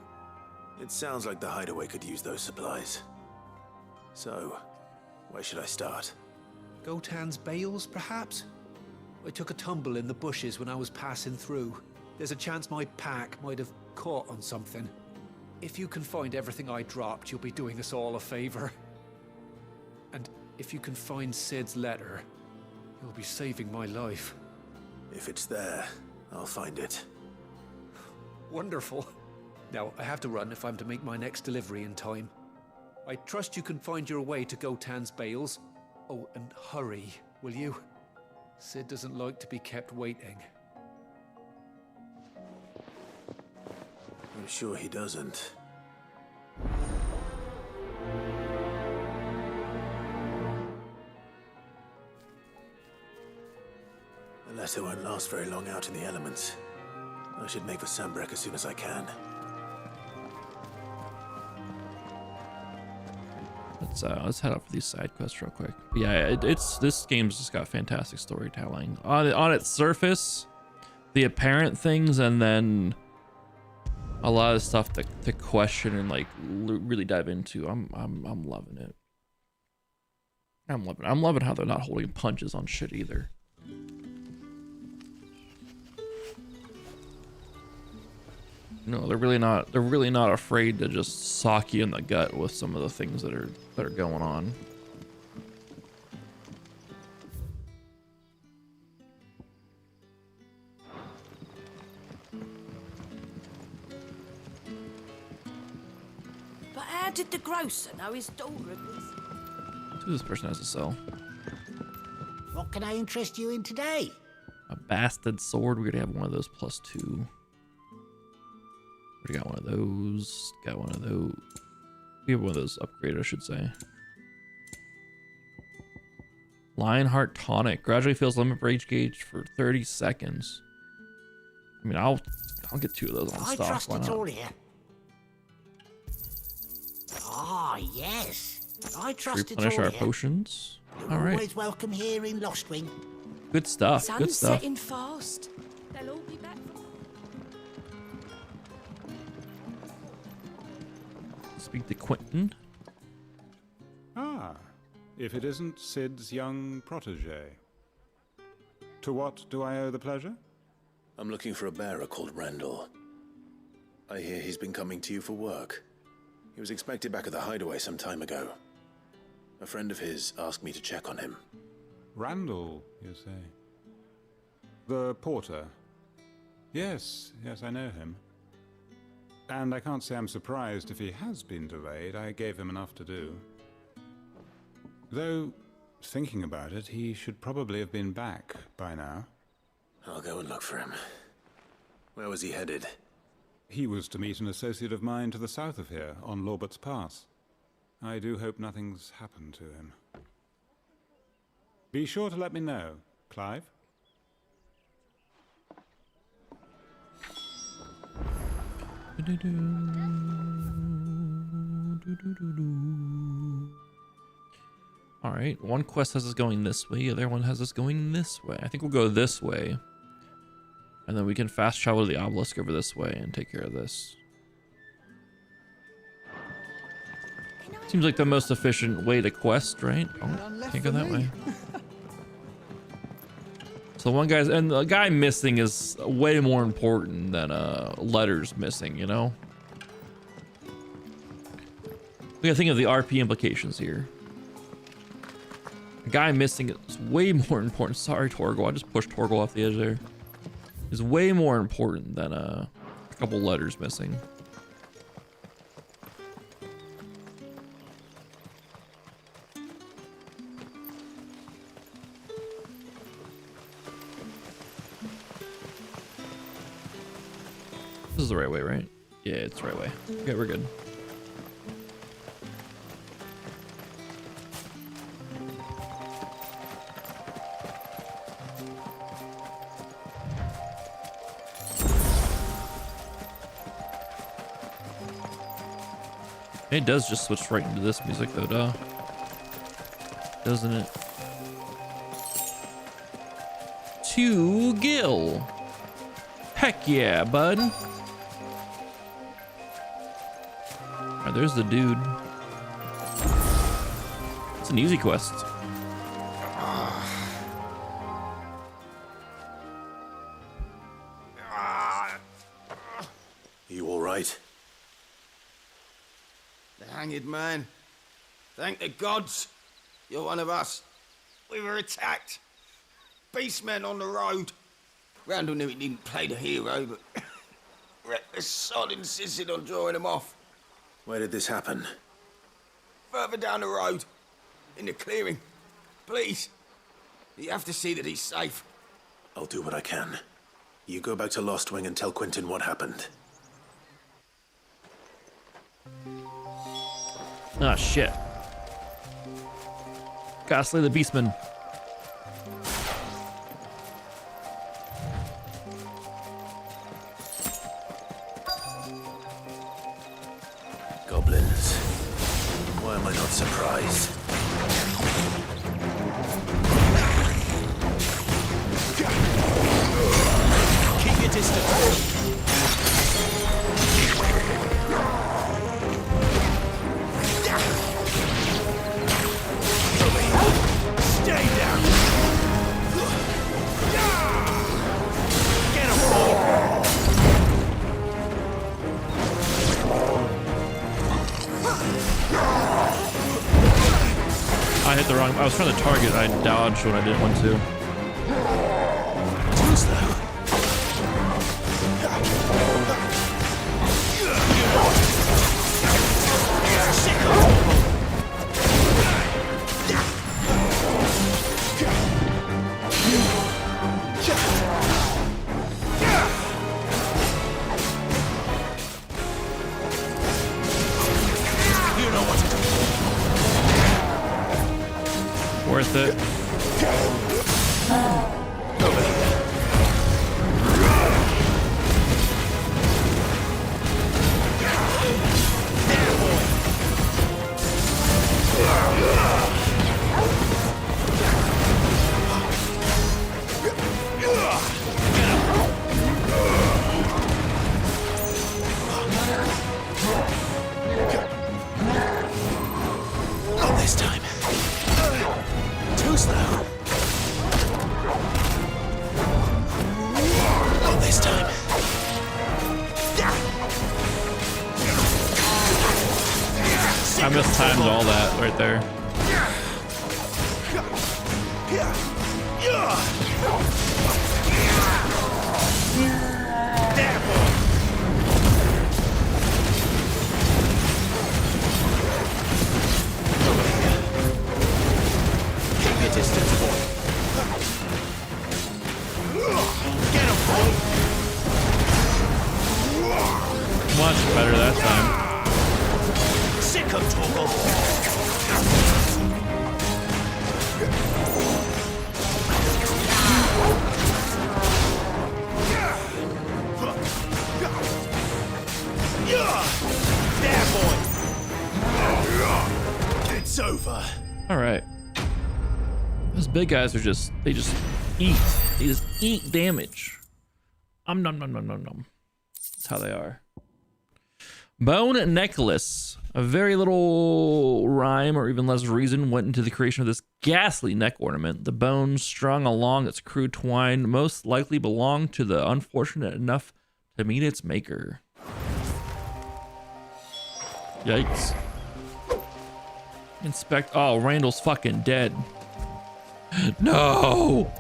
It sounds like the hideaway could use those supplies. So, where should I start? Gotan's bales, perhaps? I took a tumble in the bushes when I was passing through. There's a chance my pack might have caught on something. If you can find everything I dropped, you'll be doing us all a favor. And if you can find Sid's letter, you'll be saving my life. If it's there, I'll find it. Wonderful. Now, I have to run if I'm to make my next delivery in time. I trust you can find your way to Gotan's bales. Oh, and hurry. will you? Sid doesn't like to be kept waiting. I'm sure he doesn't. The letter won't last very long out in the elements. I should make for Sambrek as soon as I can. Let's head out for these side quests real quick. But yeah, this game's just got fantastic storytelling on its surface, the apparent things, and then a lot of stuff to question and like really dive into. I'm loving it. I'm loving how they're not holding punches on shit either. No, they're really not. They're really not afraid to just sock you in the gut with some of the things that are going on. But how did the grocer know his daughter was... Who this person has to sell? What can I interest you in today? A bastard sword. We already have one of those +2. We got one of those. Got one of those. We have one of those upgraded, I should say. Lionheart tonic gradually fills limit rage gauge for 30 seconds. I mean, I'll get 2 of those on stock. Trust it's all here. Ah, yes. I trust it's all Replenish our here. potions. You're All right. always welcome here in Lostwing. Good stuff. Sun's Good stuff. setting fast. They'll all be back. Speak to Quentin. Ah, if it isn't Sid's young protege. To what do I owe the pleasure? I'm looking for a bearer called Randall. I hear he's been coming to you for work. He was expected back at the hideaway some time ago. A friend of his asked me to check on him. Randall, you say? The porter? Yes, I know him. And I can't say I'm surprised if he has been delayed. I gave him enough to do. Though, thinking about it, he should probably have been back by now. I'll go and look for him. Where was he headed? He was to meet an associate of mine to the south of here, on Lorbert's Pass. I do hope nothing's happened to him. Be sure to let me know, Clive. All right, one quest has us going this way, the other one has us going this way. I think we'll go this way, and then we can fast travel to the obelisk over this way and take care of this. Seems like the most efficient way to quest, right? Oh, can't go that way. So one guy's, and the guy missing is way more important than letters missing, you know? We gotta think of the RP implications here. A guy missing is way more important. Sorry, Torgal. I just pushed Torgal off the edge there. Is way more important than a couple letters missing. This is the right way, right? Yeah, it's the right way. Okay, we're good. It does just switch right into this music though, duh. Doesn't it? To Gil. Heck yeah, bud. Alright, there's the dude. It's an easy quest. You all right? The hanged man. Thank the gods. You're one of us. We were attacked. Beastmen on the road. Randall knew he didn't play the hero, but reckless sod insisted on drawing him off. Where did this happen? Further down the road. In the clearing. Please. You have to see that he's safe. I'll do what I can. You go back to Lost Wing and tell Quentin what happened. Ah, shit. Gotta slay the beastman. Goblins. Why am I not surprised? Keep your distance. Stay down. Get him. I hit the wrong. I was trying to target. I dodged when I didn't want to. Too slow. You know what to do. Worth it. Not this time. Too slow. Not this time. I mistimed all that right there. Keep your distance, boy. Get him, boy. Much better that time. Sick of Torgal. There, boy. It's over. All right. Those big guys are they just eat. They just eat damage. Nom nom nom nom nom nom. That's how they are. Bone necklace. A very little rhyme or even less reason went into the creation of this ghastly neck ornament. The bones strung along its crude twine most likely belonged to the unfortunate enough to meet its maker. Yikes. Inspect. Oh, Randall's fucking dead. No.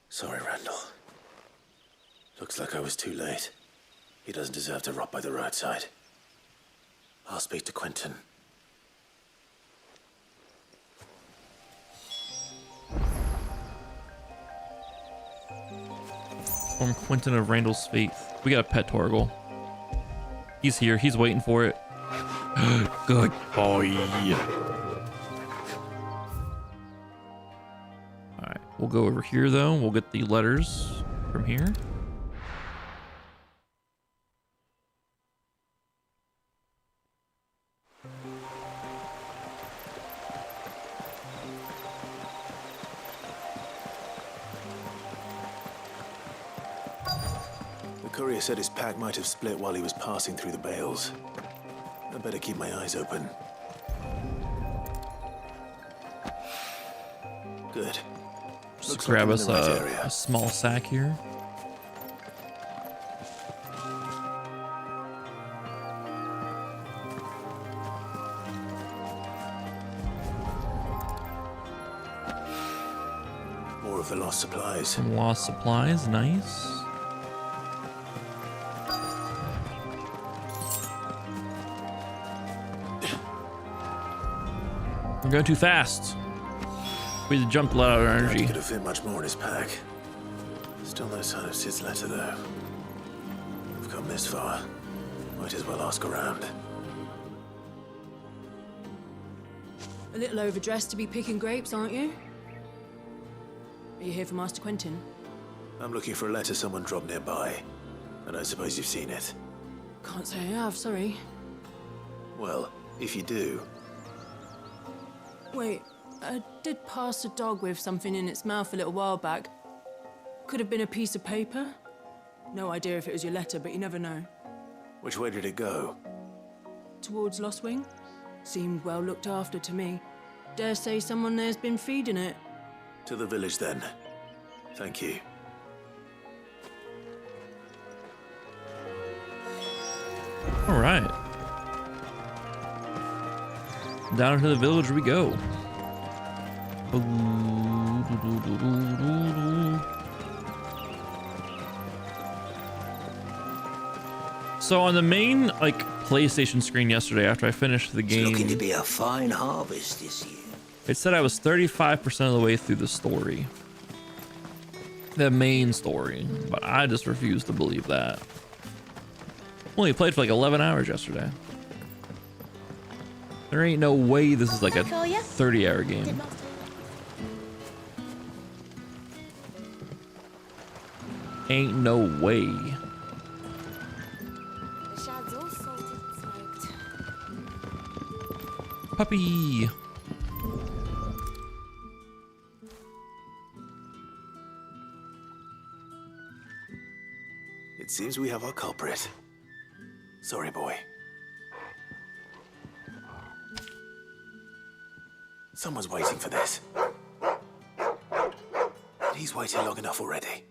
Sorry, Randall. Looks like I was too late. He doesn't deserve to rot by the roadside. I'll speak to Quentin. Form Quentin of Randall's faith. We got a pet Torgal. He's here. He's waiting for it. Good boy. All right, we'll go over here though. We'll get the letters from here. The courier said his pack might have split while he was passing through the bales. I better keep my eyes open. Good. Just Looks grab like us I'm in the right area. a small sack here. More of the lost supplies. Some lost supplies. Nice. We're going too fast. We jumped a lot of our energy. Could have fit much more in his pack. Still no sign of Sid's letter, though. We've come this far. Might as well ask around. A little overdressed to be picking grapes, aren't you? Are you here for Master Quentin? I'm looking for a letter someone dropped nearby. And I suppose you've seen it. Can't say I have, sorry. Well, if you do... Wait, I did pass a dog with something in its mouth a little while back. Could have been a piece of paper. No idea if it was your letter, but you never know. Which way did it go? Towards Lost Wing? Seemed well looked after to me. Dare say someone there's been feeding it. To the village, then. Thank you. All right. Down to the village we go. So on the main like PlayStation screen yesterday, after I finished the game, It's looking to be a fine harvest this year. it said I was 35% of the way through the story. The main story, but I just refuse to believe that. Only played for like 11 hours yesterday. There ain't no way this is like a 30-hour game. Ain't no way. The shad's all salted and smoked. Puppy. It seems we have our culprit. Sorry, boy. Someone's waiting for this. And he's waited long enough already.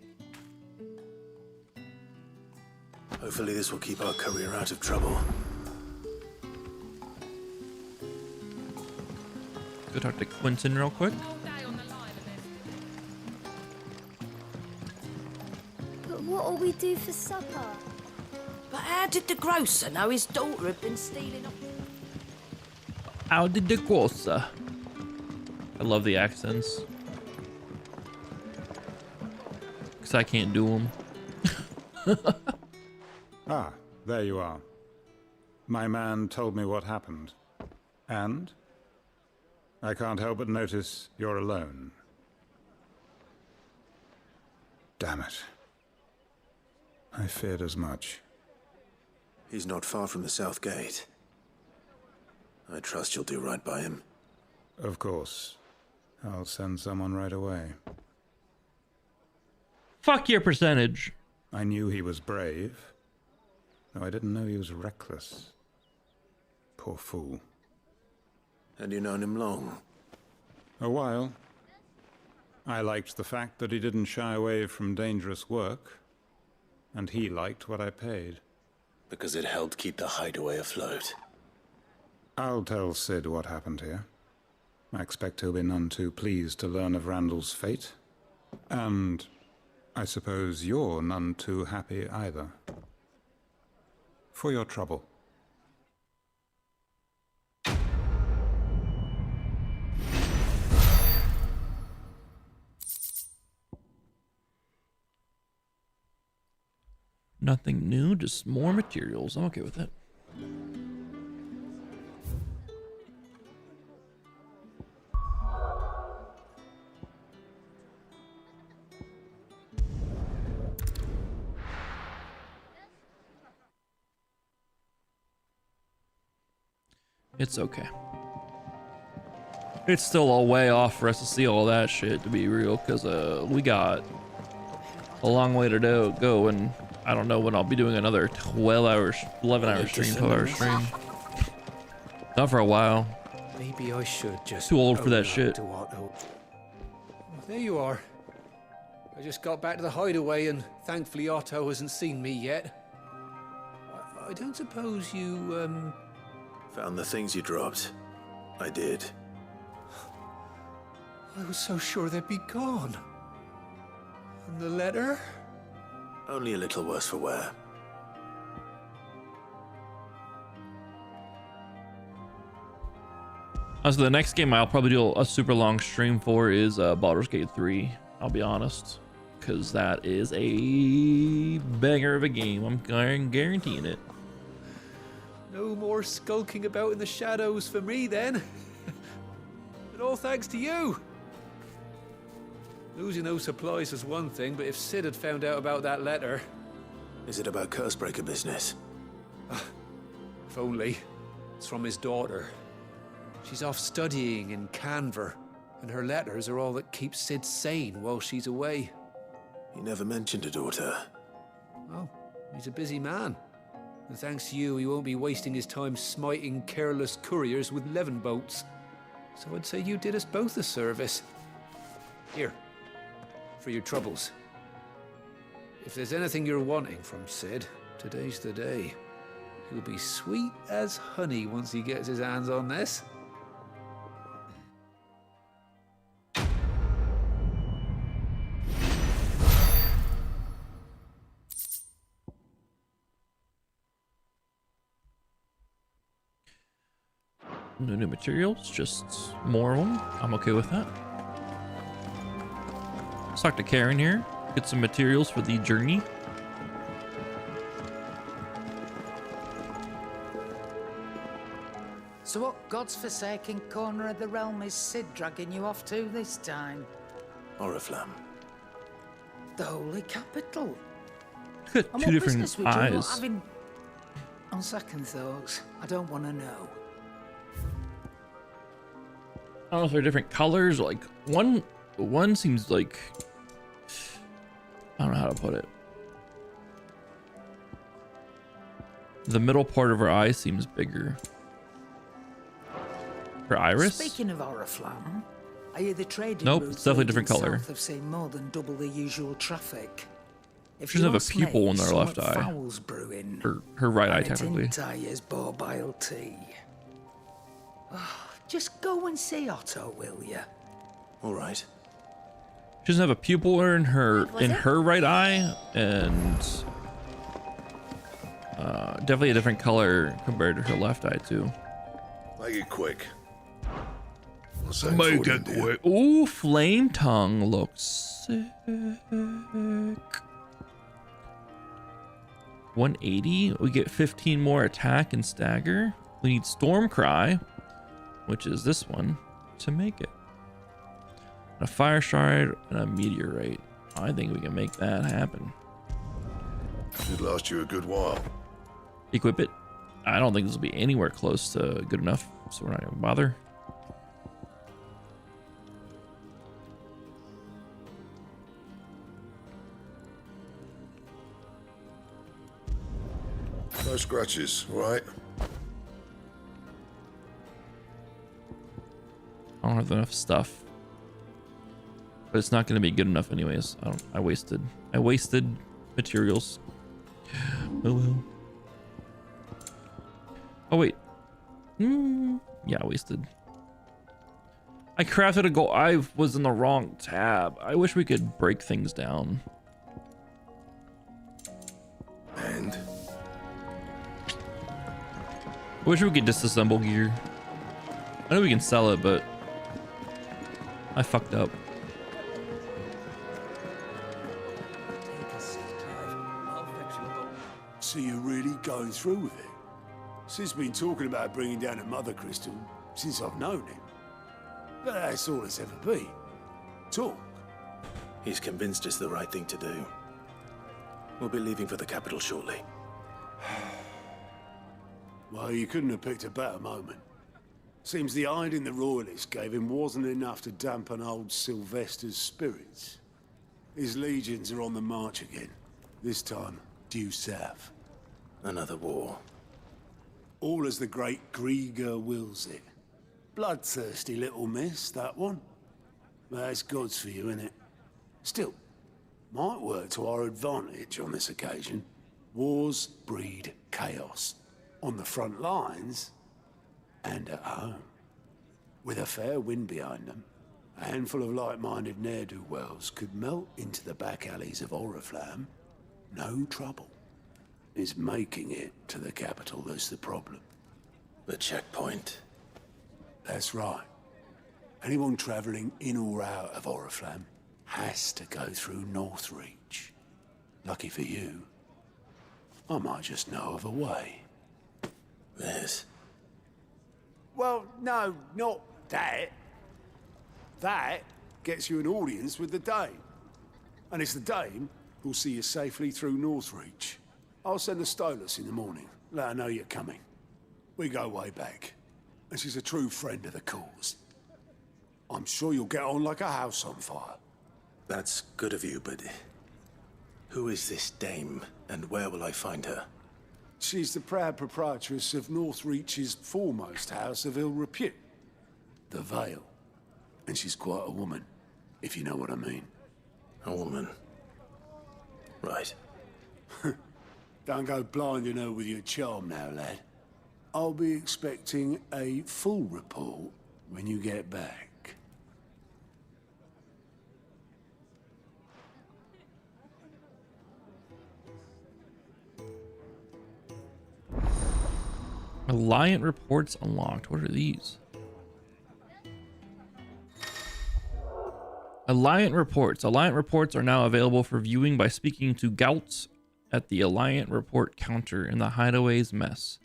Hopefully this will keep our career out of trouble. Go talk to Quentin real quick. But what'll we do for supper? But how did the grocer know his daughter had been stealing up? How did the grocer? I love the accents. Because I can't do them. Ah, there you are. My man told me what happened. And? I can't help but notice you're alone. Damn it. I feared as much. He's not far from the south gate. I trust you'll do right by him. Of course. I'll send someone right away. Fuck your percentage. I knew he was brave, though I didn't know he was reckless. Poor fool. And you've known him long? A while. I liked the fact that he didn't shy away from dangerous work, and he liked what I paid. Because it helped keep the hideaway afloat. I'll tell Sid what happened here. I expect he'll be none too pleased to learn of Randall's fate. And I suppose you're none too happy either. For your trouble. Nothing new, just more materials. I'm okay with it. It's okay. It's still a way off for us to see all that shit, to be real, because we got a long way to go, and I don't know when I'll be doing another 12 hours, 11 hour stream, 12 hour stream. Not for a while. Maybe I should just... Too old for that own up shit. to Otto. There you are. I just got back to the hideaway and thankfully Otto hasn't seen me yet. I don't suppose you, Found the things you dropped. I did. I was so sure they'd be gone. And the letter? Only a little worse for wear. So the next game I'll probably do a super long stream for is Baldur's Gate 3. I'll be honest, because that is a banger of a game. I'm guaranteeing it. No more skulking about in the shadows for me then. And all thanks to you. Losing those supplies was one thing, but if Sid had found out about that letter... Is it about Cursebreaker business? If only. It's from his daughter. She's off studying in Canver, and her letters are all that keeps Sid sane while she's away. He never mentioned a daughter. Well, he's a busy man. And thanks to you, he won't be wasting his time smiting careless couriers with levin boats. So I'd say you did us both a service. Here, for your troubles. If there's anything you're wanting from Sid, today's the day. He'll be sweet as honey once he gets his hands on this. No new materials, just more of them. I'm okay with that. Let's talk to Karen here. Get some materials for the journey. So what God's forsaken corner of the realm is Sid dragging you off to this time? Oriflamme. The holy capital. Got And two what different business would you not eyes. having... On second thoughts, I don't want to know. I don't know if they're different colors. Like one seems like, I don't know how to put it. The middle part of her eye seems bigger. Her iris? Speaking of Oriflamme, I hear the trading Nope, routes it's definitely a leading different color. south have seen more than double the usual traffic. If She doesn't you have a ask pupil me, in her somewhat left eye. foul's brewing. Her right eye, And it's technically. in Tyre's borbile tea. Oh, just go and see Otto, will you? All right. She doesn't have a pupil in her right eye, and definitely a different color compared to her left eye too. Make it quick. Make it quick. Ooh, flame tongue looks sick. 180. We get 15 more attack and stagger. We need storm cry, which is this one, to make it. A fire shard and a meteorite. I think we can make that happen. Should last you a good while. Equip it. I don't think this will be anywhere close to good enough, so we're not gonna bother. No scratches, right? I don't have enough stuff, but it's not going to be good enough anyways. I wasted materials. Oh well. Oh wait. Yeah, I wasted. I crafted a goal. I was in the wrong tab. I wish we could break things down. And I wish we could disassemble gear. I know we can sell it, but I fucked up. So you're really going through with it? Sid's been talking about bringing down a mother crystal since I've known him. But that's all it's ever been. Talk. He's convinced it's the right thing to do. We'll be leaving for the capital shortly. Well, you couldn't have picked a better moment. Seems the hiding the royalists gave him wasn't enough to dampen old Sylvester's spirits. His legions are on the march again. This time, due south. Another war. All as the great Grieger wills it. Bloodthirsty little miss, that one. That's God's for you, innit? Still, might work to our advantage on this occasion. Wars breed chaos. On the front lines, and at home. With a fair wind behind them, a handful of like-minded ne'er-do-wells could melt into the back alleys of Oriflamme. No trouble. It's making it to the capital that's the problem. The checkpoint. That's right. Anyone travelling in or out of Oriflamme has to go through Northreach. Lucky for you, I might just know of a way. This? Well, no, not that. That gets you an audience with the Dame. And it's the Dame who'll see you safely through Northreach. I'll send the Stolas in the morning, let her know you're coming. We go way back, and she's a true friend of the cause. I'm sure you'll get on like a house on fire. That's good of you, but who is this dame, and where will I find her? She's the proud proprietress of Northreach's foremost house of ill repute, the Vale. And she's quite a woman, if you know what I mean. A woman? Right. Don't go blinding her with your charm now, lad. I'll be expecting a full report when you get back. Alliant reports unlocked. What are these? Alliant reports. Alliant reports are now available for viewing by speaking to Gauts at the Alliant report counter in the Hideaway's mess.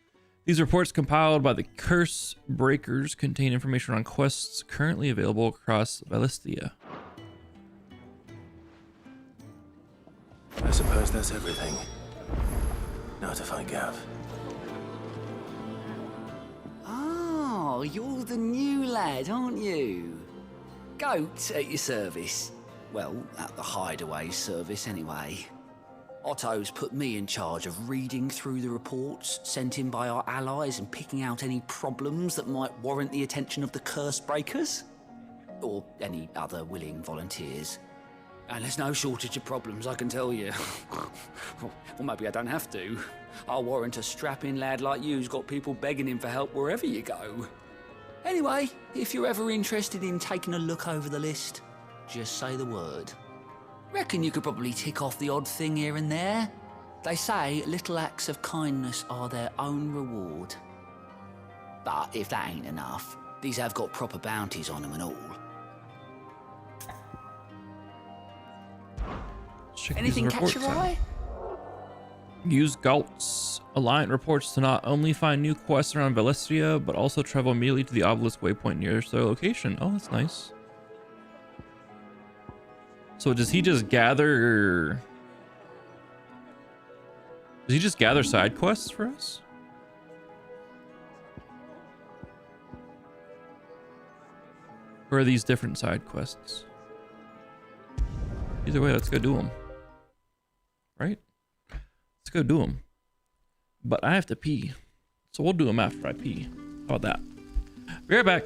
These reports compiled by the Curse Breakers contain information on quests currently available across Valisthea. I suppose that's everything. Now to find Gav. Oh, you're the new lad, aren't you? Goat at your service. Well, at the Hideaway service anyway. Otto's put me in charge of reading through the reports sent in by our allies and picking out any problems that might warrant the attention of the Curse Breakers. Or any other willing volunteers. And there's no shortage of problems, I can tell you. Well, maybe I don't have to. I'll warrant a strapping lad like you's got people begging him for help wherever you go. Anyway, if you're ever interested in taking a look over the list, just say the word. Reckon you could probably tick off the odd thing here and there. They say little acts of kindness are their own reward. But if that ain't enough, these have got proper bounties on them and all. Anything catch your eye? Use Galt's Alliant reports to not only find new quests around Valisthea, but also travel immediately to the obelisk waypoint nearest their location. Oh, that's nice. So does he just gather... Does he just gather side quests for us? Or are these different side quests? Either way, let's go do them. Right? Let's go do them. But I have to pee. So we'll do them after I pee. How about that? Be right back.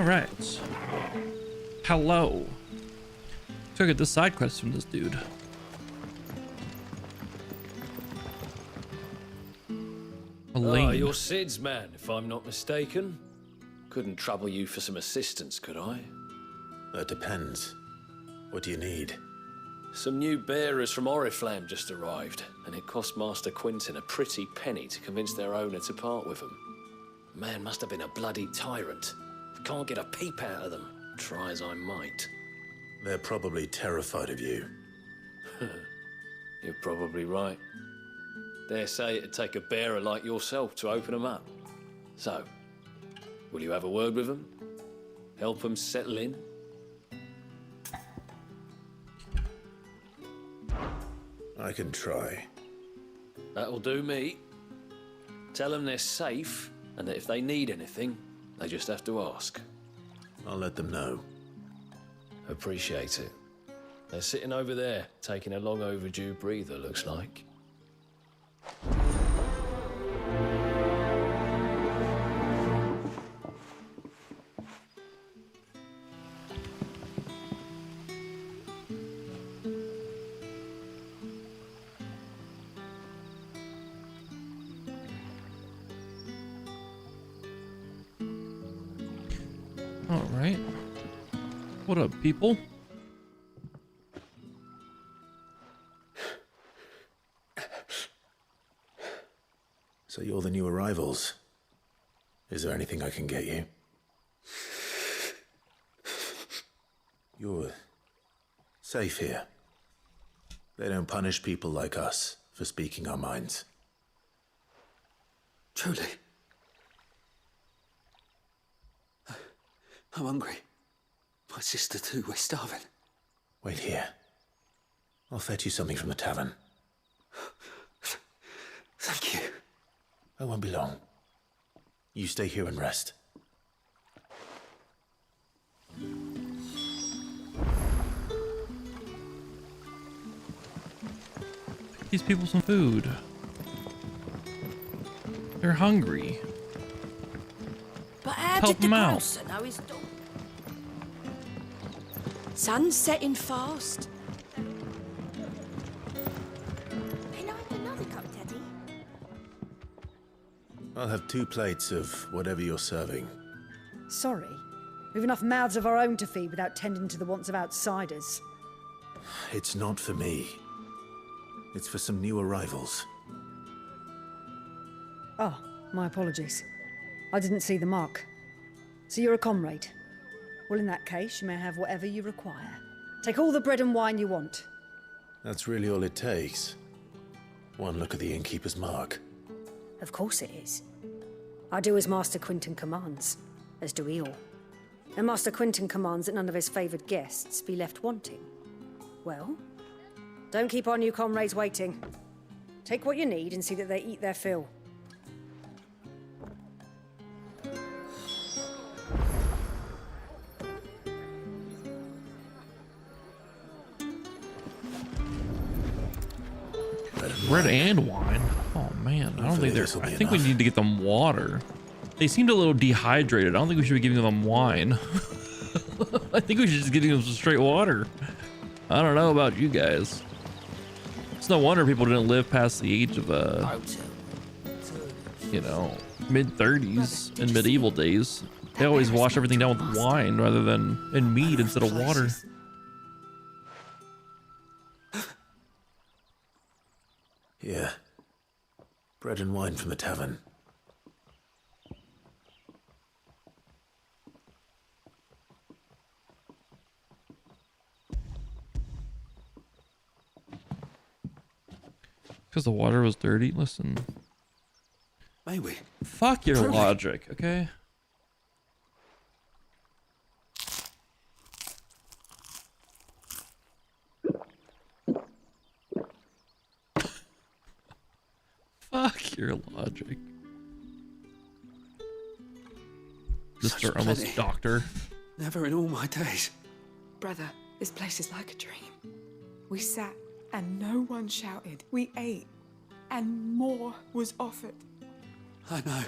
All right. Hello. Took get this side quest from this dude. Elaine. You're Sid's man, if I'm not mistaken. Couldn't trouble you for some assistance, could I? That depends. What do you need? Some new bearers from Oriflamme just arrived, and it cost Master Quinton a pretty penny to convince their owner to part with them. The man must have been a bloody tyrant. Can't get a peep out of them, try as I might. They're probably terrified of you. You're probably right. Dare say it'd take a bearer like yourself to open them up. So, will you have a word with them? Help them settle in? I can try. That'll do me. Tell them they're safe, and that if they need anything, they just have to ask. I'll let them know. Appreciate it. They're sitting over there, taking a long overdue breather, looks like. All right. What up, people? So you're the new arrivals. Is there anything I can get you? You're safe here. They don't punish people like us for speaking our minds. Truly. I'm hungry. My sister too, we're starving. Wait here. I'll fetch you something from the tavern. Thank you. I won't be long. You stay here and rest. These people some food. They're hungry. But how Help did the them out. grocer know his dog? Sun's setting fast. Can I have another cup, Teddy? I'll have 2 plates of whatever you're serving. Sorry. We've enough mouths of our own to feed without tending to the wants of outsiders. It's not for me. It's for some new arrivals. Oh, my apologies. I didn't see the mark. So you're a comrade? Well, in that case, you may have whatever you require. Take all the bread and wine you want. That's really all it takes. One look at the innkeeper's mark. Of course it is. I do as Master Quinton commands, as do we all. And Master Quinton commands that none of his favoured guests be left wanting. Well, don't keep our new comrades waiting. Take what you need and see that they eat their fill. Bread and wine. Oh man, I don't think they're. I think we need to get them water. They seemed a little dehydrated. I don't think we should be giving them wine. I think we should just give them some straight water. I don't know about you guys. It's no wonder people didn't live past the age of you know, mid-30s in medieval days. They always wash everything down with wine rather than in mead instead of water. Here. Bread and wine from the tavern. Because the water was dirty? Listen. May we? Fuck your logic, okay? Fuck your logic. Mr. Almost Doctor. Never in all my days. Brother, this place is like a dream. We sat and no one shouted. We ate and more was offered. I know.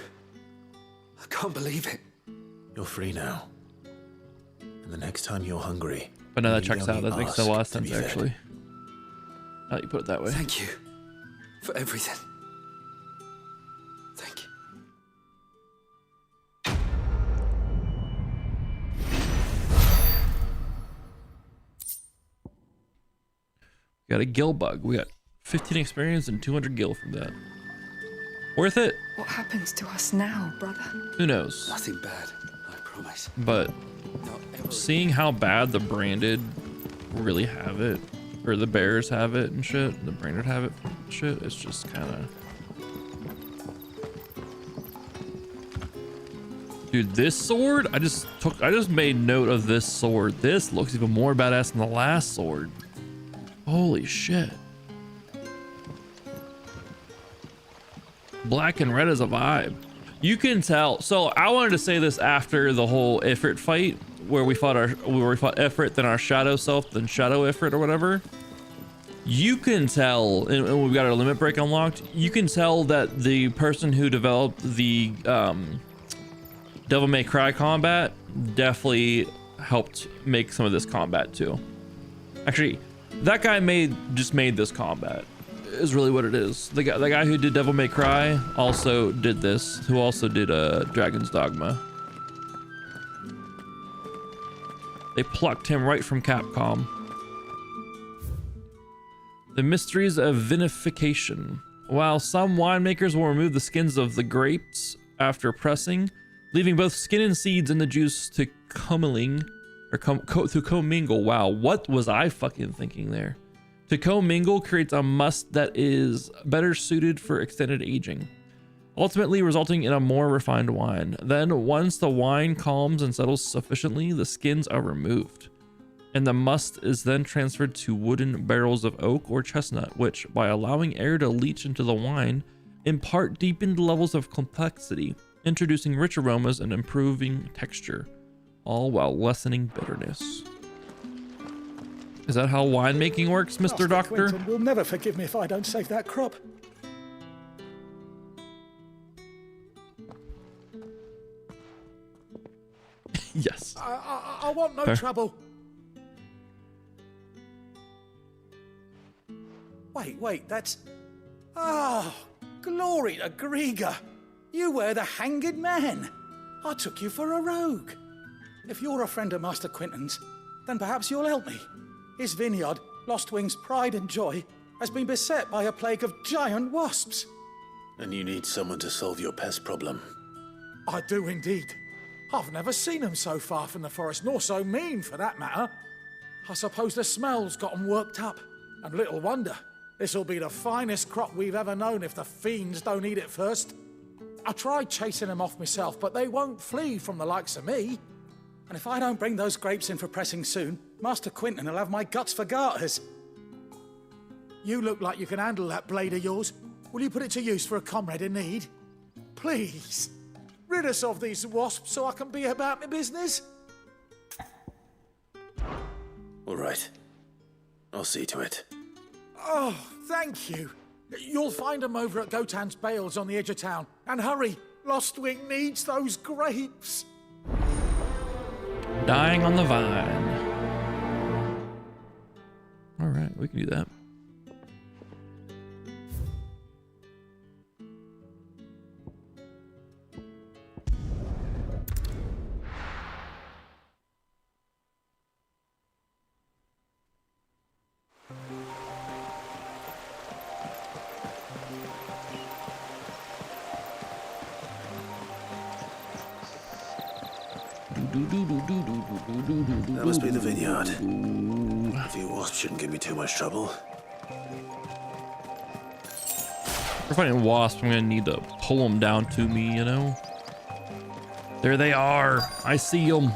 I can't believe it. You're free now. And the next time you're hungry... But no, that you checks out. only That makes a ask lot of to be sense, fed. actually. Now that you put it that way. Thank you for everything. Thank you. We got a gill bug. We got 15 experience and 200 gill from that. Worth it? What happens to us now, brother? Who knows? Nothing bad, I promise. But seeing how bad the branded really have it, or the bears have it and shit, the branded have it and shit, it's just kind of... Dude, this sword, I just made note of this sword. This looks even more badass than the last sword. Holy shit. Black and red is a vibe. You can tell. So I wanted to say this after the whole Ifrit fight where we fought Ifrit, then our shadow self, then shadow Ifrit or whatever. You can tell, and we've got our limit break unlocked. You can tell that the person who developed the Devil May Cry combat definitely helped make some of this combat too. Actually, that guy just made this combat is really what it is. The guy who did Devil May Cry also did this, who also did Dragon's Dogma. They plucked him right from Capcom. The mysteries of vinification. While some winemakers will remove the skins of the grapes after pressing, leaving both skin and seeds in the juice to commingle. Wow, what was I fucking thinking there? To commingle creates a must that is better suited for extended aging, ultimately resulting in a more refined wine. Then, once the wine calms and settles sufficiently, the skins are removed, and the must is then transferred to wooden barrels of oak or chestnut, which, by allowing air to leach into the wine, impart deepened levels of complexity, introducing rich aromas and improving texture, all while lessening bitterness. Is that how winemaking works, Mr. Doctor? Quentin will never forgive me if I don't save that crop. Yes. I want no Fair. trouble. Wait, that's... Oh, glory to Griga. You were the hanged man. I took you for a rogue. If you're a friend of Master Quentin's, then perhaps you'll help me. His vineyard, Lostwing's pride and joy, has been beset by a plague of giant wasps. And you need someone to solve your pest problem. I do indeed. I've never seen them so far from the forest, nor so mean for that matter. I suppose the smell's got 'em worked up, and little wonder. This'll be the finest crop we've ever known if the fiends don't eat it first. I tried chasing them off myself, but they won't flee from the likes of me. And if I don't bring those grapes in for pressing soon, Master Quentin will have my guts for garters. You look like you can handle that blade of yours. Will you put it to use for a comrade in need? Please, rid us of these wasps so I can be about my business. All right. I'll see to it. Oh, thank you. You'll find them over at Gotan's Bales on the edge of town. And hurry, Lostwing needs those grapes. Dying on the vine. All right, we can do that. That must be the vineyard. A few wasps shouldn't give me too much trouble. If we're fighting wasps, I'm gonna need to pull them down to me, you know? There they are. I see them.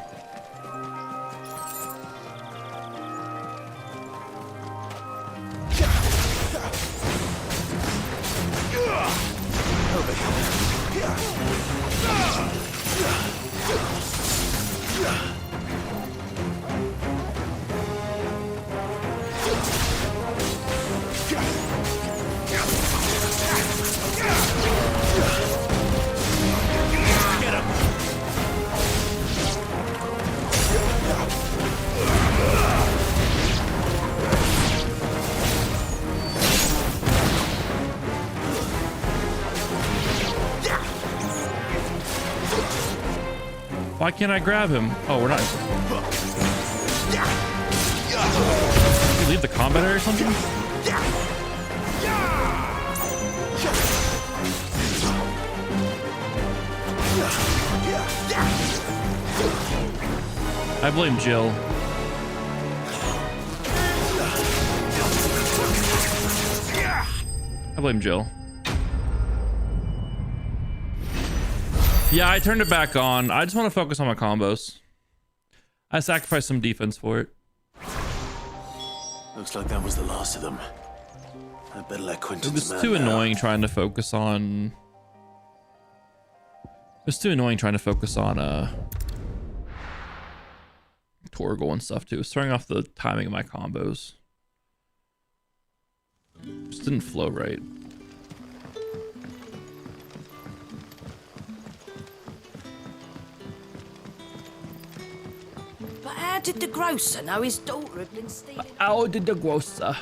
Why can't I grab him? Oh, we're not. Did you leave the combat area or something? I blame Jill. I blame Jill. Yeah, I turned it back on. I just want to focus on my combos. I sacrificed some defense for it. Looks like that was the last of them. I better let Quentin's It was man too know. annoying trying to focus on... It was too annoying trying to focus on Torgal and stuff too. It was throwing off the timing of my combos. Just didn't flow right. But how did the grocer know his daughter had been stealing? How did the grocer?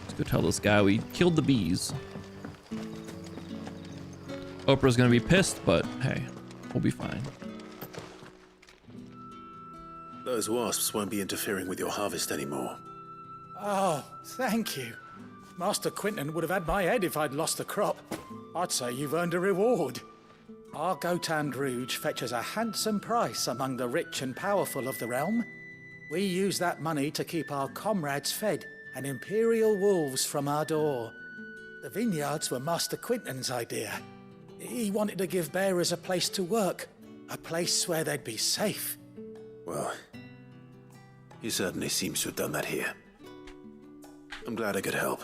Let's go tell this guy we killed the bees. Oprah's gonna be pissed, but hey, we'll be fine. Those wasps won't be interfering with your harvest anymore. Oh, thank you. Master Quentin would have had my head if I'd lost the crop. I'd say you've earned a reward. Our Gotand Rouge fetches a handsome price among the rich and powerful of the realm. We use that money to keep our comrades fed and imperial wolves from our door. The vineyards were Master Quentin's idea. He wanted to give bearers a place to work, a place where they'd be safe. Well, he certainly seems to have done that here. I'm glad I could help.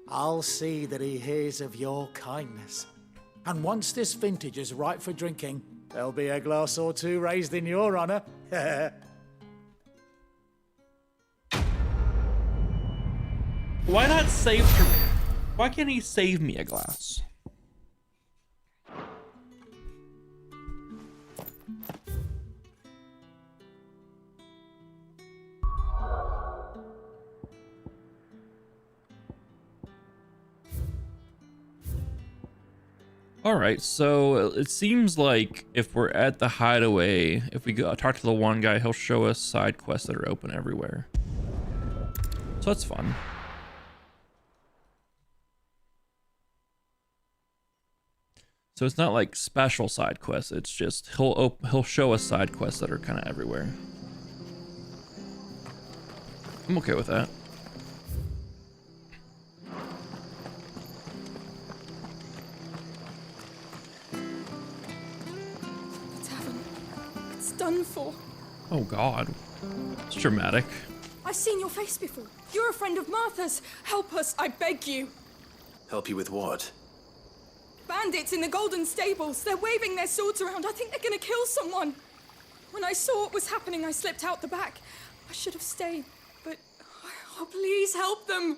I'll see that he hears of your kindness. And once this vintage is ripe for drinking, there'll be a glass or two raised in your honor. Why not save for me? Why can't he save me a glass? All right, so it seems like if we're at the hideaway, if we go talk to the one guy, he'll show us side quests that are open everywhere. So that's fun. So it's not like special side quests. It's just he'll show us side quests that are kind of everywhere. I'm okay with that. Done for. Oh God, it's dramatic. I've seen your face before. You're a friend of Martha's. Help us, I beg you. Help you with what? Bandits in the Golden Stables. They're waving their swords around. I think they're gonna kill someone. When I saw what was happening, I slipped out the back. I should have stayed, but oh, please help them.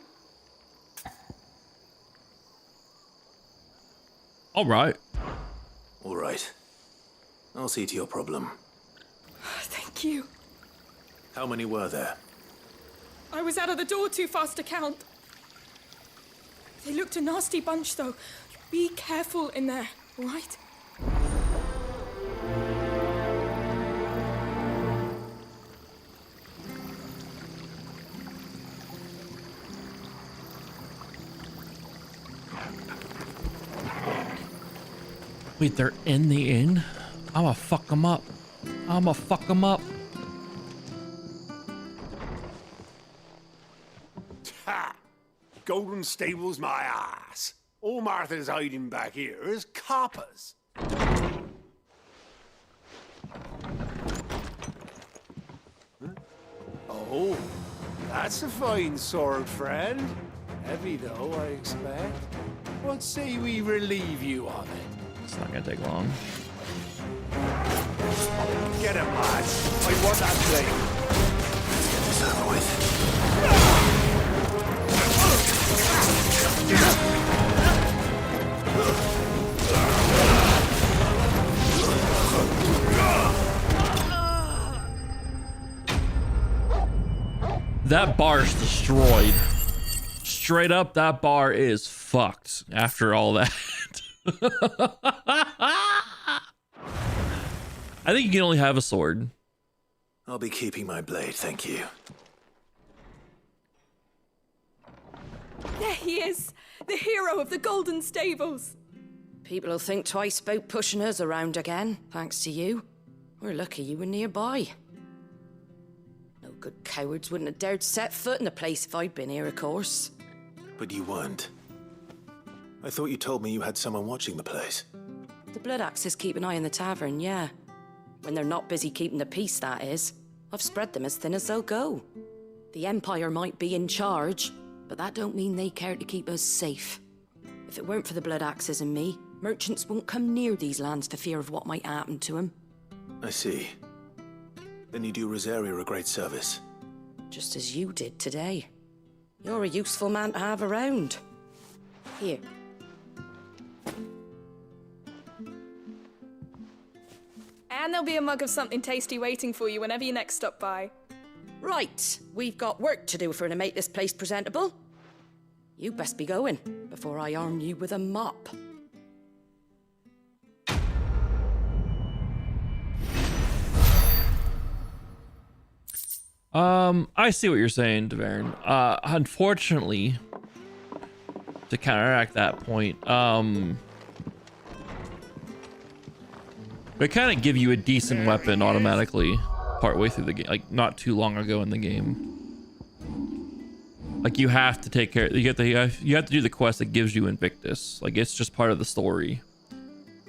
All right. All right. I'll see to your problem. Thank you. How many were there? I was out of the door too fast to count. They looked a nasty bunch, though. Be careful in there, all right? Wait, they're in the inn? I'ma fuck them up. I'ma fuck them up. Ha! Golden Stables, my ass. All Martha's hiding back here is coppers. Huh? Oh, that's a fine sword, friend. Heavy, though, I expect. What say we relieve you of it? It's not gonna take long. Get him, lads. I want that thing. Get this over with. That bar's destroyed. Straight up, that bar is fucked after all that. I think you can only have a sword. I'll be keeping my blade, thank you. There he is, the hero of the Golden Stables. People will think twice about pushing us around again, thanks to you. We're lucky you were nearby. No good cowards wouldn't have dared set foot in the place if I'd been here, of course. But you weren't. I thought you told me you had someone watching the place. The Blood Axes keep an eye on the tavern, yeah. When they're not busy keeping the peace, that is. I've spread them as thin as they'll go. The Empire might be in charge, but that don't mean they care to keep us safe. If it weren't for the Blood Axes and me, merchants won't come near these lands for fear of what might happen to them. I see. Then you do Rosaria a great service. Just as you did today. You're a useful man to have around. Here. And there'll be a mug of something tasty waiting for you whenever you next stop by. Right, we've got work to do if we're to make this place presentable. You best be going before I arm you with a mop. I see what you're saying, Tavern. Unfortunately, to counteract that point, they kind of give you a decent weapon automatically partway through the game, like not too long ago in the game. Like you have to take care. You have to do the quest that gives you Invictus. Like it's just part of the story.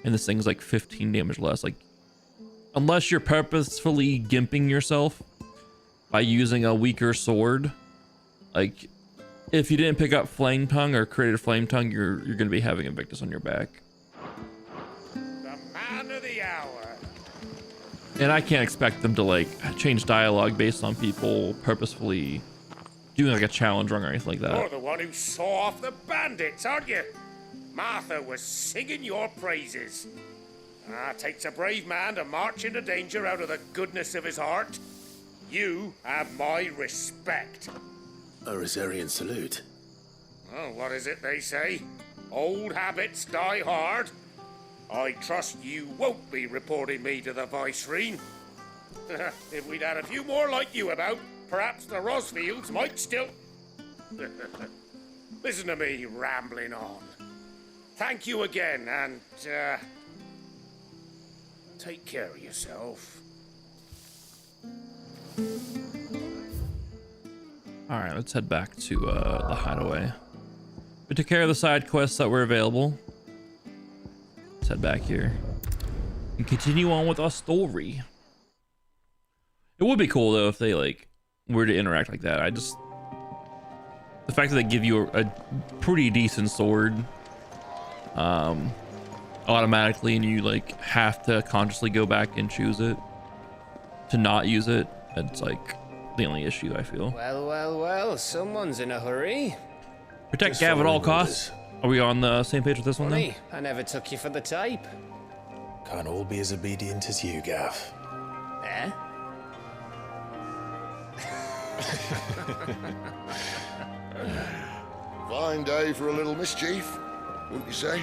And this thing's like 15 damage less. Like unless you're purposefully gimping yourself by using a weaker sword, like if you didn't pick up Flame Tongue or created Flame Tongue, you're gonna be having Invictus on your back. The man of the hour. And I can't expect them to like change dialogue based on people purposefully doing like a challenge run or anything like that. You're the one who saw off the bandits, aren't you? Martha was singing your praises. Takes a brave man to march into danger out of the goodness of his heart. You have my respect. A Rosarian salute. Oh, what is it they say? Old habits die hard. I trust you won't be reporting me to the Viceroy. If we'd had a few more like you about, perhaps the Rosfields might still... Listen to me rambling on. Thank you again, and, take care of yourself. Alright, let's head back to the hideaway. We took care of the side quests that were available. Let's head back here and continue on with our story. It would be cool though if they like were to interact like that. The fact that they give you a pretty decent sword automatically and you like have to consciously go back and choose it to not use it, it's like the only issue I feel. Well, someone's in a hurry. Protect Gav at all costs. Are we on the same page with this one then? I never took you for the type. Can't all be as obedient as you, Gav. Eh? Fine day for a little mischief, wouldn't you say?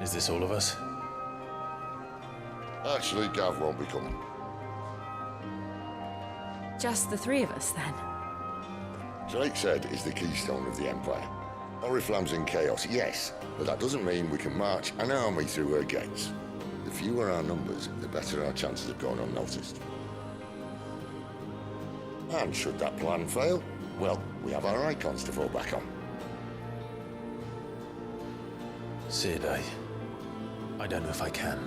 Is this all of us? Actually, Gav won't be coming. Just the three of us then. Drake said is the keystone of the Empire. Oriflamme's in chaos, yes, but that doesn't mean we can march an army through her gates. The fewer our numbers, the better our chances of going unnoticed. And should that plan fail, well, we have our icons to fall back on. Sid, I don't know if I can.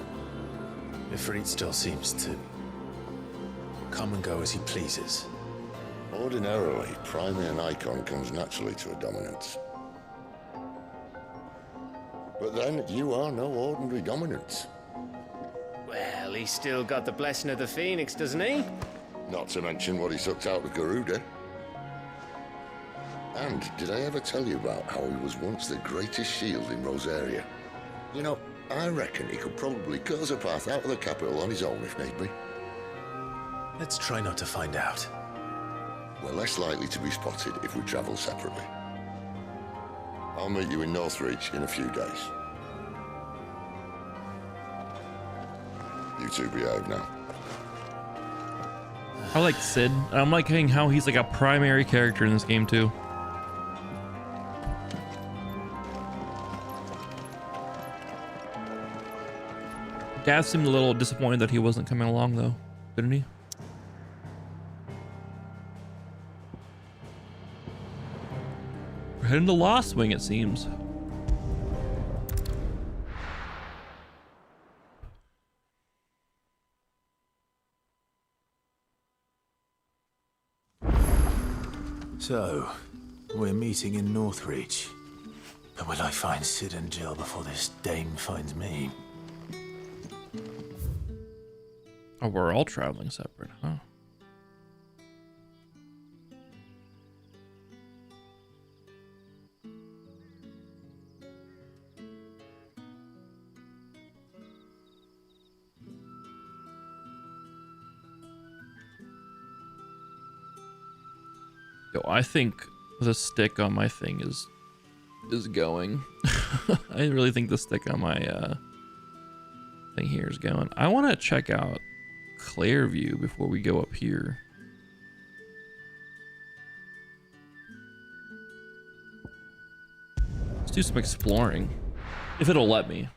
Ifrit still seems to come and go as he pleases. Ordinarily, priming an icon comes naturally to a dominance. But then, you are no ordinary dominance. Well, he's still got the blessing of the Phoenix, doesn't he? Not to mention what he sucked out of Garuda. And did I ever tell you about how he was once the greatest shield in Rosaria? You know, I reckon he could probably cut us a path out of the capital on his own if need be. Let's try not to find out. We're less likely to be spotted if we travel separately. I'll meet you in Northreach in a few days. two behave now? I like Sid. I'm liking how he's like a primary character in this game too. Gav seemed a little disappointed that he wasn't coming along though, didn't he? We're heading to Lost Wing, it seems. So, we're meeting in Northreach. But will I find Sid and Jill before this dame finds me? Oh, we're all traveling separate, huh? Yo, I think the stick on my thing is going. I really think the stick on my thing here is going. I want to check out Clairview before we go up here. Let's do some exploring, if it'll let me.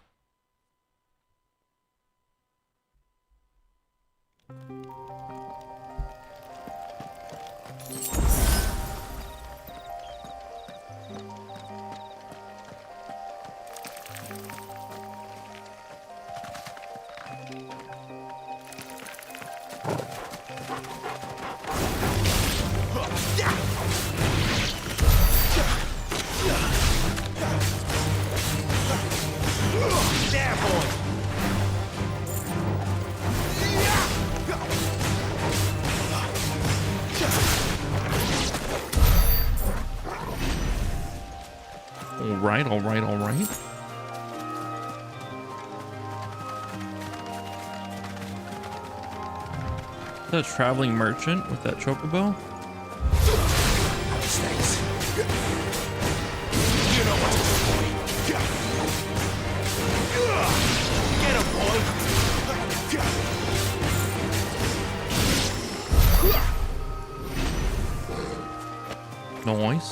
All right. The traveling merchant with that chocobo. Thanks. You know what to do, boy. Get him, boy. Nice.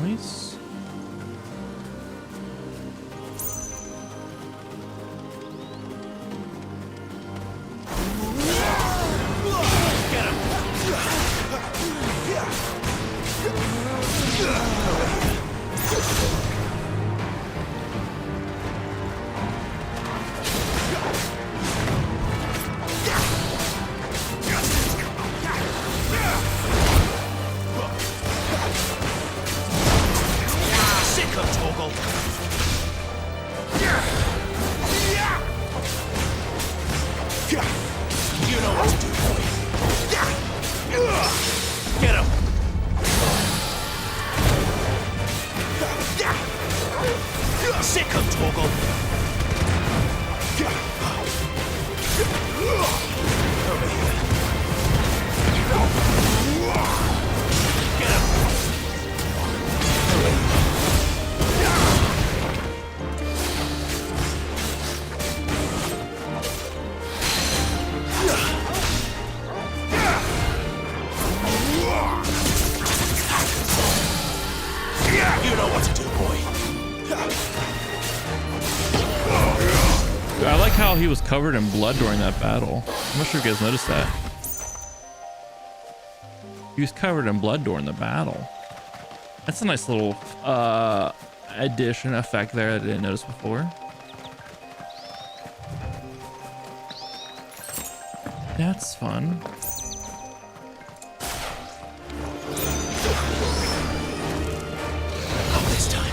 Nice. He was covered in blood during that battle. I'm not sure if you guys noticed that. He was covered in blood during the battle. That's a nice little addition effect there that I didn't notice before. That's fun. This time.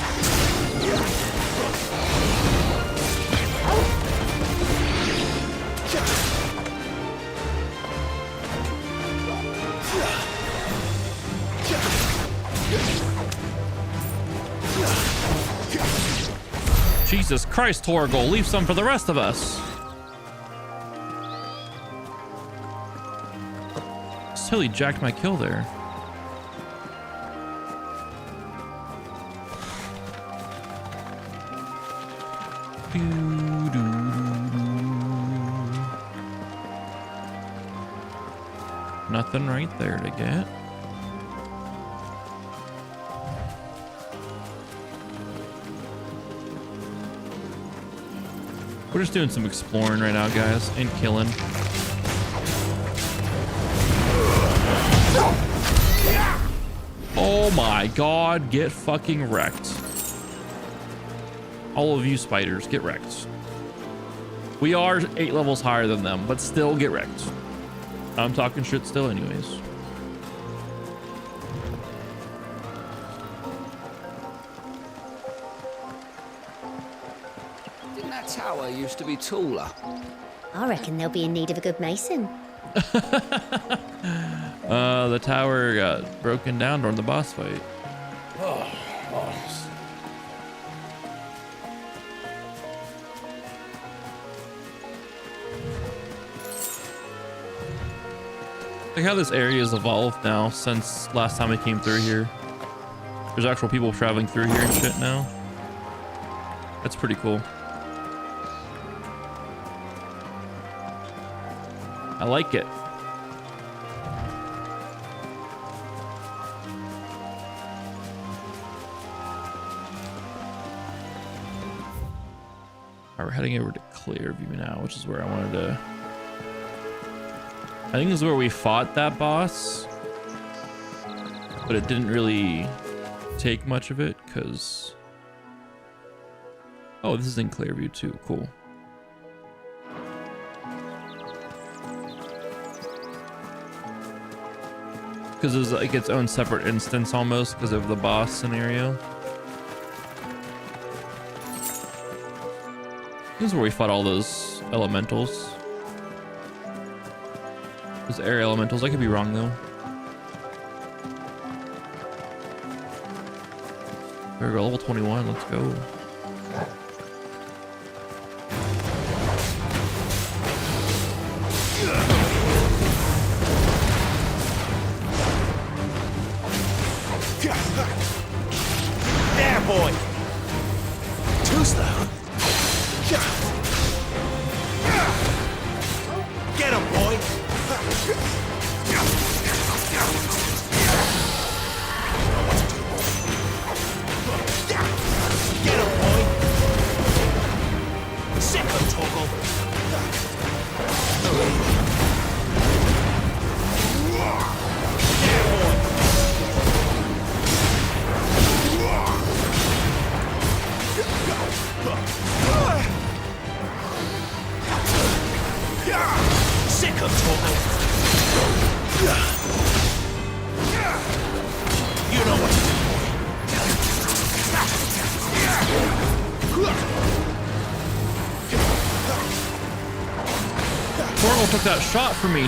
Jesus Christ, Torgal, leave some for the rest of us. Silly jacked my kill there. Nothing right there to get. We're just doing some exploring right now, guys, and killing. Oh my god, get fucking wrecked. All of you spiders, get wrecked. We are 8 levels higher than them, but still get wrecked. I'm talking shit still anyways. Didn't that tower used to be taller? I reckon they'll be in need of a good mason. The tower got broken down during the boss fight. Oh. Like how this area has evolved now since last time I came through here. There's actual people traveling through here and shit now. That's pretty cool. I like it. Alright, we're heading over to Clearview now, which is where I wanted to... I think this is where we fought that boss, but it didn't really take much of it because... Oh, this is in Clearview too. Cool. Because it's like its own separate instance almost because of the boss scenario. This is where we fought all those elementals. Those air elementals. I could be wrong though. There we go, level 21. Let's go. There, boy. Too slow. Get him, boy. Get him, boy. Sick of Torgal. There, boy. Sick of Torgal. You know what to do, Torgal took that shot from me.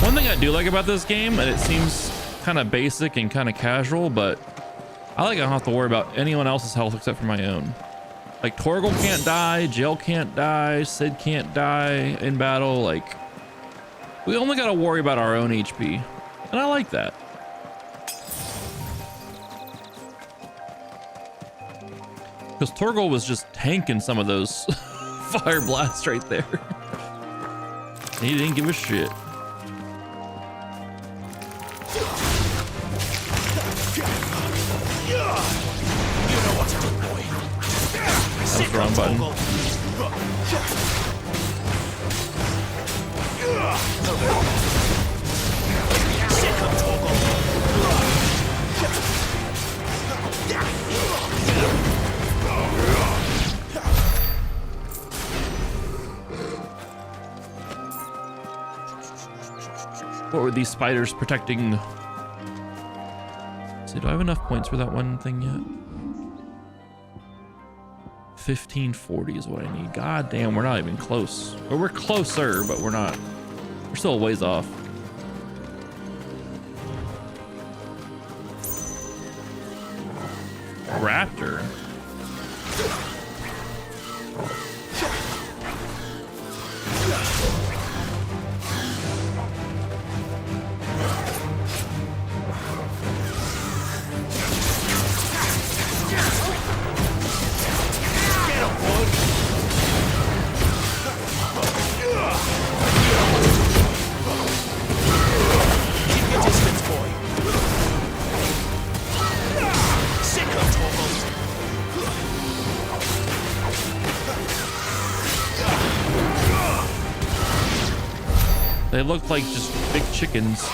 One thing I do like about this game, and it seems kind of basic and kind of casual, but I like I don't have to worry about anyone else's health except for my own. Like Torgal can't die, Jill can't die, Sid can't die in battle. Like we only got to worry about our own HP, and I like that. Because Torgal was just tanking some of those fire blasts right there. He didn't give a shit. That's the wrong button. What were these spiders protecting? Let's see, do I have enough points for that one thing yet? 1540 is what I need. God damn, we're not even close. Or we're closer, but we're not. We're still a ways off. Raptor. They look like just big chickens.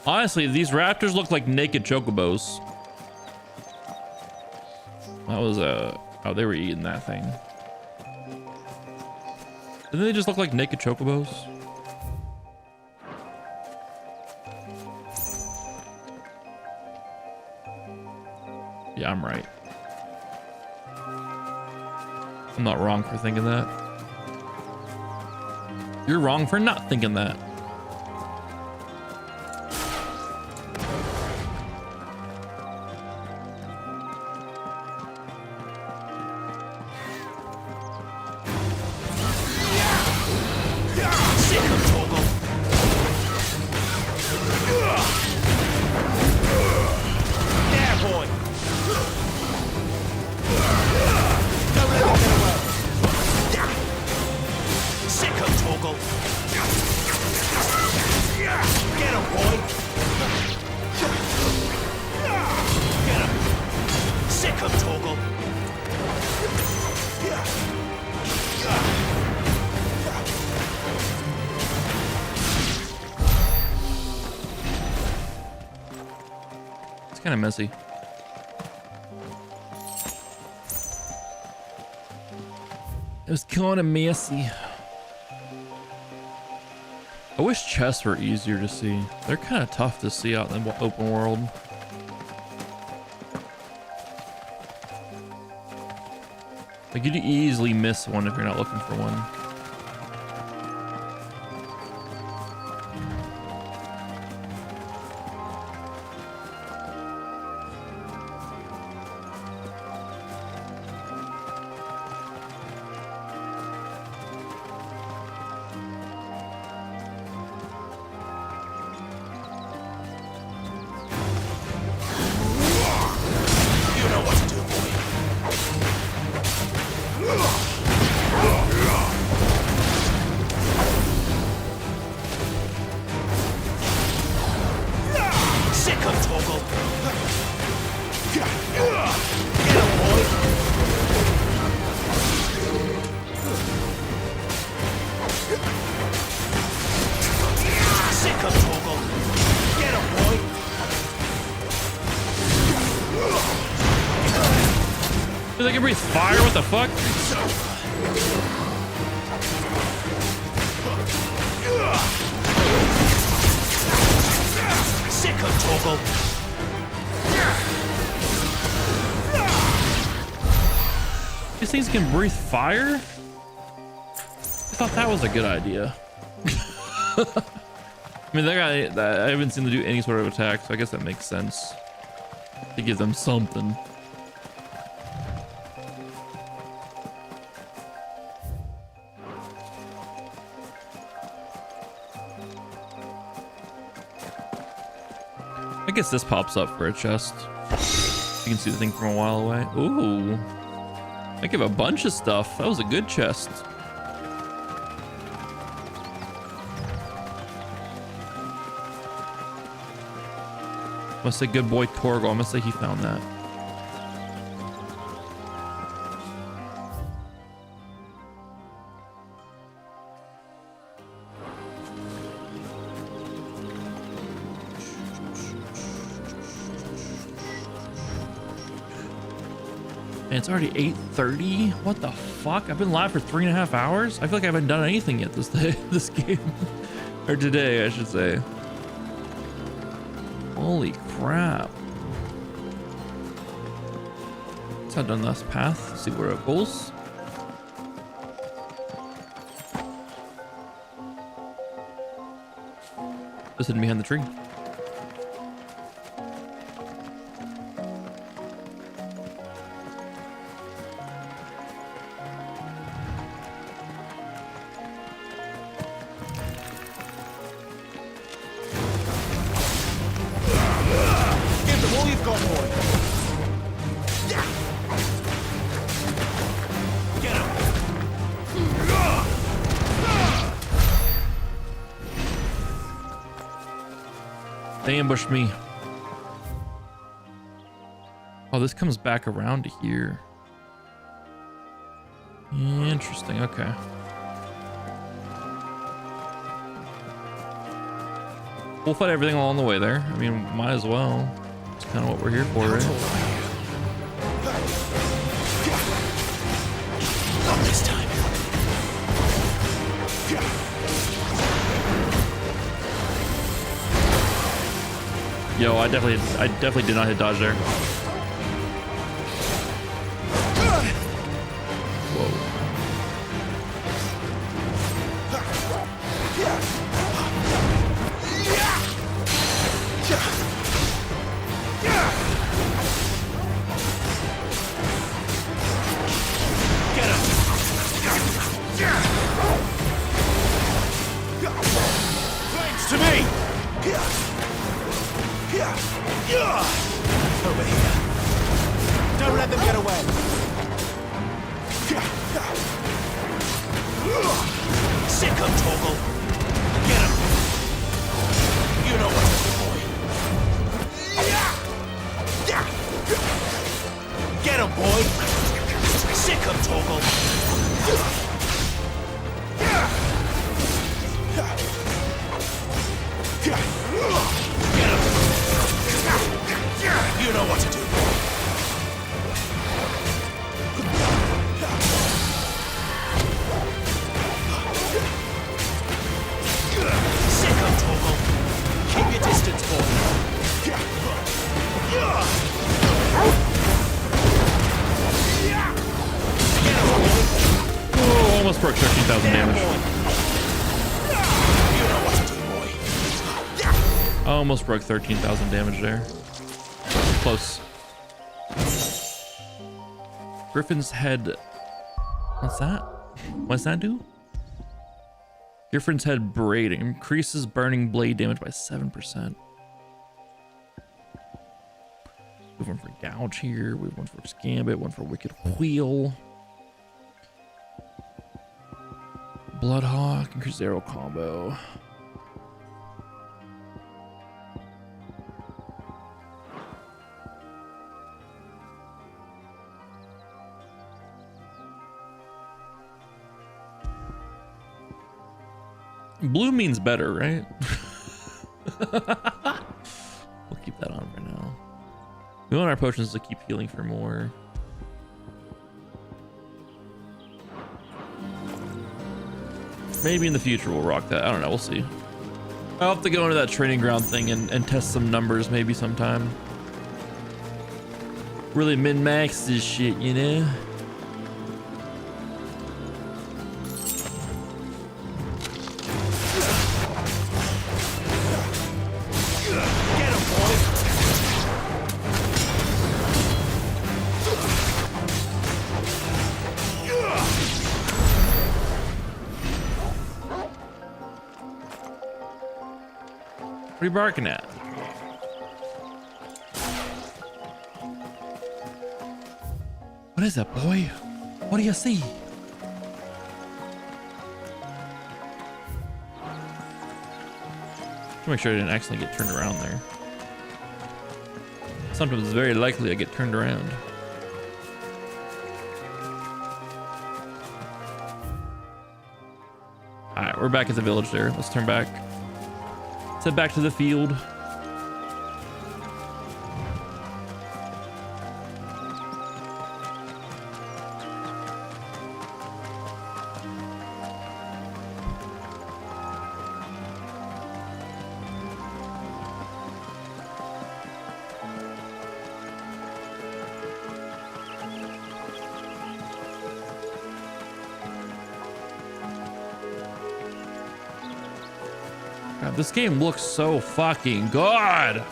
Honestly, these raptors look like naked chocobos. That was oh, they were eating that thing. Didn't they just look like naked chocobos? Yeah, I'm right. I'm not wrong for thinking that. You're wrong for not thinking that. Kind of messy. It was kind of messy. I wish chests were easier to see. They're kind of tough to see out in the open world. Like you'd easily miss one if you're not looking for one. They can breathe fire? What the fuck? These things can breathe fire? I thought that was a good idea. I mean, that guy, I haven't seen them do any sort of attack, so I guess that makes sense. To give them something. I guess this pops up for a chest. You can see the thing from a while away. Ooh. I give a bunch of stuff. That was a good chest. Must say good boy Torgal. I must say he found that. And it's already 8:30. What the fuck? I've been live for 3.5 hours. I feel like I haven't done anything yet this day, this game. Or today, I should say. Holy crap. Let's head down this path, see where it goes. Just hidden behind the tree. They ambushed me. Oh, this comes back around to here. Interesting, okay. We'll fight everything along the way there. I mean, might as well. It's kind of what we're here for, right? Not this time. Yo, I definitely did not hit dodge there. Over here. Don't let them get away. Sick him, Torgal. Get him. You know what to do, boy. Get him, boy. Sick him, Torgal. You know what to do. Sick of Torgal. Keep your distance, boy. Oh, almost broke 13,000 damage. You know what to do, boy. Almost broke 13,000 damage there. Close. Griffin's head. What's that? What's that do? Griffin's head braid increases burning blade damage by 7%. We have one for gouge here. We have one for gambit. One for wicked wheel. Bloodhawk increases arrow combo. Blue means better, right? We'll keep that on for now. We want our potions to keep healing for more. Maybe in the future we'll rock that. I don't know. We'll see. I'll have to go into that training ground thing and test some numbers maybe sometime. Really min-max this shit, you know? What are you barking at? What is that, boy? What do you see? To make sure I didn't accidentally get turned around there. Sometimes it's very likely I get turned around. Alright, we're back at the village there. Let's turn back. Let's head back to the field. God, this game looks so fucking good.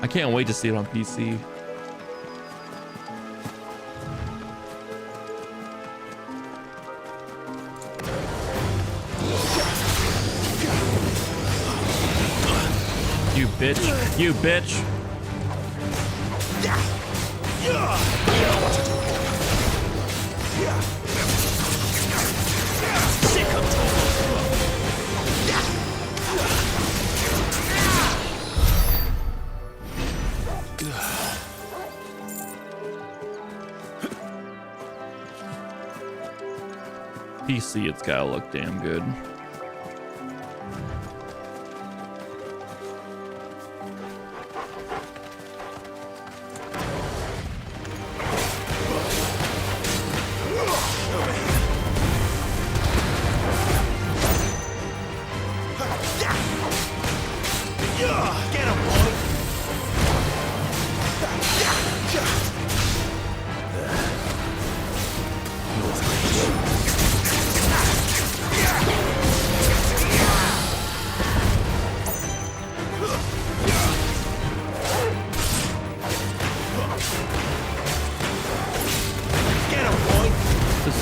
I can't wait to see it on PC. You bitch. You bitch. PC, it's gotta look damn good.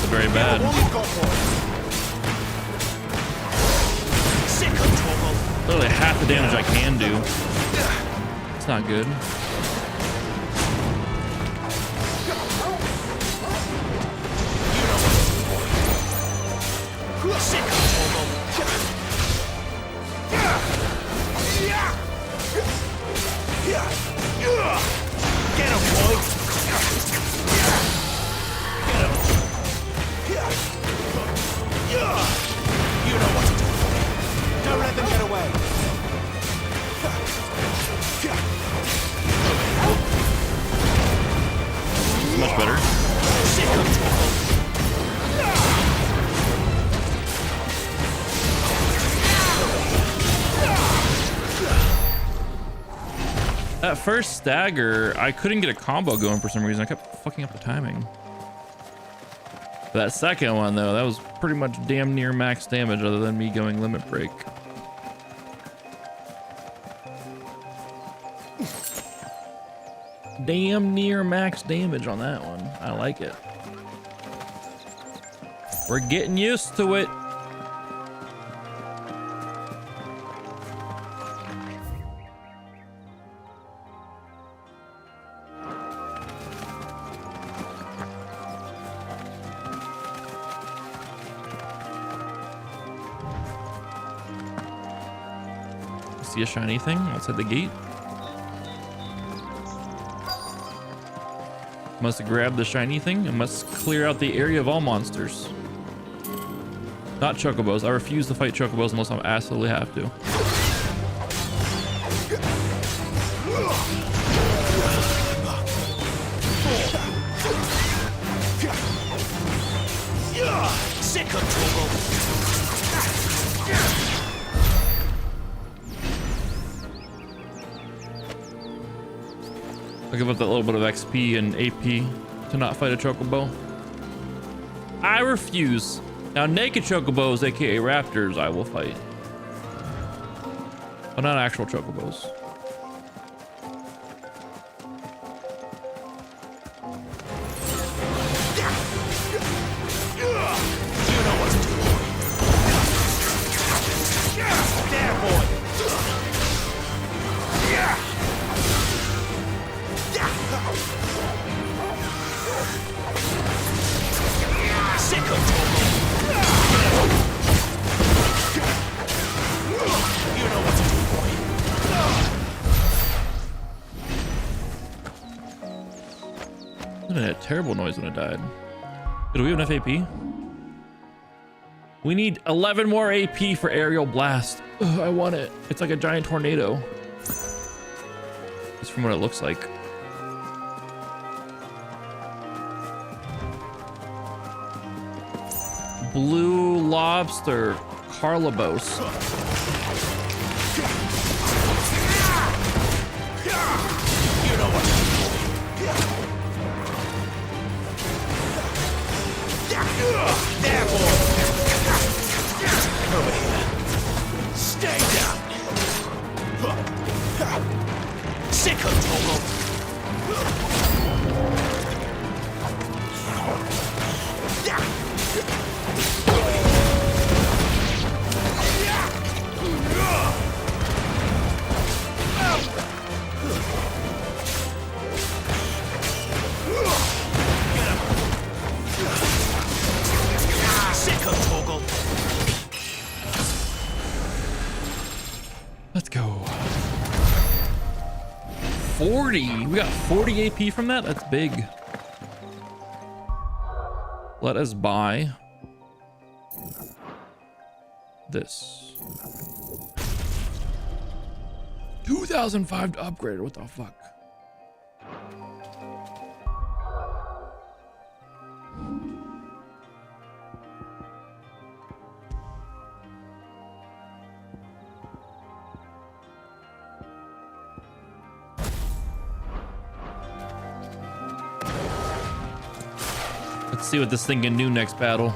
Very bad. Literally half the damage I can do. It's not good. Get him, boy! You know what to do. Don't let them get away. It's much better. That first stagger, I couldn't get a combo going for some reason. I kept fucking up the timing. That second one though, that was pretty much damn near max damage other than me going limit break. Damn near max damage on that one. I like it. We're getting used to it. See a shiny thing outside the gate? Must grab the shiny thing and must clear out the area of all monsters. Not chocobos. I refuse to fight chocobos unless I absolutely have to. Sick of trouble. I'll give up that little bit of XP and AP to not fight a chocobo. I refuse. Now, naked chocobos, aka raptors, I will fight. But not actual chocobos. Terrible noise when it died. Do we have enough AP? We need 11 more AP for aerial blast. Ugh, I want it. It's like a giant tornado. Just from what it looks like. Blue lobster, Carlabos. You know what? There, boy. Over here. Let's go. 40. We got 40 AP from that. That's big. Let us buy this. 2005 to upgrade. What the fuck? Let's see what this thing can do next battle.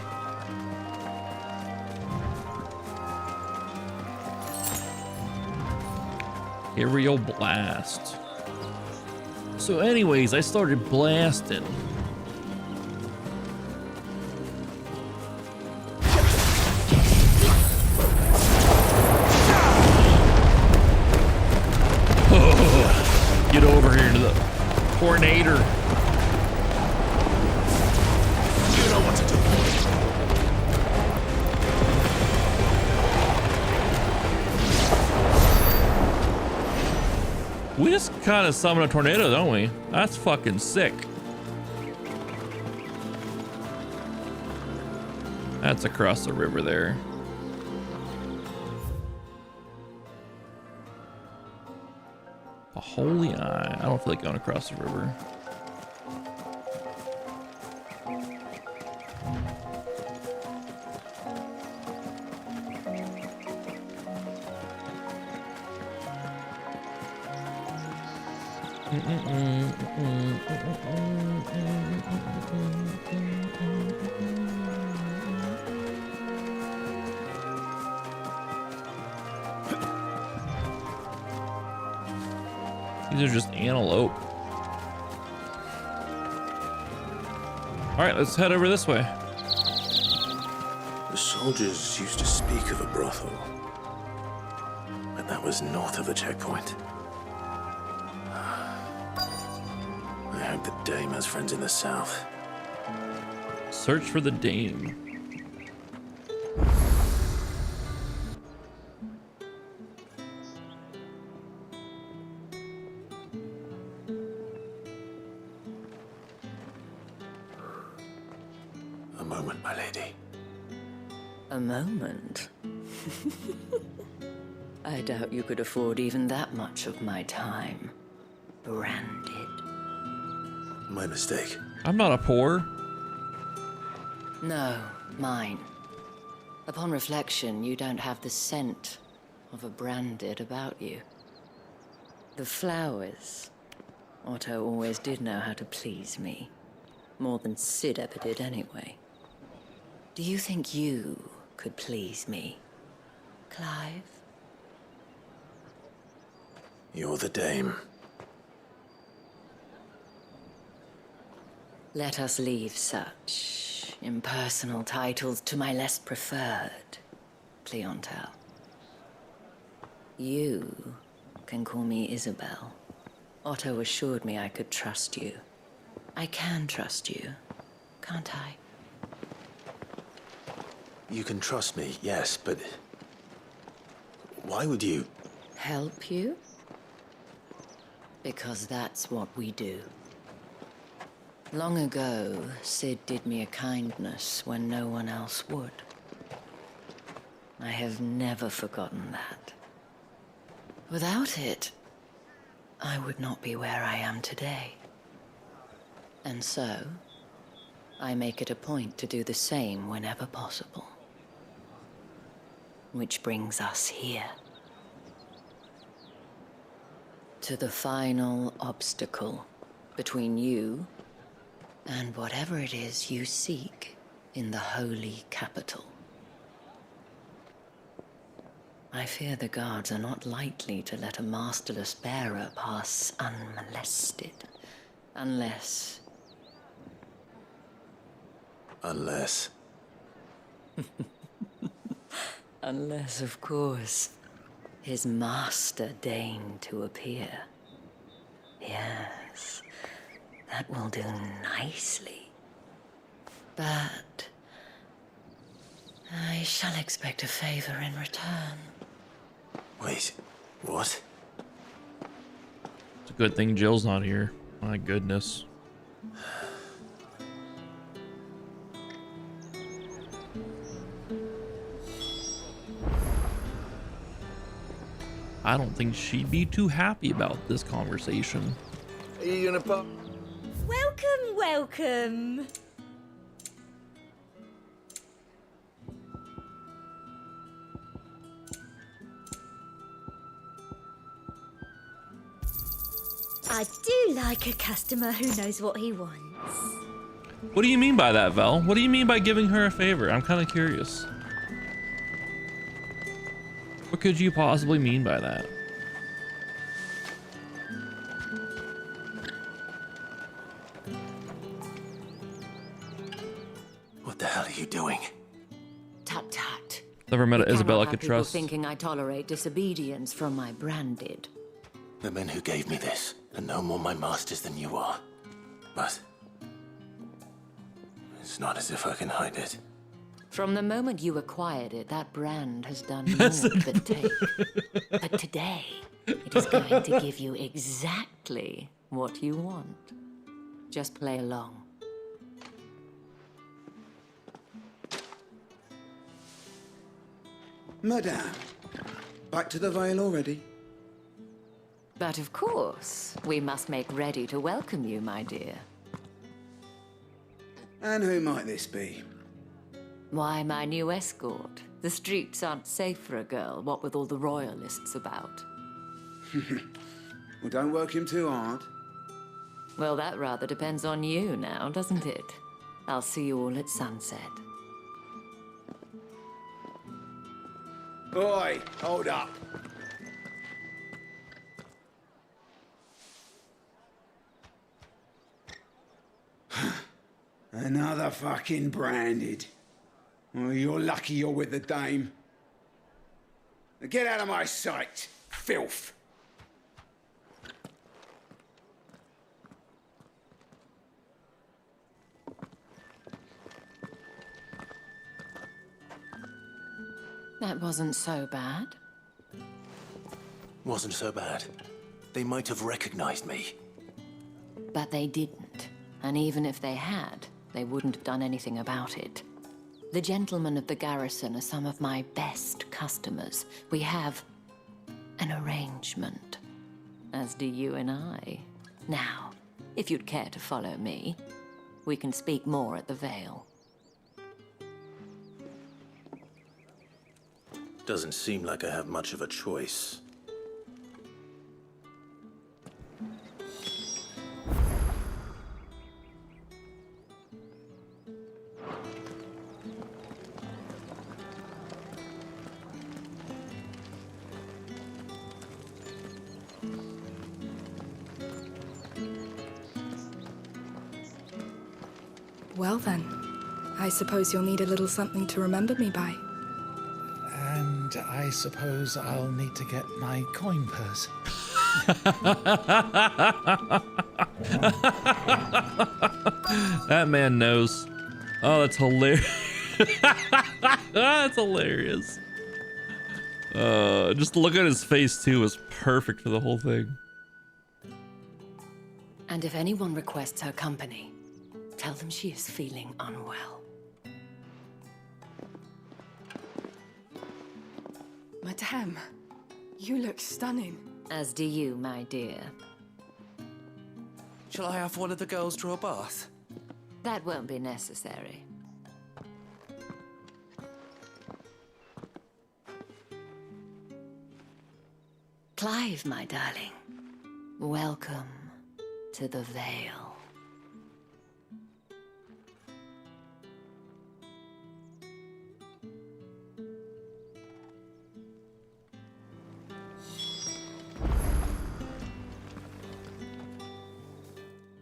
Aerial blast. So anyways, I started blasting. Oh, get over here to the tornado. We just kind of summon a tornado, don't we? That's fucking sick. That's across the river there. A holy eye. I don't feel like going across the river. These are just antelope. All right, let's head over this way. The soldiers used to speak of a brothel, but that was north of the checkpoint. I hope the dame has friends in the south. Search for the dame. A moment, my lady. A moment? I doubt you could afford even that much of my time. Branded. My mistake. I'm not a poor. No, mine. Upon reflection, you don't have the scent of a branded about you. The flowers. Otto always did know how to please me. More than Sid ever did anyway. Do you think you could please me, Clive? You're the dame. Let us leave such impersonal titles to my less preferred clientele. You can call me Isabel. Otto assured me I could trust you. I can trust you, can't I? You can trust me, yes, but why would you? Help you? Because that's what we do. Long ago, Sid did me a kindness when no one else would. I have never forgotten that. Without it, I would not be where I am today. And so, I make it a point to do the same whenever possible. Which brings us here. To the final obstacle between you and whatever it is you seek in the holy capital. I fear the guards are not likely to let a masterless bearer pass unmolested. Unless... Unless... Unless, of course, his master deigned to appear. Yes, that will do nicely. But I shall expect a favor in return. Wait, what? It's a good thing Jill's not here. My goodness. I don't think she'd be too happy about this conversation. Are you gonna pop? Welcome, welcome. I do like a customer who knows what he wants. What do you mean by that, Vel? What do you mean by giving her a favor? I'm kind of curious. What could you possibly mean by that? What the hell are you doing? Tut tut. Never met You an Isabella I cannot could have people trust. thinking I tolerate disobedience from my branded. The men who gave me this are no more my masters than you are. But it's not as if I can hide it. From the moment you acquired it, that brand has done more than take. But today, it is going to give you exactly what you want. Just play along. Madame, back to the Vale already? But of course, we must make ready to welcome you, my dear. And who might this be? Why, my new escort. The streets aren't safe for a girl, what with all the royalists about. Well, don't work him too hard. Well, that rather depends on you now, doesn't it? I'll see you all at sunset. Oi, hold up. Another fucking branded. Well, you're lucky you're with the dame. Now get out of my sight, filth. That wasn't so bad. Wasn't so bad. They might have recognized me. But they didn't. And even if they had, they wouldn't have done anything about it. The gentlemen of the garrison are some of my best customers. We have an arrangement, as do you and I. Now, if you'd care to follow me, we can speak more at the Vale. Doesn't seem like I have much of a choice. Well then, I suppose you'll need a little something to remember me by. And I suppose I'll need to get my coin purse. That man knows. Oh, that's hilarious. That's hilarious. Just look at his face too was perfect for the whole thing. And if anyone requests her company, tell them she is feeling unwell. Madame, you look stunning. As do you, my dear. Shall I have one of the girls draw a bath? That won't be necessary. Clive, my darling, welcome to the Vale.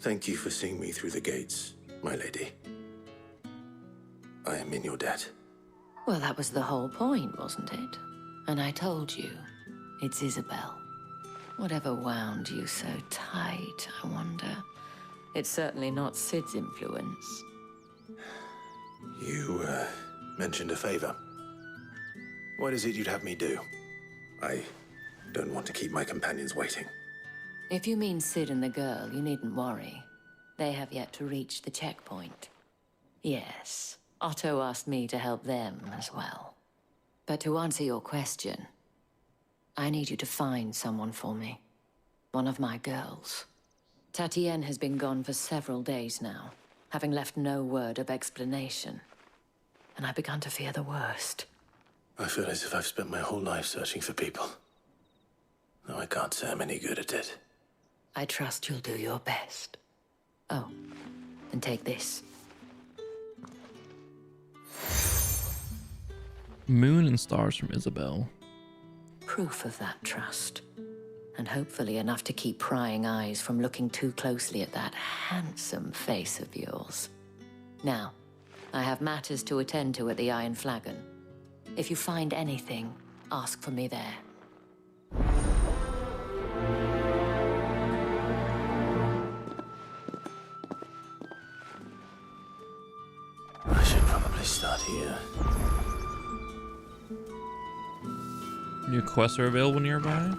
Thank you for seeing me through the gates, my lady. I am in your debt. Well, that was the whole point, wasn't it? And I told you, it's Isabel. Whatever wound you so tight, I wonder. It's certainly not Sid's influence. You, mentioned a favor. What is it you'd have me do? I don't want to keep my companions waiting. If you mean Sid and the girl, you needn't worry. They have yet to reach the checkpoint. Yes, Otto asked me to help them as well. But to answer your question, I need you to find someone for me. One of my girls. Tatienne has been gone for several days now, having left no word of explanation. And I've begun to fear the worst. I feel as if I've spent my whole life searching for people. Though I can't say I'm any good at it. I trust you'll do your best. Oh, and take this. Moon and stars from Isabel. Proof of that trust. And hopefully enough to keep prying eyes from looking too closely at that handsome face of yours. Now, I have matters to attend to at the Iron Flagon. If you find anything, ask for me there. I should probably start here. New quests are available nearby.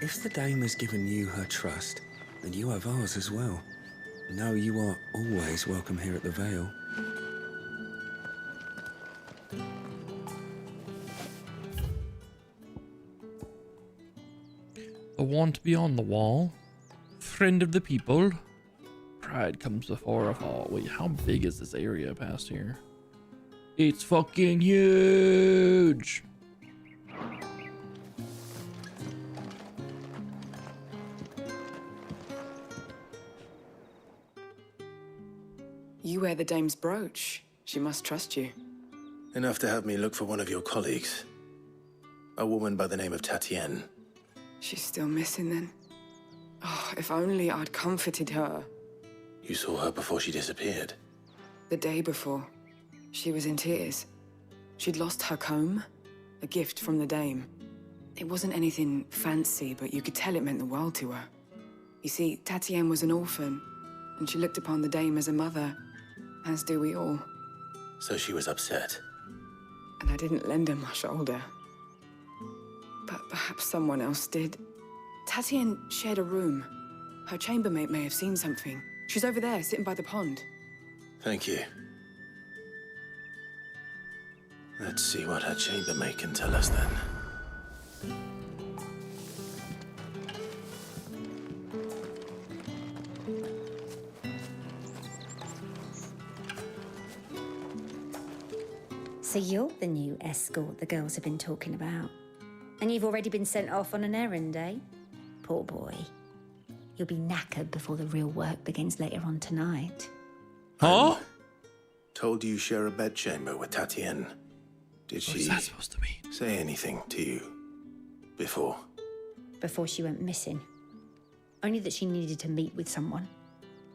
If the dame has given you her trust, then you have ours as well. Know you are always welcome here at the Vale. The want beyond the wall. Friend of the people. Pride comes before a fall. Wait, how big is this area past here? It's fucking huge! You wear the dame's brooch. She must trust you. Enough to have me look for one of your colleagues. A woman by the name of Tatienne. She's still missing then. Oh, if only I'd comforted her. You saw her before she disappeared. The day before, she was in tears. She'd lost her comb, a gift from the dame. It wasn't anything fancy, but you could tell it meant the world to her. You see, Tatienne was an orphan, and she looked upon the dame as a mother, as do we all. So she was upset. And I didn't lend her my shoulder. But perhaps someone else did. Tatienne shared a room. Her chambermaid may have seen something. She's over there, sitting by the pond. Thank you. Let's see what her chambermaid can tell us then. So you're the new escort the girls have been talking about. And you've already been sent off on an errand, eh? Poor boy. You'll be knackered before the real work begins later on tonight. Huh? Told you share a bedchamber with Tatienne. Did she What's that supposed to mean? Say anything to you before? Before she went missing. Only that she needed to meet with someone.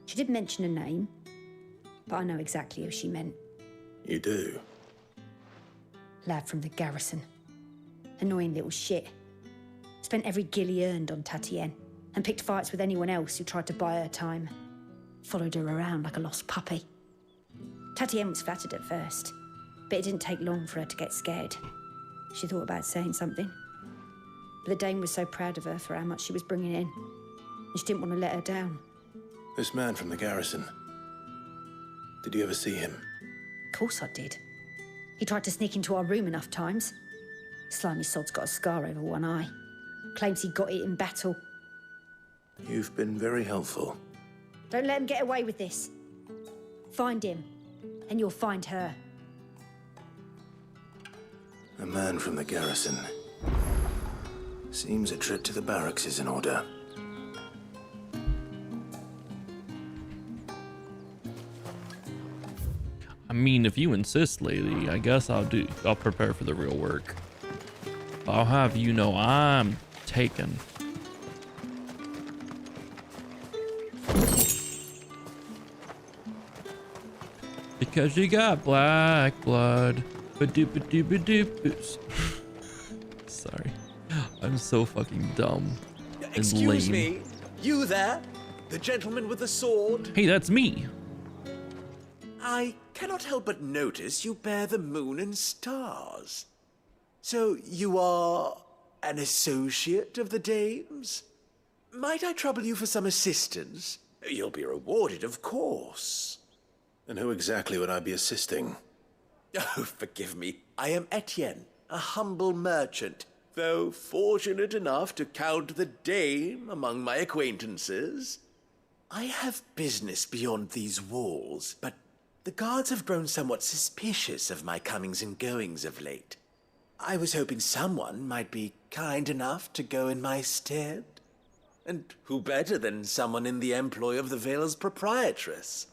She did mention a name, but I know exactly who she meant. You do? Lad from the garrison. Annoying little shit. Spent every guil he earned on Tatienne and picked fights with anyone else who tried to buy her time. Followed her around like a lost puppy. Tatienne was flattered at first, but it didn't take long for her to get scared. She thought about saying something. But the dame was so proud of her for how much she was bringing in, and she didn't want to let her down. This man from the garrison. Did you ever see him? Of course I did. He tried to sneak into our room enough times. Slimy sod's got a scar over one eye. Claims he got it in battle. You've been very helpful. Don't let him get away with this. Find him, and you'll find her. A man from the garrison. Seems a trip to the barracks is in order. I mean, if you insist, lady, I guess I'll prepare for the real work. I'll have you know I'm taken. Because you got black blood. Sorry. I'm so fucking dumb. And Excuse lame. me, you there? The gentleman with the sword? Hey, that's me. I cannot help but notice you bear the moon and stars. So you are an associate of the dames? Might I trouble you for some assistance? You'll be rewarded, of course. And who exactly would I be assisting? Oh, forgive me. I am Etienne, a humble merchant, though fortunate enough to count the dame among my acquaintances. I have business beyond these walls, but the guards have grown somewhat suspicious of my comings and goings of late. I was hoping someone might be kind enough to go in my stead. And who better than someone in the employ of the Vale's proprietress?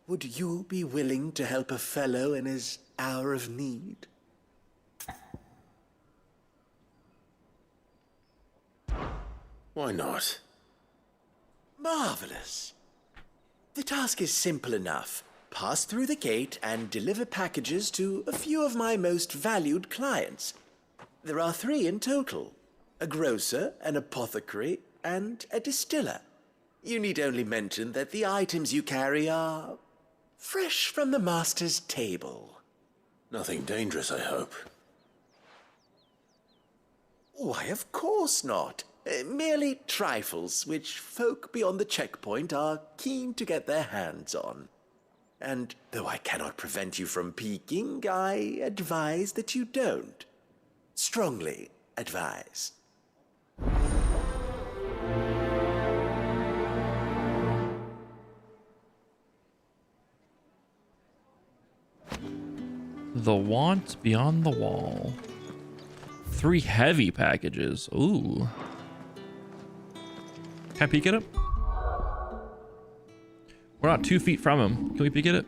Would you be willing to help a fellow in his hour of need? Why not? Marvelous. The task is simple enough. Pass through the gate and deliver packages to a few of my most valued clients. There are 3 in total: a grocer, an apothecary, and a distiller. You need only mention that the items you carry are fresh from the master's table. Nothing dangerous, I hope. Why, of course not. Merely trifles which folk beyond the checkpoint are keen to get their hands on. And though I cannot prevent you from peeking, I advise that you don't. Strongly advise. The want beyond the wall. 3 heavy packages. Ooh. Can I peek at it? We're not 2 feet from him. Can we peek at it?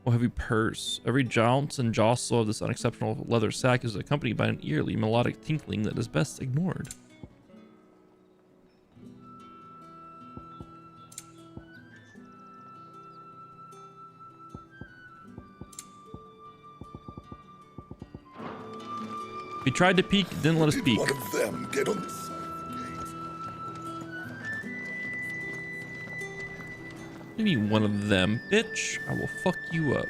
Oh, heavy purse. Every jounce and jostle of this unexceptional leather sack is accompanied by an eerily melodic tinkling that is best ignored. We tried to peek, didn't let us peek. One of them get on this. Maybe one of them, bitch. I will fuck you up.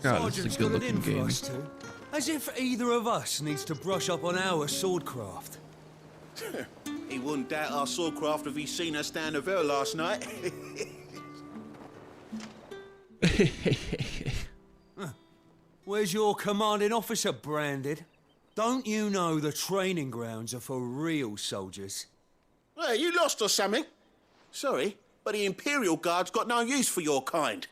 God, this is a good looking game. As if either of us needs to brush up on our swordcraft. He wouldn't doubt our swordcraft if he'd seen us down the Vale last night. Where's your commanding officer branded? Don't you know the training grounds are for real soldiers? Well, you lost or something? Sorry, but the Imperial Guard's got no use for your kind.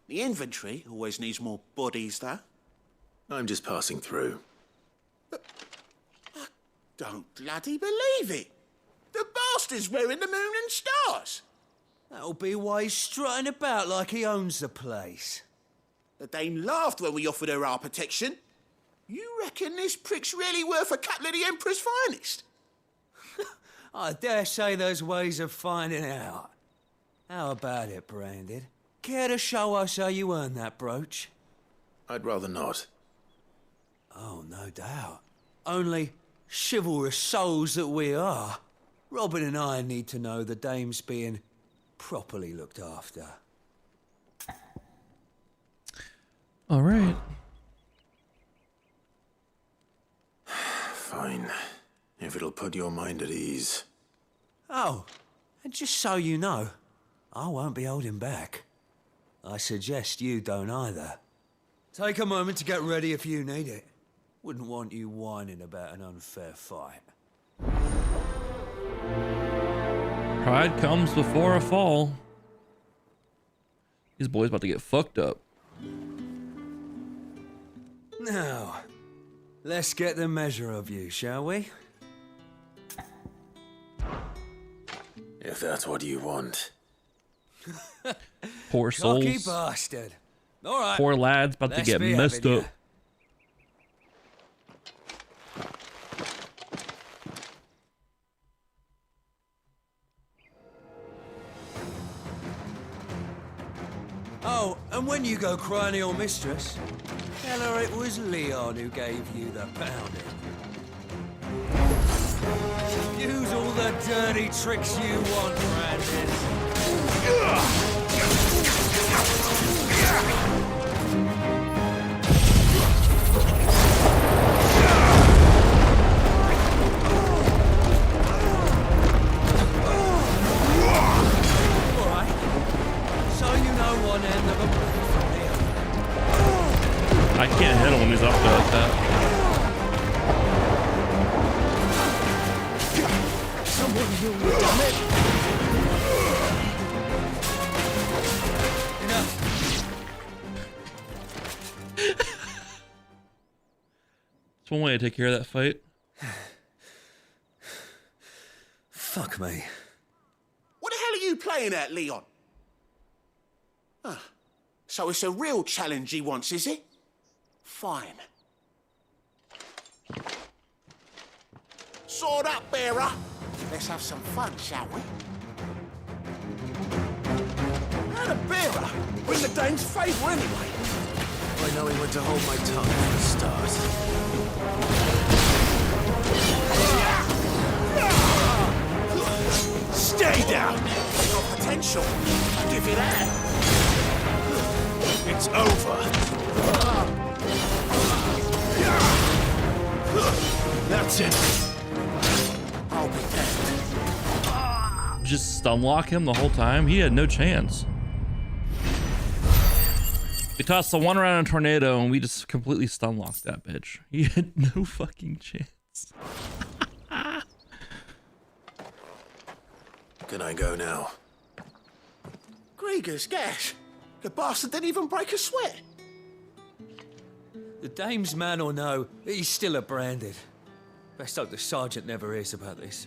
The infantry always needs more bodies, though. I'm just passing through. But I don't bloody believe it. The bastard's wearing the moon and stars. That'll be why he's strutting about like he owns the place. The Dane laughed when we offered her our protection. You reckon this prick's really worth a couple of the Emperor's finest? I dare say there's ways of finding out. How about it, Branded? Care to show us how you earned that brooch? I'd rather not. Oh, no doubt. Only chivalrous souls that we are, Robin and I need to know the dame's being properly looked after. All right. Fine. If it'll put your mind at ease. Oh, and just so you know, I won't be holding back. I suggest you don't either. Take a moment to get ready if you need it. Wouldn't want you whining about an unfair fight. Pride comes before a fall. These boys about to get fucked up. Now, Let's get the measure of you, shall we? If that's what you want. Poor souls. Cocky bastard. All right. Poor lads about to let's get be messed having up. ya. Oh, and when you go crying to your mistress, tell her it was Leon who gave you the pounding. Use all the dirty tricks you want, Brandon. I can't hit him when he's up there like that. Someone will damn it. Enough. It's one way to take care of that fight. Fuck me. What the hell are you playing at, Leon? Ah, so it's a real challenge he wants, is it? Fine. Sword up, bearer. Let's have some fun, shall we? How the bearer? We're in the dame's favour anyway. I know when to hold my tongue for a start. Stay down. You got potential. I'll give you that. It's over. That's it. I'll be dead. Just stun lock him the whole time. He had no chance. We tossed the one around a tornado and we just completely stun locked that bitch. He had no fucking chance. Can I go now? Grieger's gas. The bastard didn't even break a sweat. The dame's man or no, he's still a branded. Best hope the sergeant never hears about this.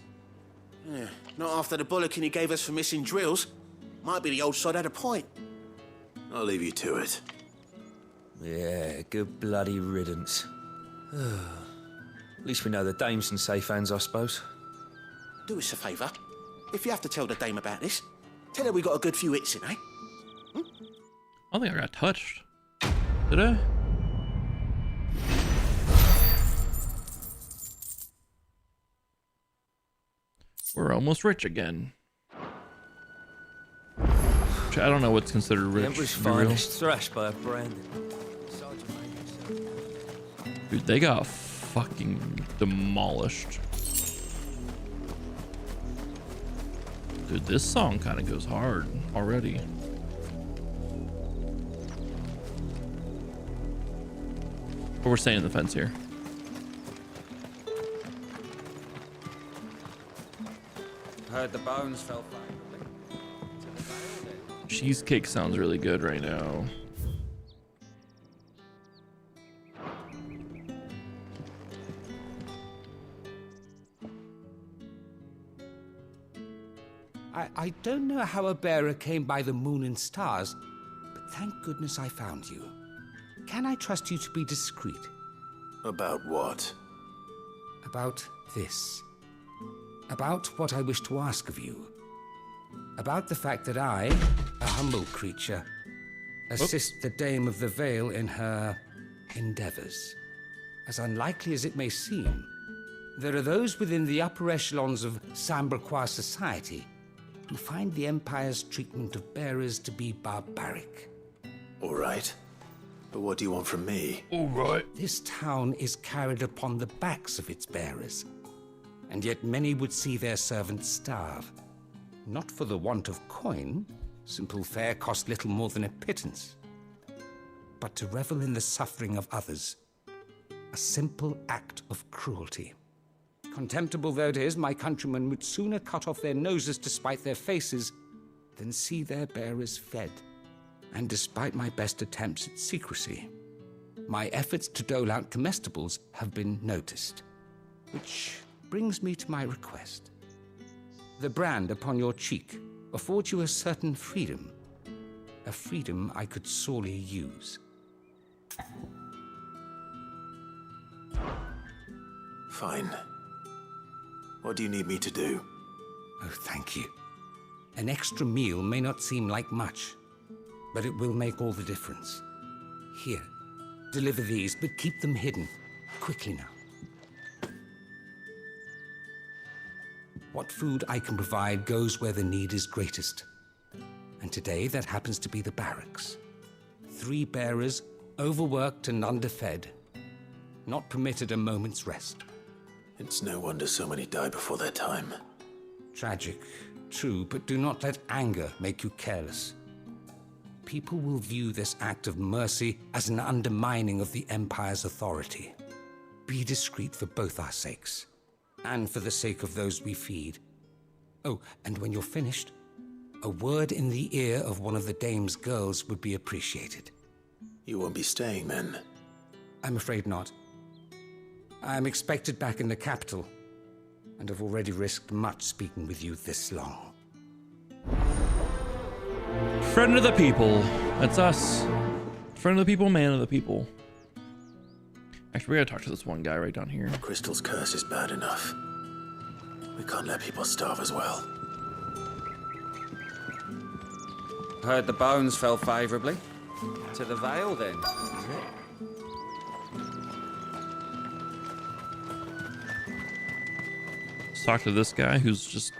Yeah, not after the bullocking he gave us for missing drills. Might be the old sod had a point. I'll leave you to it. Yeah, good bloody riddance. At least we know the dame's in safe hands, I suppose. Do us a favour. If you have to tell the dame about this, tell her we got a good few hits in, eh? I don't think I got touched. Did I? We're almost rich again. Which I don't know what's considered rich. The Emperor's to be real. finest thrashed by a branded. Dude, they got fucking demolished. Dude, this song kind of goes hard already. But we're staying in the fence here. Heard the bones fell flat. Cheesecake sounds really good right now. I don't know how a bearer came by the moon and stars, but thank goodness I found you. Can I trust you to be discreet? About what? About this. About what I wish to ask of you. About the fact that I, a humble creature, assist the Dame of the Vale in her endeavors. As unlikely as it may seem, there are those within the upper echelons of Samberquois society who find the Empire's treatment of bearers to be barbaric. All right. But what do you want from me? All right. This town is carried upon the backs of its bearers, and yet many would see their servants starve. Not for the want of coin, simple fare cost little more than a pittance, but to revel in the suffering of others, a simple act of cruelty. Contemptible though it is, my countrymen would sooner cut off their noses to spite their faces than see their bearers fed. And despite my best attempts at secrecy, my efforts to dole out comestibles have been noticed. Which brings me to my request. The brand upon your cheek affords you a certain freedom. A freedom I could sorely use. Fine. What do you need me to do? Oh, thank you. An extra meal may not seem like much, but it will make all the difference. Here, deliver these, but keep them hidden. Quickly now. What food I can provide goes where the need is greatest. And today, that happens to be the barracks. 3 bearers, overworked and underfed, not permitted a moment's rest. It's no wonder so many die before their time. Tragic, true, but do not let anger make you careless. People will view this act of mercy as an undermining of the Empire's authority. Be discreet for both our sakes, and for the sake of those we feed. Oh, and when you're finished, a word in the ear of one of the dame's girls would be appreciated. You won't be staying then? I'm afraid not. I'm expected back in the capital, and have already risked much speaking with you this long. Friend of the people. That's us. Friend of the people, man of the people. Actually, we gotta talk to this one guy right down here. Crystal's curse is bad enough. We can't let people starve as well. Heard the bones fell favourably. To the Vale, then. Let's talk to this guy who's just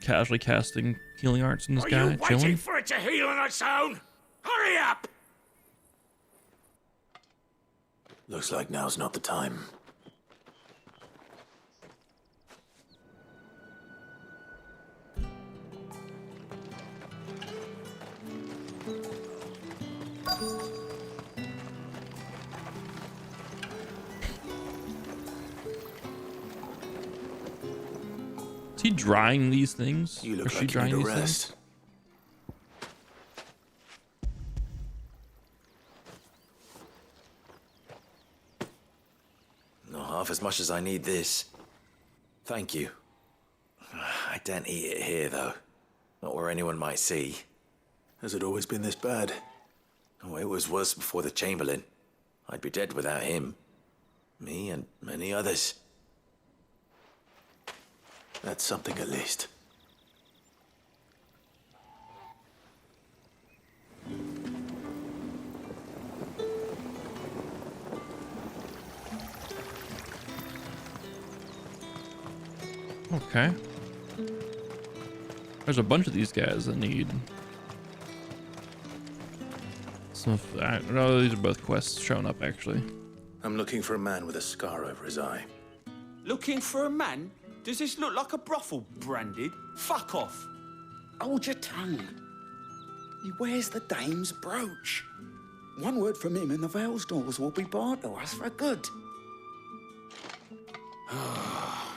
casually casting healing arts in this Are guy you chilling. waiting for it to heal on its own? Hurry up! Looks like now's not the time. Is he drying these things? You Or look is she like you drying need a these rest. things? Not half as much as I need this. Thank you. I don't eat it here, though. Not where anyone might see. Has it always been this bad? Oh, it was worse before the Chamberlain. I'd be dead without him. Me and many others. That's something at least. Okay. There's a bunch of these guys that need some. No, these are both quests showing up actually. I'm looking for a man with a scar over his eye. Looking for a man? Does this look like a brothel, Branded? Fuck off. Hold your tongue. He wears the dame's brooch. One word from him and the Vale's doors will be barred to us for good.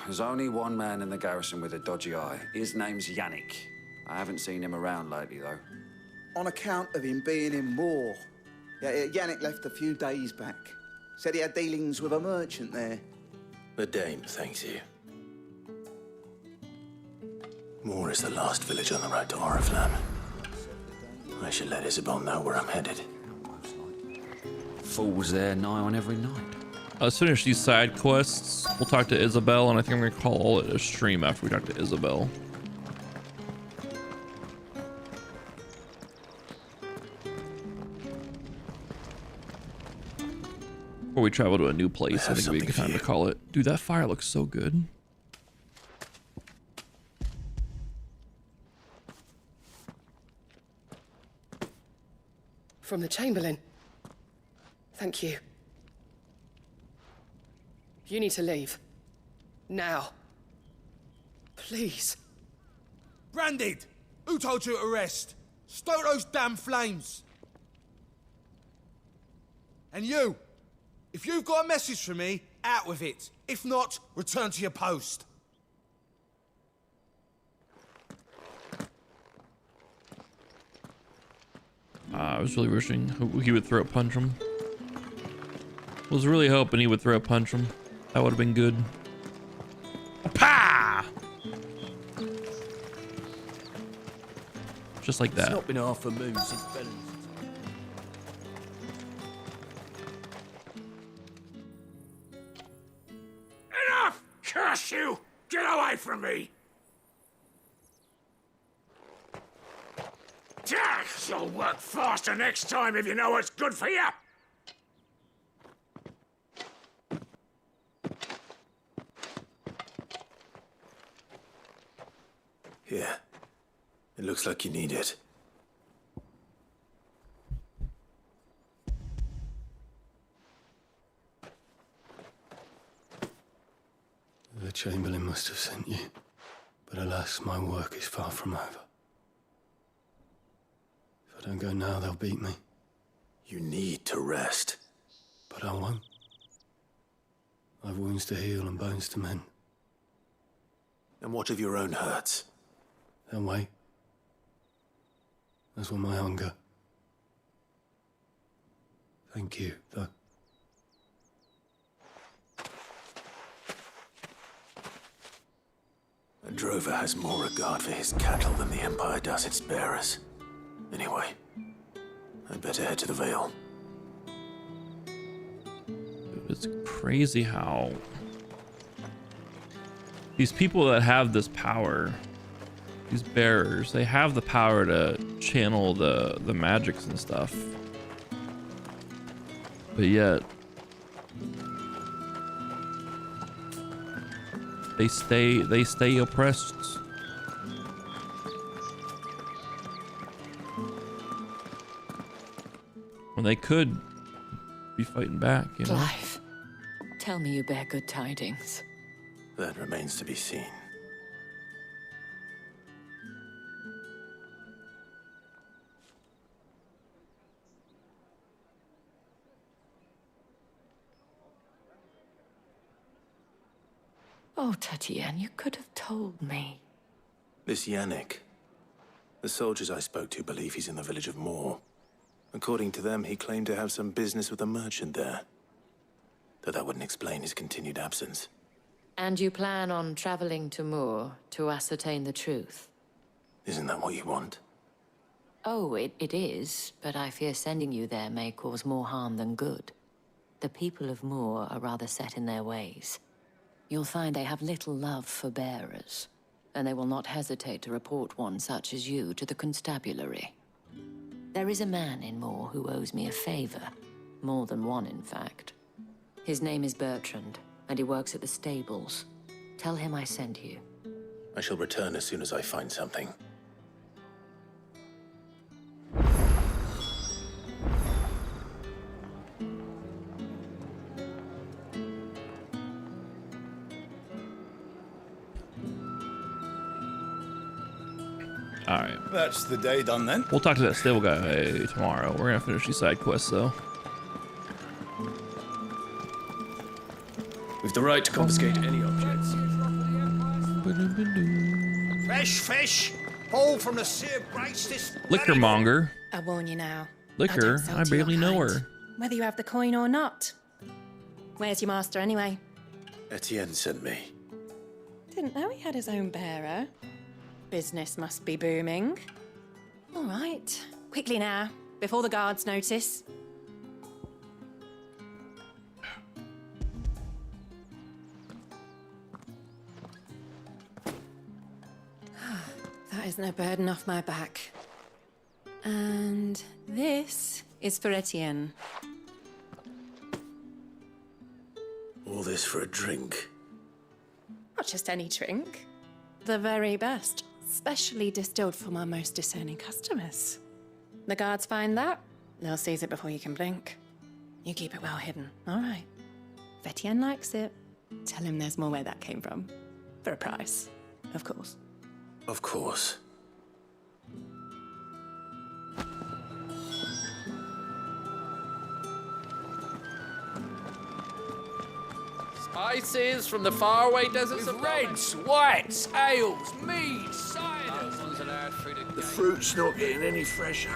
There's only one man in the garrison with a dodgy eye. His name's Yannick. I haven't seen him around lately, though. On account of him being in war. Yeah, Yannick left a few days back. Said he had dealings with a merchant there. The dame thanks you. Moor is the last village on the road to Oriflamme. I should let Isabel know where I'm headed. Fools there nigh on every night. Let's finish these side quests. We'll talk to Isabel, and I think I'm gonna call it a stream after we talk to Isabel. Before we travel to a new place, I think it'd be a good time to call it. Dude, that fire looks so good. From the Chamberlain. Thank you. You need to leave. Now. Please. Branded! Who told you to rest? Stoke those damn flames! And you! If you've got a message for me, out with it. If not, return to your post. I was really wishing he would throat punch him. Was really hoping he would throw punch him. That would have been good. Pa! Just like that. It's not been half a moon since Bellington. Enough! Curse you! Get away from me! You'll work faster next time if you know what's good for you! Here. It looks like you need it. The Chamberlain must have sent you, but alas, my work is far from over. If I don't go now, they'll beat me. You need to rest. But I won't. I've wounds to heal and bones to mend. And what of your own hurts? They'll wait. As will my hunger. Thank you, though. A drover has more regard for his cattle than the Empire does its bearers. Anyway, I'd better head to the Vale. It's crazy how these people that have this power, these bearers, they have the power to channel the magics and stuff, but yet they stay oppressed. When they could be fighting back, you know. Clive, tell me you bear good tidings. That remains to be seen. Oh, Tatienne, you could have told me. This Yannick. The soldiers I spoke to believe he's in the village of Moor. According to them, he claimed to have some business with a merchant there. Though that wouldn't explain his continued absence. And you plan on traveling to Moor to ascertain the truth? Isn't that what you want? Oh, it is, but I fear sending you there may cause more harm than good. The people of Moor are rather set in their ways. You'll find they have little love for bearers, and they will not hesitate to report one such as you to the constabulary. There is a man in Moor who owes me a favor. More than one, in fact. His name is Bertrand, and he works at the stables. Tell him I sent you. I shall return as soon as I find something. All right. That's the day done then. We'll talk to that stable guy tomorrow. We're gonna finish these side quests though. We've the right to confiscate any objects. Fresh fish, all from the Sea of Grace this Liquormonger. I warn you now. Liquor? I barely know her. Whether you have the coin or not. Where's your master anyway? Etienne sent me. Didn't know he had his own bearer. Business must be booming. All right. Quickly now, before the guards notice. That isn't a burden off my back. And this is for Etienne. All this for a drink? Not just any drink. The very best. Specially distilled for my most discerning customers. The guards find that, they'll seize it before you can blink. You keep it well hidden, all right? If Etienne likes it, tell him there's more where that came from. For a price, of course. Of course. Spices from the faraway deserts of reds, whites, ales, meads, ciders. The fruit's not getting any fresher.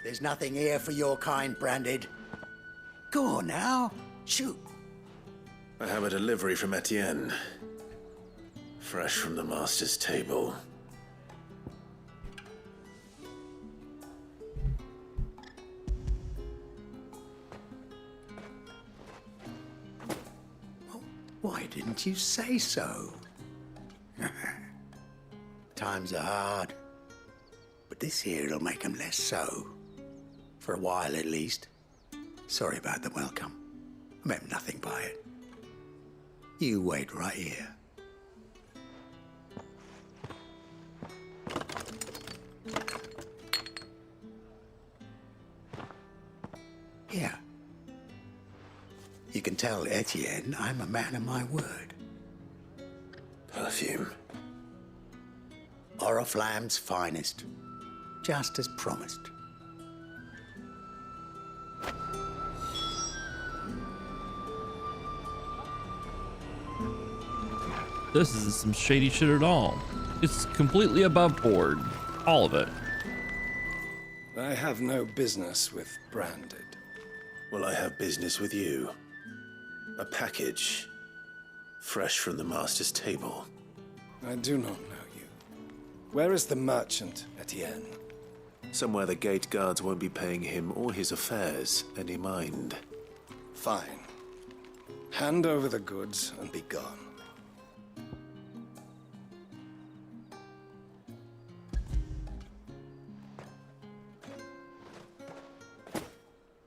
There's nothing here for your kind, Branded. Go on now, shoot. I have a delivery from Etienne. Fresh from the master's table. Why didn't you say so? Times are hard. But this here'll make 'em less so. For a while, at least. Sorry about the welcome. I meant nothing by it. You wait right here. Here. You can tell Etienne I'm a man of my word. Perfume. Oriflamme's finest. Just as promised. This isn't some shady shit at all. It's completely above board. All of it. I have no business with Branded. Well, I have business with you. A package. Fresh from the master's table. I do not know you. Where is the merchant, Etienne? Somewhere the gate guards won't be paying him or his affairs any mind. Fine. Hand over the goods and be gone.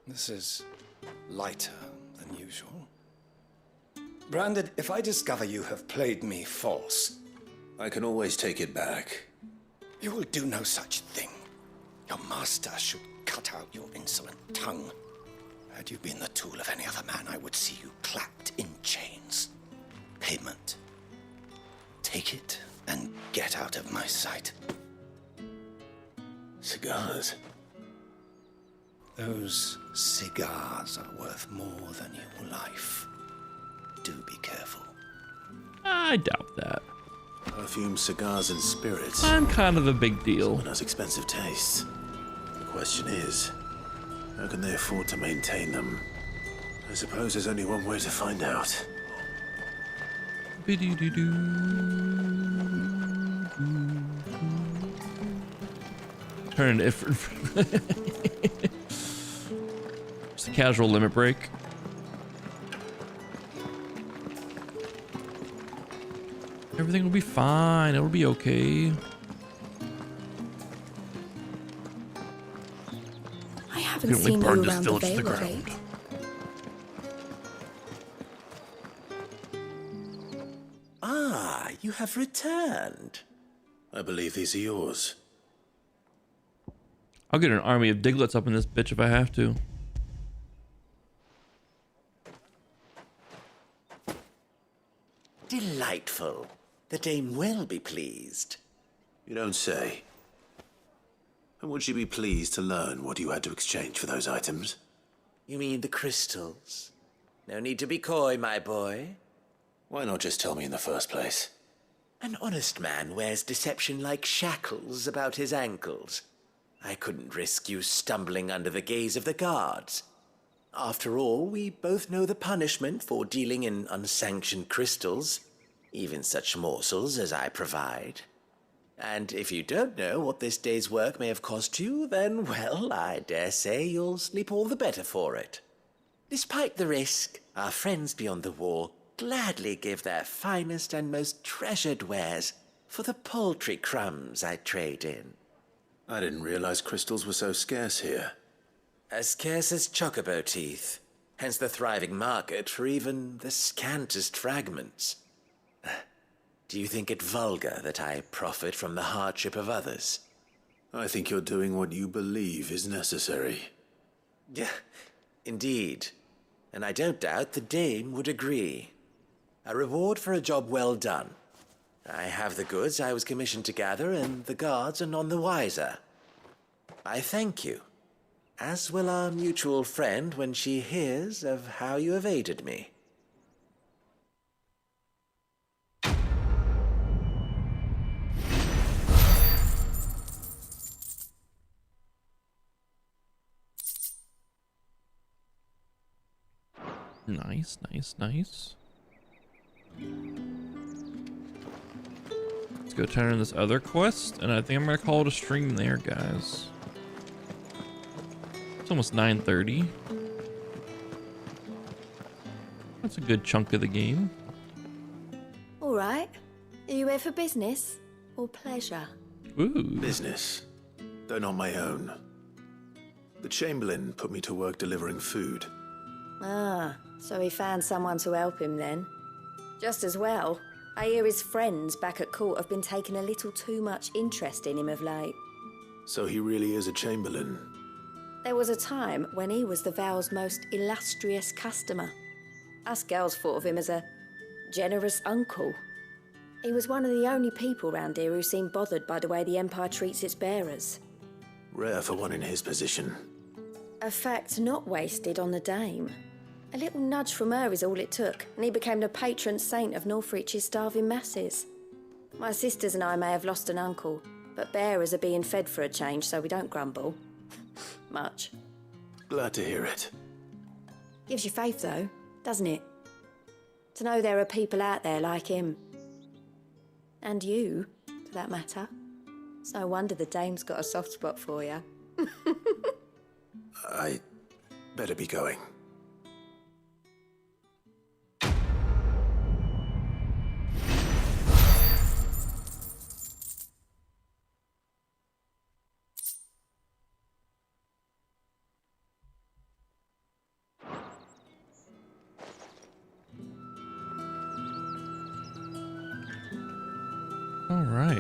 This is lighter than usual. Branded, if I discover you have played me false... I can always take it back. You will do no such thing. Your master should cut out your insolent tongue. Had you been the tool of any other man, I would see you clapped in chains. Payment. Take it and get out of my sight. Cigars. Those cigars are worth more than your life. Do be careful. I doubt that. Perfume, cigars, and spirits. I'm kind of a big deal. Someone has expensive tastes. The question is, how can they afford to maintain them? I suppose there's only one way to find out. Turn it if just a casual limit break. Everything will be fine. It'll be okay. I haven't seen you around the Vale of late. Ah, you have returned. I believe these are yours. I'll get an army of Diglets up in this bitch if I have to. Delightful. The dame will be pleased. You don't say. And would she be pleased to learn what you had to exchange for those items? You mean the crystals? No need to be coy, my boy. Why not just tell me in the first place? An honest man wears deception like shackles about his ankles. I couldn't risk you stumbling under the gaze of the guards. After all, we both know the punishment for dealing in unsanctioned crystals, even such morsels as I provide. And if you don't know what this day's work may have cost you, then, well, I dare say you'll sleep all the better for it. Despite the risk, our friends beyond the wall gladly give their finest and most treasured wares for the paltry crumbs I trade in. I didn't realize crystals were so scarce here. As scarce as chocobo teeth, hence the thriving market for even the scantest fragments. Do you think it vulgar that I profit from the hardship of others? I think you're doing what you believe is necessary. Yeah, indeed. And I don't doubt the dame would agree. A reward for a job well done. I have the goods I was commissioned to gather, and the guards are none the wiser. I thank you, as will our mutual friend when she hears of how you have aided me. Nice, nice, nice. Let's go turn in this other quest, and I think I'm gonna call it a stream there, guys. It's almost 9:30. That's a good chunk of the game. All right. Are you here for business or pleasure? Ooh. Business, though not my own. The Chamberlain put me to work delivering food. Ah, so he found someone to help him then. Just as well. I hear his friends back at court have been taking a little too much interest in him of late. So he really is a Chamberlain. There was a time when he was the Vale's most illustrious customer. Us girls thought of him as a generous uncle. He was one of the only people round here who seemed bothered by the way the Empire treats its bearers. Rare for one in his position. A fact not wasted on the Dame. A little nudge from her is all it took, and he became the patron saint of Northreach's starving masses. My sisters and I may have lost an uncle, but bearers are being fed for a change, so we don't grumble. Much. Glad to hear it. Gives you faith, though, doesn't it? To know there are people out there like him. And you, for that matter. It's no wonder the Dame's got a soft spot for you. I better be going. All right.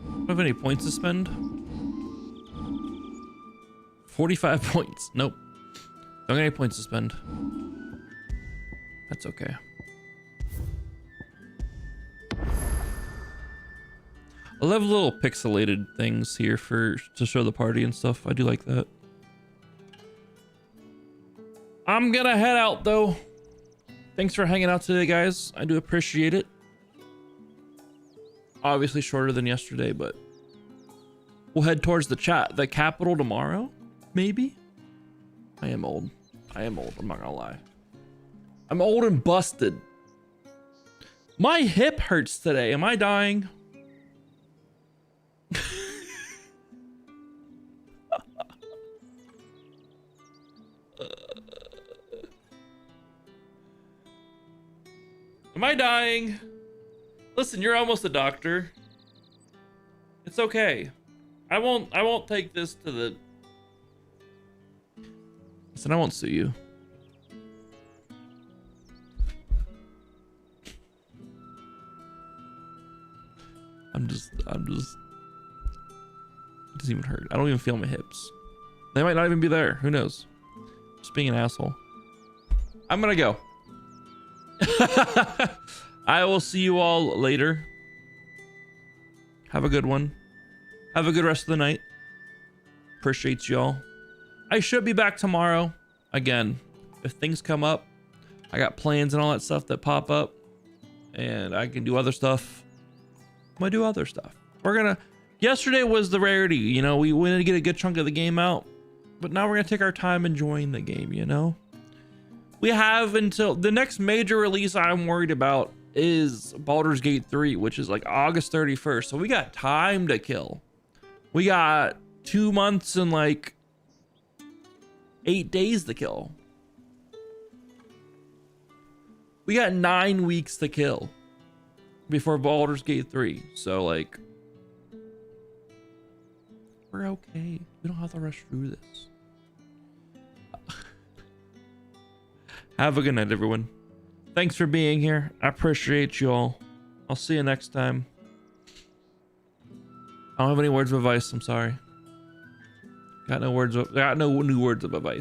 Do I have any points to spend? 45 points. Nope. Don't get any points to spend. That's okay. I love little pixelated things here to show the party and stuff. I do like that. I'm gonna head out though. Thanks for hanging out today, guys. I do appreciate it. Obviously shorter than yesterday, but we'll head towards the capital tomorrow, maybe. I am old. I'm not gonna lie. I'm old and busted. My hip hurts today. Am I dying? Am I dying? Listen, you're almost a doctor. It's okay. I won't take this to the... Listen, I won't sue you. I'm just, it doesn't even hurt. I don't even feel my hips. They might not even be there. Who knows? Just being an asshole. I'm gonna go. I will see you all later. Have a good one. Have a good rest of the night. Appreciate y'all. I should be back tomorrow. Again, if things come up, I got plans and all that stuff that pop up, and I can do other stuff. I'm gonna do other stuff. Yesterday was the rarity, you know, we wanted to get a good chunk of the game out, but now we're gonna take our time enjoying the game, you know? We have until the next major release I'm worried about is Baldur's Gate 3, which is like August 31st. So we got time to kill. We got 2 months and like 8 days to kill. We got 9 weeks to kill before Baldur's Gate 3. So like, we're okay. We don't have to rush through this. Have a good night, everyone. Thanks for being here. I appreciate you all. I'll see you next time. I don't have any words of advice. I'm sorry. Got no new words of advice.